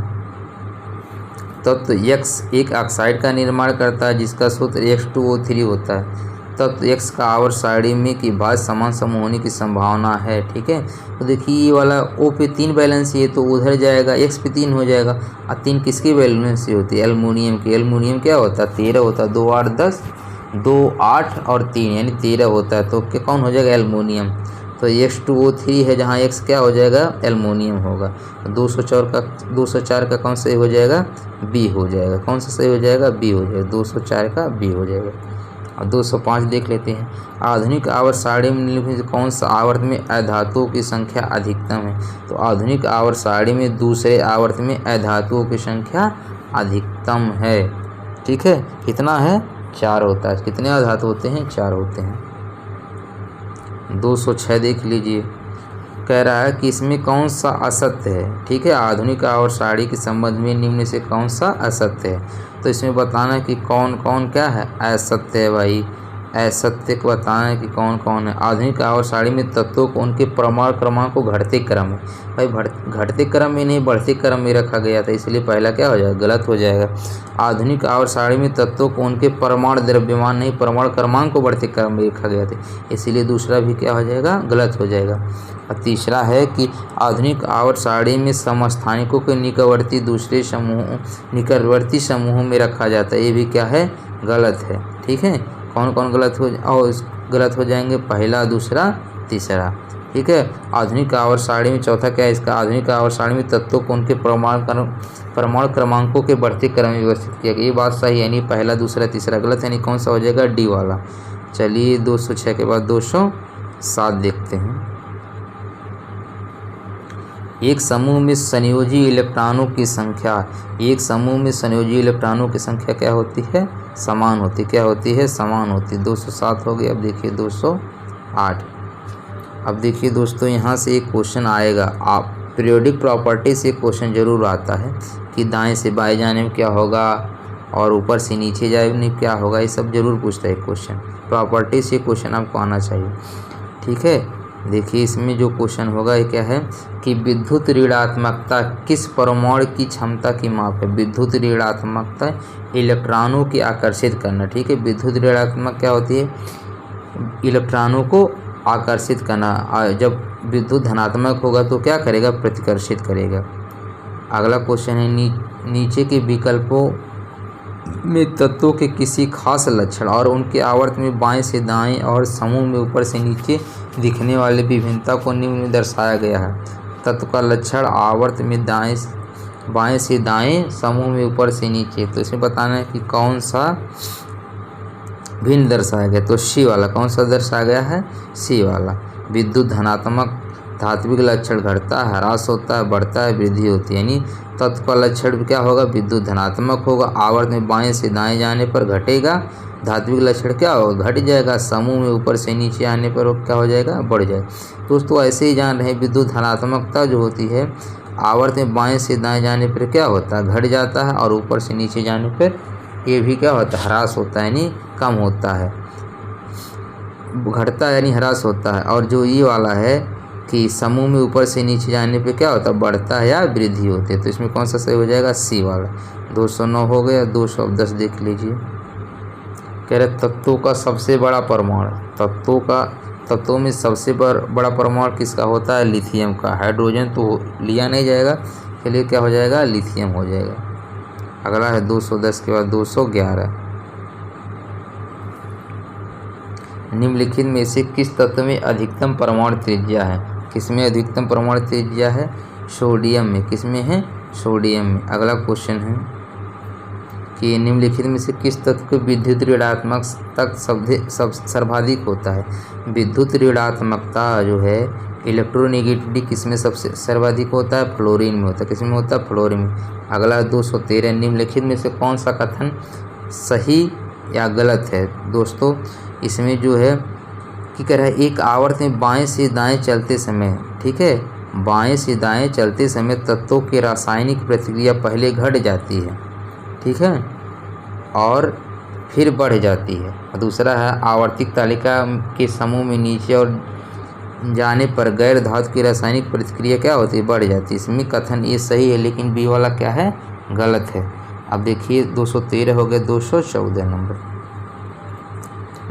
तत्व X एक ऑक्साइड का निर्माण करता है जिसका सूत्र X2O3 होता है। तत्व X का आवर्त सारणी में की भाज्य समान समूह होने की संभावना है। ठीक है, तो देखिए ये वाला O पे 3 वैलेंसी है तो उधर जाएगा, X पे 3 हो जाएगा। और 3 किसकी वैलेंसी होती है? एल्युमिनियम की। एल्युमिनियम क्या होता है? 13 होता है। 2 8 10, 2 8 और 3 यानी 13 होता है। तो क्या कौन हो जाएगा? एल्युमिनियम। तो X2O3 है जहाँ X क्या हो जाएगा? एल्युमिनियम होगा। 204 का कौन सही हो जाएगा? B हो जाएगा। कौन सा सही हो जाएगा? B हो जाएगा। 204 का B हो जाएगा। और 205 देख लेते हैं। आधुनिक आवर्त सारणी में निम्नलिखित में कौन सा आवर्त में अधातुओं की संख्या अधिकतम है? तो आधुनिक आवर्त सारणी में दूसरे आवर्त में अधातुओं की संख्या अधिकतम है। ठीक है, कितना है? 4 होता है। कितने अधातु होते हैं? 4 होते हैं। 206 देख लीजिए, कह रहा है कि इसमें कौन सा असत्य है? ठीक है, आधुनिक आवर्त सारणी के संबंध में निम्न से कौन सा असत्य है? तो इसमें बताना कि कौन कौन क्या है? असत्य है भाई। असत्य को बताना है कि कौन कौन है। आधुनिक आवर्त सारणी में तत्वों को उनके परमाणु क्रमांक को घटते क्रम में, भाई घटते क्रम में नहीं बढ़ते क्रम में रखा गया था, इसलिए पहला क्या हो जाएगा? गलत हो जाएगा। आधुनिक आवर्त सारणी में तत्वों को उनके परमाणु द्रव्यमान नहीं परमाणु क्रमांक को बढ़ते क्रम में रखा गया था, इसीलिए दूसरा भी क्या हो जाएगा? गलत हो जाएगा। और तीसरा है कि आधुनिक आवर्त सारणी में समस्थानिकों के निकटवर्ती समूहों में रखा जाता है, ये भी क्या है? गलत है। ठीक है, कौन कौन गलत हो जाएंगे? पहला, दूसरा, तीसरा। ठीक है, आधुनिक आवर्त सारणी में चौथा क्या है इसका? आधुनिक आवर्त सारणी में तत्वों को उनके परमाणु क्रमांकों के बढ़ते क्रम में व्यवस्थित किया गया, ये बात सही है। यानी पहला, दूसरा, तीसरा गलत, यानी कौन सा हो जाएगा? डी वाला। चलिए 206 के बाद 207 देखते हैं। एक समूह में संयोजी इलेक्ट्रॉनों की संख्या, एक समूह में संयोजी इलेक्ट्रॉनों की संख्या क्या होती है? समान होती। क्या होती है? समान होती। 207 हो गई। अब देखिए 208। अब देखिए दोस्तों, यहाँ से एक क्वेश्चन आएगा, आप पीरियोडिक प्रॉपर्टी से क्वेश्चन जरूर आता है कि दाएं से बाएं जाने में क्या होगा और ऊपर से नीचे जाने में क्या होगा, ये सब जरूर पूछता है क्वेश्चन। प्रॉपर्टी से क्वेश्चन आपको आना चाहिए। ठीक है, देखिए इसमें जो क्वेश्चन होगा ये क्या है कि विद्युत ऋणात्मकता किस परमाणु की क्षमता की माप है? विद्युत ऋणात्मकता इलेक्ट्रॉनों की आकर्षित करना। ठीक है, विद्युत ऋणात्मक क्या होती है? इलेक्ट्रॉनों को आकर्षित करना। जब विद्युत धनात्मक होगा तो क्या करेगा? प्रतिकर्षित करेगा। अगला क्वेश्चन है, नीचे के विकल्पों में तत्वों के किसी खास लक्षण और उनके आवर्त में बाएं से दाएं और समूह में ऊपर से नीचे दिखने वाले विभिन्नता को निम्न में दर्शाया गया है। तत्व का लक्षण आवर्त में बाएं से दाएं, समूह में ऊपर से नीचे। तो इसमें बताना है कि कौन सा भिन्न दर्शाया गया। तो सी वाला। कौन सा दर्शाया गया है? सी वाला। विद्युत धनात्मक धात्विक लक्षण घटता है, ह्रास होता है, बढ़ता है, वृद्धि होती है। यानी तत्व का लक्षण क्या होगा? विद्युत धनात्मक होगा। आवर्त में बाएं से दाएं जाने पर घटेगा। धात्विक लक्षण क्या होगा? घट जाएगा। समूह में ऊपर से नीचे आने पर क्या हो जाएगा? बढ़ जाएगा। दोस्तों ऐसे ही जान रहे हैं, विद्युत धनात्मकता जो होती है आवर्त में बाएं से दाएं जाने पर क्या होता है? घट जाता है। और ऊपर से नीचे जाने पर ये भी क्या होता है? ह्रास होता है, यानी कम होता है। घटता है यानी ह्रास होता है। और जो ये वाला है कि समूह में ऊपर से नीचे जाने पे क्या होता है? बढ़ता है या वृद्धि होती है। तो इसमें कौन सा सही हो जाएगा? सी वाला। 209 हो गया। 210 देख लीजिए, कह रहे तत्वों का सबसे बड़ा परमाणु। तत्वों में सबसे बड़ा परमाणु किसका होता है? लिथियम का। हाइड्रोजन तो लिया नहीं जाएगा, चलिए क्या हो जाएगा? लिथियम हो जाएगा। अगला है 210 के बाद 211। निम्नलिखित में से किस तत्व में अधिकतम परमाणु त्रिज्या है? किसमें अधिकतम परमाणु त्रिज्या है? सोडियम में। किसमें है? सोडियम में। अगला क्वेश्चन है कि निम्नलिखित में से किस तत्व को विद्युत ऋणात्मक तक सर्वाधिक होता है? विद्युत ऋणात्मकता जो है इलेक्ट्रोनेगेटिविटी किसमें सबसे सर्वाधिक होता है? फ्लोरीन में होता है। किसमें होता है? फ्लोरीन में। अगला 213, निम्नलिखित में से कौन सा कथन सही या गलत है? दोस्तों इसमें जो है कि कह रहा है एक आवर्त में बाएं से दाएं चलते समय, ठीक है, बाएं से दाएं चलते समय तत्वों की रासायनिक प्रतिक्रिया पहले घट जाती है। ठीक है, और फिर बढ़ जाती है। दूसरा है आवर्तिक तालिका के समूह में नीचे और जाने पर गैर धातु की रासायनिक प्रतिक्रिया क्या होती है, बढ़ जाती है। इसमें कथन ये सही है, लेकिन बी वाला क्या है, गलत है। अब देखिए 213 हो गए, 214 नंबर।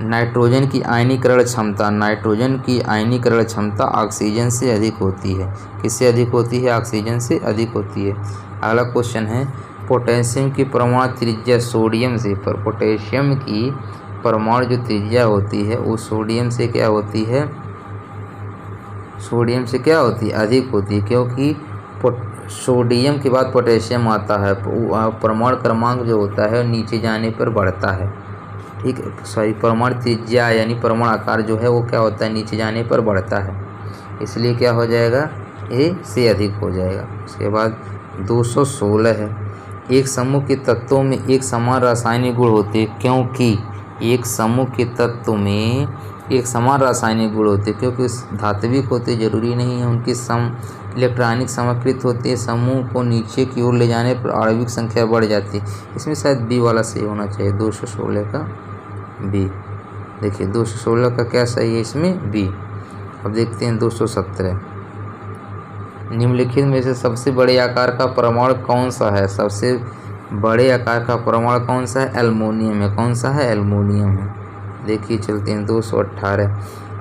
नाइट्रोजन की आयनीकरण क्षमता, नाइट्रोजन की आयनीकरण क्षमता ऑक्सीजन से अधिक होती है। किससे अधिक होती है, ऑक्सीजन से अधिक होती है। अगला क्वेश्चन है पोटेशियम की परमाणु त्रिज्या सोडियम से, पर पोटेशियम की परमाणु जो त्रिज्या होती है वो सोडियम से क्या होती है, सोडियम से क्या होती है, अधिक होती है, क्योंकि सोडियम के बाद पोटेशियम आता है। परमाणु क्रमांक जो होता है नीचे जाने पर बढ़ता है, ठीक है, सॉरी परमाणु त्रिज्या यानी परमाणु आकार जो है वो क्या होता है, नीचे जाने पर बढ़ता है, इसलिए क्या हो जाएगा, ए से अधिक हो जाएगा। उसके बाद 216 है एक समूह के तत्वों में एक समान रासायनिक गुण होते हैं, क्योंकि एक समूह के तत्व में एक समान रासायनिक गुण होते हैं, क्योंकि धात्विक होते जरूरी नहीं है, उनकी इलेक्ट्रॉनिक समकृत होते हैं। समूह को नीचे की ओर ले जाने पर आणविक संख्या बढ़ जाती है। इसमें शायद बी वाला सही होना चाहिए, 216 का बी। देखिए 216 का क्या सही है, इसमें बी। अब देखते हैं 217। निम्नलिखित में से सबसे बड़े आकार का परमाणु कौन सा है, सबसे बड़े आकार का परमाणु कौन सा है, एल्युमिनियम है। कौन सा है, एल्युमिनियम है। देखिए चलते हैं 218।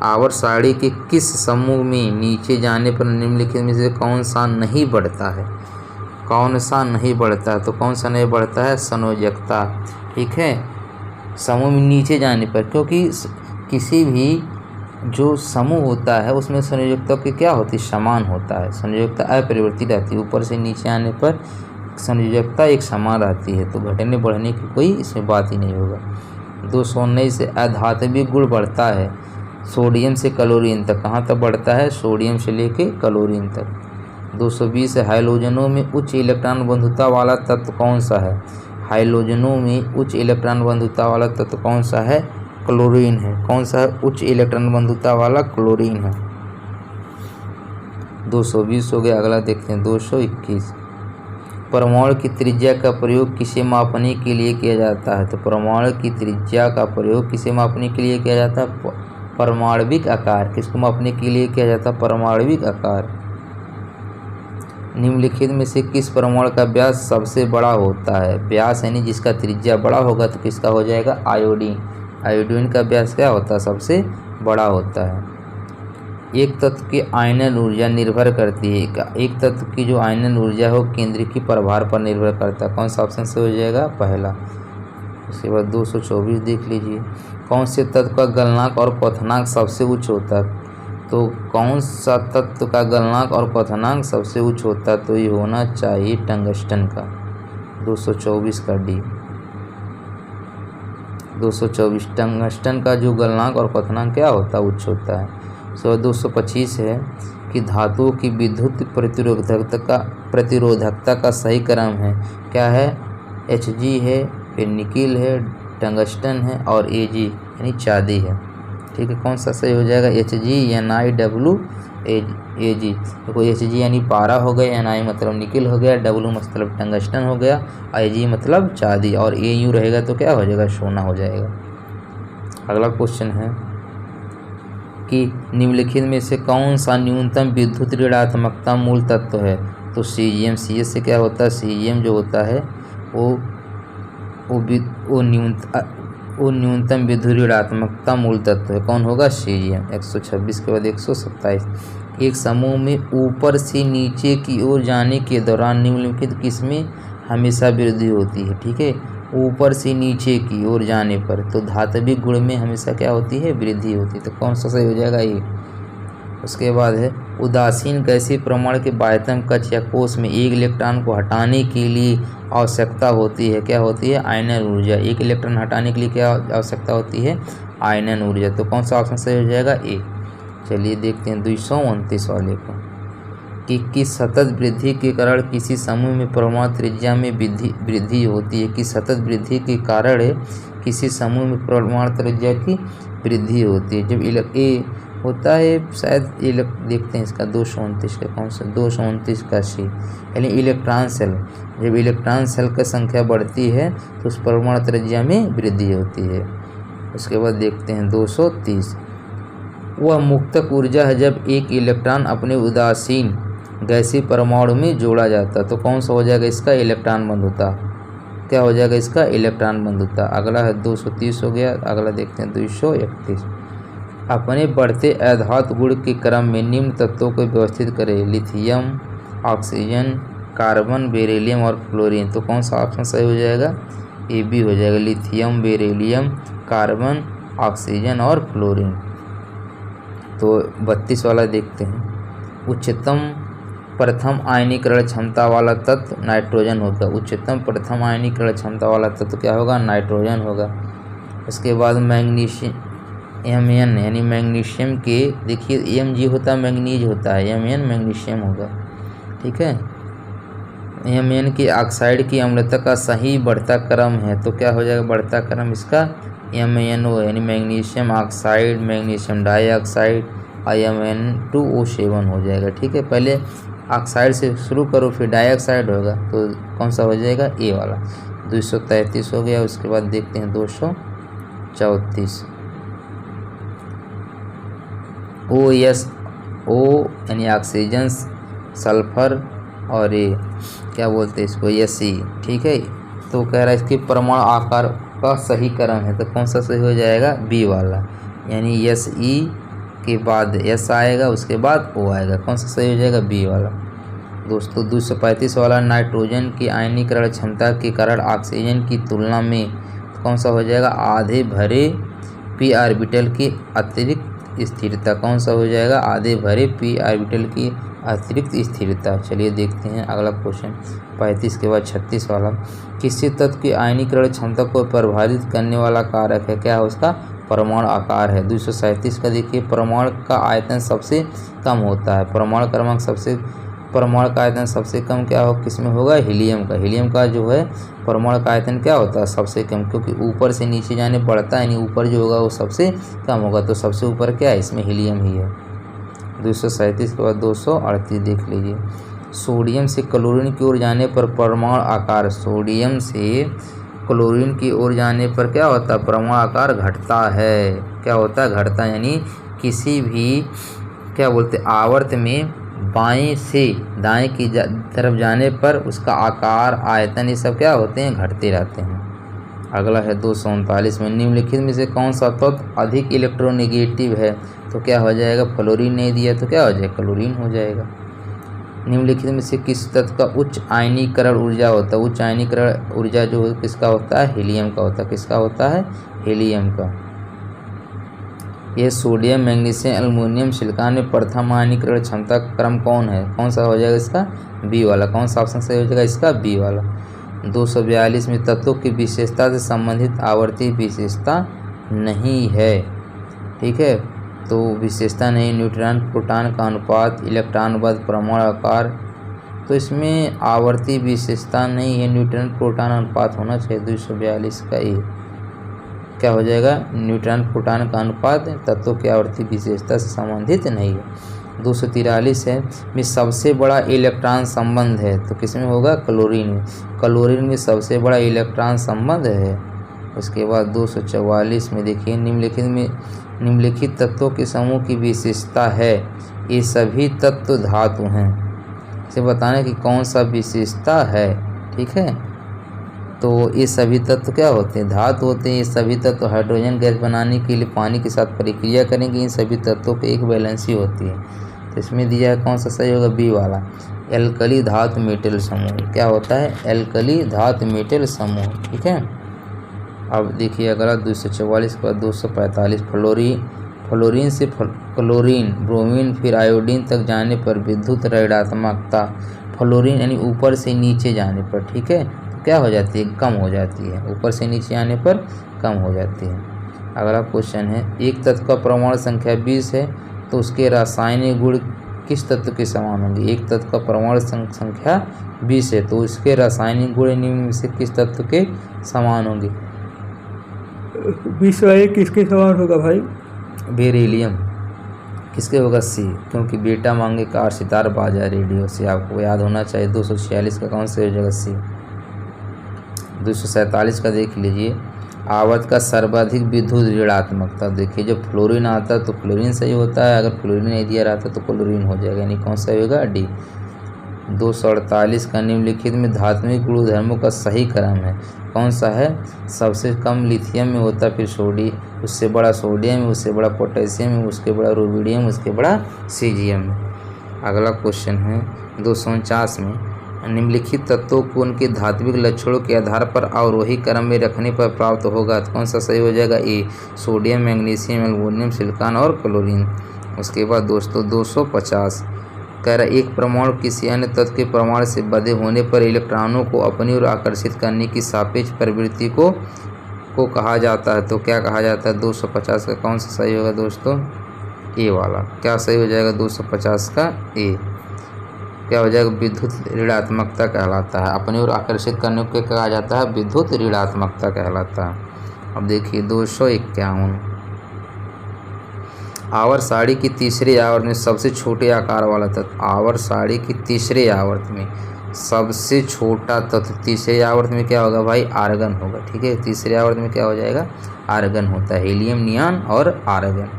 आवर्त सारणी के किस समूह में नीचे जाने पर निम्नलिखित में से कौन सा नहीं बढ़ता है, कौन सा नहीं बढ़ता है, तो कौन सा नहीं बढ़ता है, संयोजकता, ठीक है, समूह में नीचे जाने पर, क्योंकि किसी भी जो समूह होता है उसमें संयोजकता की क्या होती है, समान होता है, संयोजकता अपरिवर्तित रहती है, ऊपर से नीचे आने पर संयोजकता एक समान रहती है, तो घटने बढ़ने की कोई इसमें बात ही नहीं होगा। 219 से अधात्विक गुण बढ़ता है सोडियम से क्लोरीन तक, कहाँ तक बढ़ता है, सोडियम से लेके क्लोरीन तक। 220 हाइड्रोजनों में उच्च इलेक्ट्रॉन बंधुता वाला तत्व कौन सा है, हाइड्रोजनों में उच्च इलेक्ट्रॉन बंधुता वाला तत्व कौन सा है, क्लोरीन है। कौन सा है, उच्च इलेक्ट्रॉन बंधुता वाला क्लोरीन है। 220 हो गया। अगला देखते हैं 221। परमाणु की त्रिज्या का प्रयोग किसे मापने के लिए किया जाता है, तो परमाणु की त्रिज्या का प्रयोग किसे मापने के लिए किया जाता है, परमाणविक आकार। किसको मापने के लिए किया जाता है, परमाणविक आकार। निम्नलिखित में से किस परमाणु का व्यास सबसे बड़ा होता है, व्यास यानी जिसका त्रिज्या बड़ा होगा तो किसका हो जाएगा, आयोडीन। आयोडीन का व्यास क्या होता है, सबसे बड़ा होता है। एक तत्व की आयनन ऊर्जा निर्भर करती है, एक तत्व की जो आयनन ऊर्जा हो केंद्रीय प्रभार पर निर्भर करता है। कौन सा ऑप्शन से हो जाएगा, पहला। उसके बाद 224 देख लीजिए। कौन से तत्व का गलनांक और क्वथनांक सबसे उच्च होता है, तो कौन सा तत्व का गलनांक और क्वथनांक सबसे उच्च होता है, तो ये होना चाहिए टंगस्टन का। 224 का डी। 224 टंगस्टन का जो गलनांक और क्वथनांक क्या होता है, उच्च होता है। 225 है कि धातुओं की विद्युत प्रतिरोधकता का सही क्रम है, क्या है, Hg है, फिर निकिल है, टंगस्टन है और Ag यानी चांदी है, ठीक है। कौन सा सही हो जाएगा, Hg NiW Ag। देखो Hg यानी पारा हो गया, Ni मतलब निकिल हो गया, W मतलब टंगस्टन हो गया, Ag मतलब चांदी, और Au रहेगा तो क्या हो जाएगा, सोना हो जाएगा। अगला क्वेश्चन है कि निम्नलिखित में से कौन सा न्यूनतम विद्युत ऋणात्मकता मूल तत्व है, तो Cgm। Cs से क्या होता है, Cgm जो होता है वो न्यूनतम विद्युत ऋणात्मकता मूल तत्व है। कौन होगा, Cgm। 126 के बाद 127। एक समूह में ऊपर से नीचे की ओर जाने के दौरान निम्नलिखित किसमें हमेशा वृद्धि होती है, ठीक है, ऊपर से नीचे की ओर जाने पर, तो धात्विक गुण में हमेशा क्या होती है, वृद्धि होती है, तो कौन सा सही हो जाएगा, ये। उसके बाद है उदासीन गैसीय परमाणु के बाह्यतम कक्ष या कोष में एक इलेक्ट्रॉन को हटाने के लिए आवश्यकता होती है, क्या होती है, आयनन ऊर्जा। एक इलेक्ट्रॉन हटाने के लिए क्या आवश्यकता होती है, आयनन ऊर्जा, तो कौन सा ऑप्शन सही हो जाएगा, ए। चलिए देखते हैं 229 वाले को कि सतत वृद्धि के कारण किसी समूह में परमाणु त्रिज्या में वृद्धि होती है, कि सतत वृद्धि के कारण किसी समूह में परमाणु त्रिज्या की वृद्धि होती है। जब होता है शायद देखते हैं इसका 229 का कौन सा 229 का सी, यानी इलेक्ट्रॉन सेल। जब इलेक्ट्रॉन सेल की संख्या बढ़ती है तो उस परमाणु त्रिज्या में वृद्धि होती है। उसके बाद देखते हैं 230, वह मुक्तक ऊर्जा है जब एक इलेक्ट्रॉन अपने उदासीन गैसीय परमाणु में जोड़ा जाता। तो कौन सा हो जाएगा इसका इलेक्ट्रॉन बंधुता, क्या हो जाएगा इसका इलेक्ट्रॉन बंधुता। अगला है 230 हो गया। अगला देखते हैं 231, अपने बढ़ते अधातु गुण के क्रम में निम्न तत्वों को व्यवस्थित करें, लिथियम, ऑक्सीजन, कार्बन, बेरिलियम और फ्लोरीन। तो कौन सा ऑप्शन सही हो जाएगा, ए बी हो जाएगा, लिथियम, बेरिलियम, कार्बन, ऑक्सीजन और फ्लोरीन। तो 32 वाला देखते हैं, उच्चतम प्रथम आयनीकरण क्षमता वाला तत्व नाइट्रोजन होगा। उच्चतम प्रथम आयनीकरण क्षमता वाला तत्व क्या होगा, नाइट्रोजन होगा। उसके बाद मैग्नीशियम, Mn यानी मैग्नीशियम के, देखिए Mg होता है मैग्नीज होता है, Mn मैग्नीशियम होगा, ठीक है। Mn की ऑक्साइड की अम्लता का सही बढ़ता क्रम है, तो क्या हो जाएगा बढ़ता क्रम इसका MnO यानी magnesium oxide, magnesium dioxide, Mn2O7 हो जाएगा, ठीक है। पहले ऑक्साइड से शुरू करो फिर डाइऑक्साइड होगा, तो कौन सा हो जाएगा ए वाला। 233 हो गया। उसके बाद देखते हैं 234, OSO यानी ऑक्सीजन, सल्फर और ये क्या बोलते हैं इसको Se, ठीक है। तो कह रहा है इसकी परमाणु आकार का सही क्रम है, तो कौन सा सही हो जाएगा बी वाला, यानी Se के बाद S आएगा, उसके बाद O आएगा, कौन सा सही हो जाएगा बी वाला। दोस्तों 235 वाला, नाइट्रोजन की आयनीकरण क्षमता के कारण ऑक्सीजन की तुलना में कौन सा हो जाएगा आधे भरे p ऑर्बिटल की अतिरिक्त स्थिरता। कौन सा हो जाएगा आधे भरे p ऑर्बिटल की अतिरिक्त स्थिरता। चलिए देखते हैं अगला क्वेश्चन 35 के बाद 36 वाला, किसी तत्व की आयनीकरण क्षमता को प्रभावित करने वाला कारक है, क्या है उसका परमाणु आकार है। 237 का देखिए, परमाणु का आयतन सबसे कम होता है, परमाणु का आयतन सबसे कम क्या हो किसमें होगा हीलियम का। हीलियम का जो है परमाणु का आयतन क्या होता है सबसे कम, क्योंकि ऊपर से नीचे जाने बढ़ता है, यानी ऊपर जो होगा वो सबसे कम होगा, तो सबसे ऊपर क्या है इसमें हीलियम ही है। 237 के बाद 238 देख लीजिए, सोडियम से क्लोरीन की ओर जाने पर परमाणु आकार, सोडियम से क्लोरीन की ओर जाने पर क्या होता है परमाणु आकार घटता है, क्या होता है घटता है, यानी किसी भी क्या बोलते हैं आवर्त में बाएं से दाएं की तरफ जाने पर उसका आकार आयतन ये सब क्या होते हैं घटते रहते हैं। अगला है 239 में, निम्नलिखित में से कौन सा तत्व अधिक इलेक्ट्रोनेगेटिव है, तो क्या हो जाएगा फ्लोरीन नहीं दिया तो क्या हो जाएगा क्लोरीन हो जाएगा। निम्नलिखित में से किस तत्व का उच्च आयनीकरण ऊर्जा होता है, उच्च आयनीकरण ऊर्जा जो किसका होता है हीलियम का होता है, किसका होता है हीलियम का। यह सोडियम, मैग्नीशियम, एल्युमिनियम, सिलिकॉन में प्रथम आयनीकरण क्षमता का क्रम कौन है, कौन सा हो जाएगा इसका बी वाला, कौन सा ऑप्शन सही हो जाएगा इसका बी वाला। 242 में तत्वों की विशेषता से संबंधित आवर्ती विशेषता नहीं है, ठीक है, तो विशेषता नहीं, न्यूट्रॉन प्रोटॉन का अनुपात, इलेक्ट्रॉनबद्ध परमाणु आकार, तो इसमें आवर्ती विशेषता नहीं है, न्यूट्रॉन प्रोटॉन अनुपात होना चाहिए। 242 का ये क्या हो जाएगा न्यूट्रॉन प्रोटॉन का अनुपात तत्वों की आवर्ती विशेषता से संबंधित नहीं है। 243 है में सबसे बड़ा इलेक्ट्रॉन संबंध है, तो किसमें होगा क्लोरीन में, क्लोरीन में सबसे बड़ा इलेक्ट्रॉन संबंध है। उसके बाद 244 में देखिए, निम्नलिखित तत्वों के समूह की विशेषता है, ये सभी तत्व धातु हैं, इसे बताने की कौन सा विशेषता है, ठीक है। तो ये सभी तत्व क्या होते हैं धातु होते हैं। ये सभी तत्व हाइड्रोजन गैस बनाने के लिए पानी के साथ प्रक्रिया करेंगे, इन सभी तत्वों पे एक वैलेंसी होती है, तो इसमें दिया है कौन सा सही होगा बी वाला, एल्कली धातु मेटल समूह, क्या होता है एल्कली धातु मेटल समूह, ठीक है। अब देखिए अगला 244 के बाद 245, फ्लोरीन से क्लोरीन, ब्रोमीन फिर आयोडीन तक जाने पर विद्युत ऋणात्मकता, फ्लोरीन यानी ऊपर से नीचे जाने पर, ठीक है, तो क्या हो जाती है कम हो जाती है, ऊपर से नीचे आने पर कम हो जाती है। अगला क्वेश्चन है, एक तत्व का परमाणु संख्या 20 है तो उसके रासायनिक गुण किस तत्व के समान होंगे। एक तत्व का परमाणु संख्या 20 है तो उसके रासायनिक गुण निम्न में से किस तत्व के समान होंगे। 20 किसके समान होगा भाई बेरिलियम, किसके होगा सी, क्योंकि बेटा मांगे कार सितार बाजा रेडियो से आपको याद होना चाहिए। 246 का कौन सा हो जाएगा सी। 247 का देख लीजिए, आवर्त का सर्वाधिक विद्युत ऋणात्मकता। देखिए जब फ्लोरीन आता है तो फ्लोरीन सही होता है, अगर फ्लोरीन नहीं दिया रहता तो क्लोरीन हो जाएगा, यानी कौन सा होगा डी। 248 का निम्नलिखित में धात्विक गुणधर्मों का सही क्रम है, कौन सा है। सबसे कम लिथियम में होता है, फिर सोडियम, उससे बड़ा सोडियम, उससे बड़ा पोटेशियम, उसके बड़ा रुबिडियम, उसके बड़ा सीजियम। अगला क्वेश्चन है 249 में, निम्नलिखित तत्वों को उनके धात्विक लक्षणों के आधार पर अवरोही क्रम में रखने पर प्राप्त होगा, तो कौन सा सही हो जाएगा ए, सोडियम, मैग्नीशियम, एल्युमिनियम, सिलिकॉन और क्लोरीन। उसके बाद दोस्तों 250 कह रहा एक परमाणु किसी अन्य तत्व के परमाणु से बंधे होने पर इलेक्ट्रॉनों को अपनी ओर आकर्षित करने की सापेक्ष प्रवृत्ति को कहा जाता है, तो क्या कहा जाता है। 250 का कौन सा सही होगा दोस्तों, ए वाला। क्या सही हो जाएगा 250 का ए, क्या हो जाएगा विद्युत ऋणात्मकता कहलाता है, अपनी ओर आकर्षित करने को कहा जाता है विद्युत ऋणात्मकता कहलाता है। अब देखिए 251, आवर्त सारणी की तीसरे आवर्त में सबसे छोटे आकार वाला तत्व। आवर्त सारणी की तीसरे आवर्त में सबसे छोटा तत्व तीसरे आवर्त में क्या होगा भाई, आर्गन होगा। ठीक है, तीसरे आवर्त में क्या हो जाएगा, आर्गन होता है, हीलियम, नियॉन और आर्गन।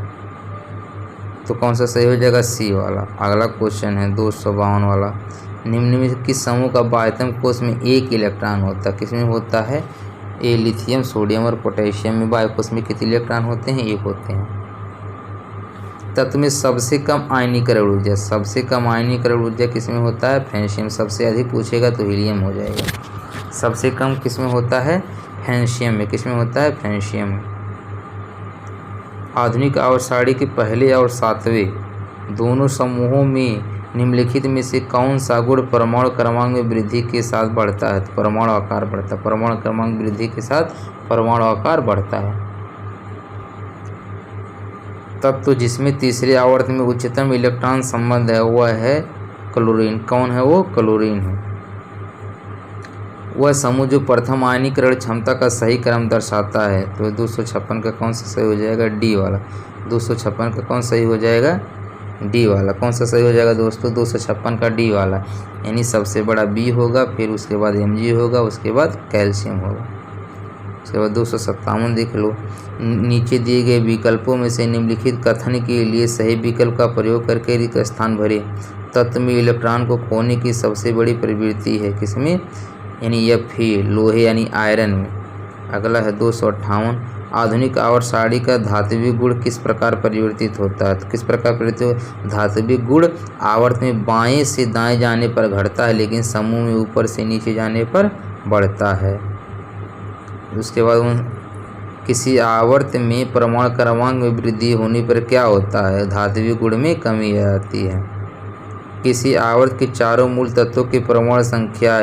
तो कौन सा सही हो जाएगा, सी वाला। अगला क्वेश्चन है 252 वाला, निम्न में किस समूह का बाह्यतम कोश में एक इलेक्ट्रॉन होता है, किसमें होता है, ए लिथियम, सोडियम और पोटेशियम में बाह्य कोश में कितने इलेक्ट्रॉन होते हैं, एक होते हैं। तत्व में सबसे कम आयनीकरण ऊर्जा, सबसे कम आयनीकरण ऊर्जा किसमें होता है, फ्रेंशियम। सबसे अधिक पूछेगा तो हीलियम हो जाएगा। सबसे कम किसमें होता है, फ्रेंशियम में। किसमें होता है, फ्रेंशियम में। आधुनिक आवर्त सारणी के पहले और सातवें दोनों समूहों में निम्नलिखित में से कौन सा गुण परमाणु क्रमांक में वृद्धि के साथ बढ़ता है, तो परमाणु आकार बढ़ता है। परमाणु क्रमांक वृद्धि के साथ परमाणु आकार बढ़ता है। तत्व जिसमें तीसरे आवर्त में उच्चतम इलेक्ट्रॉन संबंध है वह है क्लोरीन। कौन है वो, क्लोरीन है। वह समूह जो प्रथम आयनीकरण क्षमता का सही क्रम दर्शाता है, तो 256 का कौन सा सही हो जाएगा, डी वाला। 256 का कौन सही हो जाएगा, डी वाला। कौन सा सही हो जाएगा दोस्तों, 256 का डी वाला, यानी सबसे बड़ा बी होगा, फिर उसके बाद Mg होगा, उसके बाद कैल्शियम होगा। उसके बाद 257 देख लो, नीचे दिए गए विकल्पों में से निम्नलिखित कथन के लिए सही विकल्प का प्रयोग करके रिक्त स्थान भरें। तत्व में इलेक्ट्रॉन को खोने की सबसे बड़ी प्रवृत्ति है, किसमें, यानी Fe, लोहे यानी आयरन में। अगला है 258, आधुनिक आवर्त सारणी का धात्विक गुण किस प्रकार परिवर्तित होता है, तो किस प्रकार परिवर्तित, धात्विक गुण आवर्त में बाएं से दाएं जाने पर घटता है, लेकिन समूह में ऊपर से नीचे जाने पर बढ़ता है। उसके बाद किसी आवर्त में परमाणु क्रमांक में वृद्धि होने पर क्या होता है, धात्विक गुण में कमी आती है। किसी आवर्त के चारों मूल तत्वों की परमाणु संख्या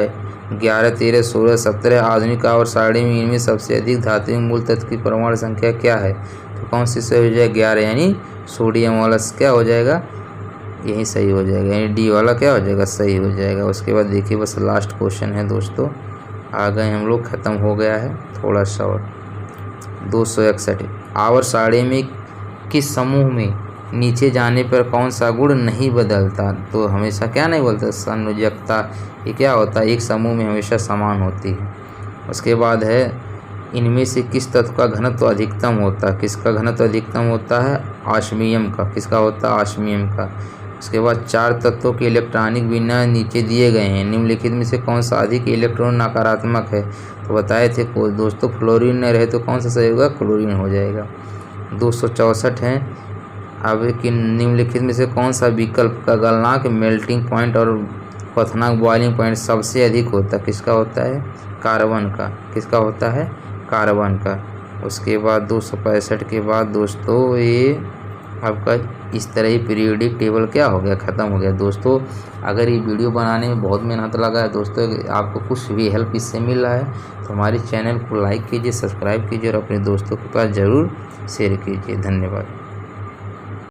11, 13, 16, 17 आधुनिक आवर्त सारणी में इनमें सबसे अधिक धात्विक मूल तत्व की परमाणु संख्या क्या है, तो कौन सी सही हो जाएगा, 11, यानी सोडियम वाला क्या हो जाएगा, यही सही हो जाएगा, यानी डी वाला क्या हो जाएगा, सही हो जाएगा। उसके बाद देखिए बस लास्ट क्वेश्चन है दोस्तों, आ गए हम लोग, ख़त्म हो गया है थोड़ा सा और। 261, आवर्त सारणी में किस समूह में नीचे जाने पर कौन सा गुण नहीं बदलता, तो हमेशा क्या नहीं बोलता, संयोजकता। ये क्या होता है, एक समूह में हमेशा समान होती है। उसके बाद है इनमें से किस तत्व का घनत्व अधिकतम होता है, किसका घनत्व अधिकतम होता है, ऑस्मियम का। किसका होता है, ऑस्मियम का। उसके बाद 4 तत्वों के इलेक्ट्रॉनिक विन्यास नीचे दिए गए हैं, निम्नलिखित में से कौन सा अधिक इलेक्ट्रॉन नकारात्मक है, तो बताए थे दोस्तों फ्लोरीन न रहे तो कौन सा सही होगा, क्लोरीन हो जाएगा। 264 है, अब कि निम्नलिखित में से कौन सा विकल्प का गलनांक, मेल्टिंग पॉइंट और क्वथनांक, बॉइलिंग पॉइंट सबसे अधिक होता है, किसका होता है, कार्बन का। किसका होता है, कार्बन का। उसके बाद 265 के बाद दोस्तों ये आपका इस तरह ही पीरियोडिक टेबल क्या हो गया, ख़त्म हो गया। दोस्तों अगर ये वीडियो बनाने में बहुत मेहनत लगा है दोस्तों, आपको कुछ भी हेल्प इससे मिल रहा है तो हमारे चैनल को लाइक कीजिए, सब्सक्राइब कीजिए और अपने दोस्तों के पास ज़रूर शेयर कीजिए। धन्यवाद।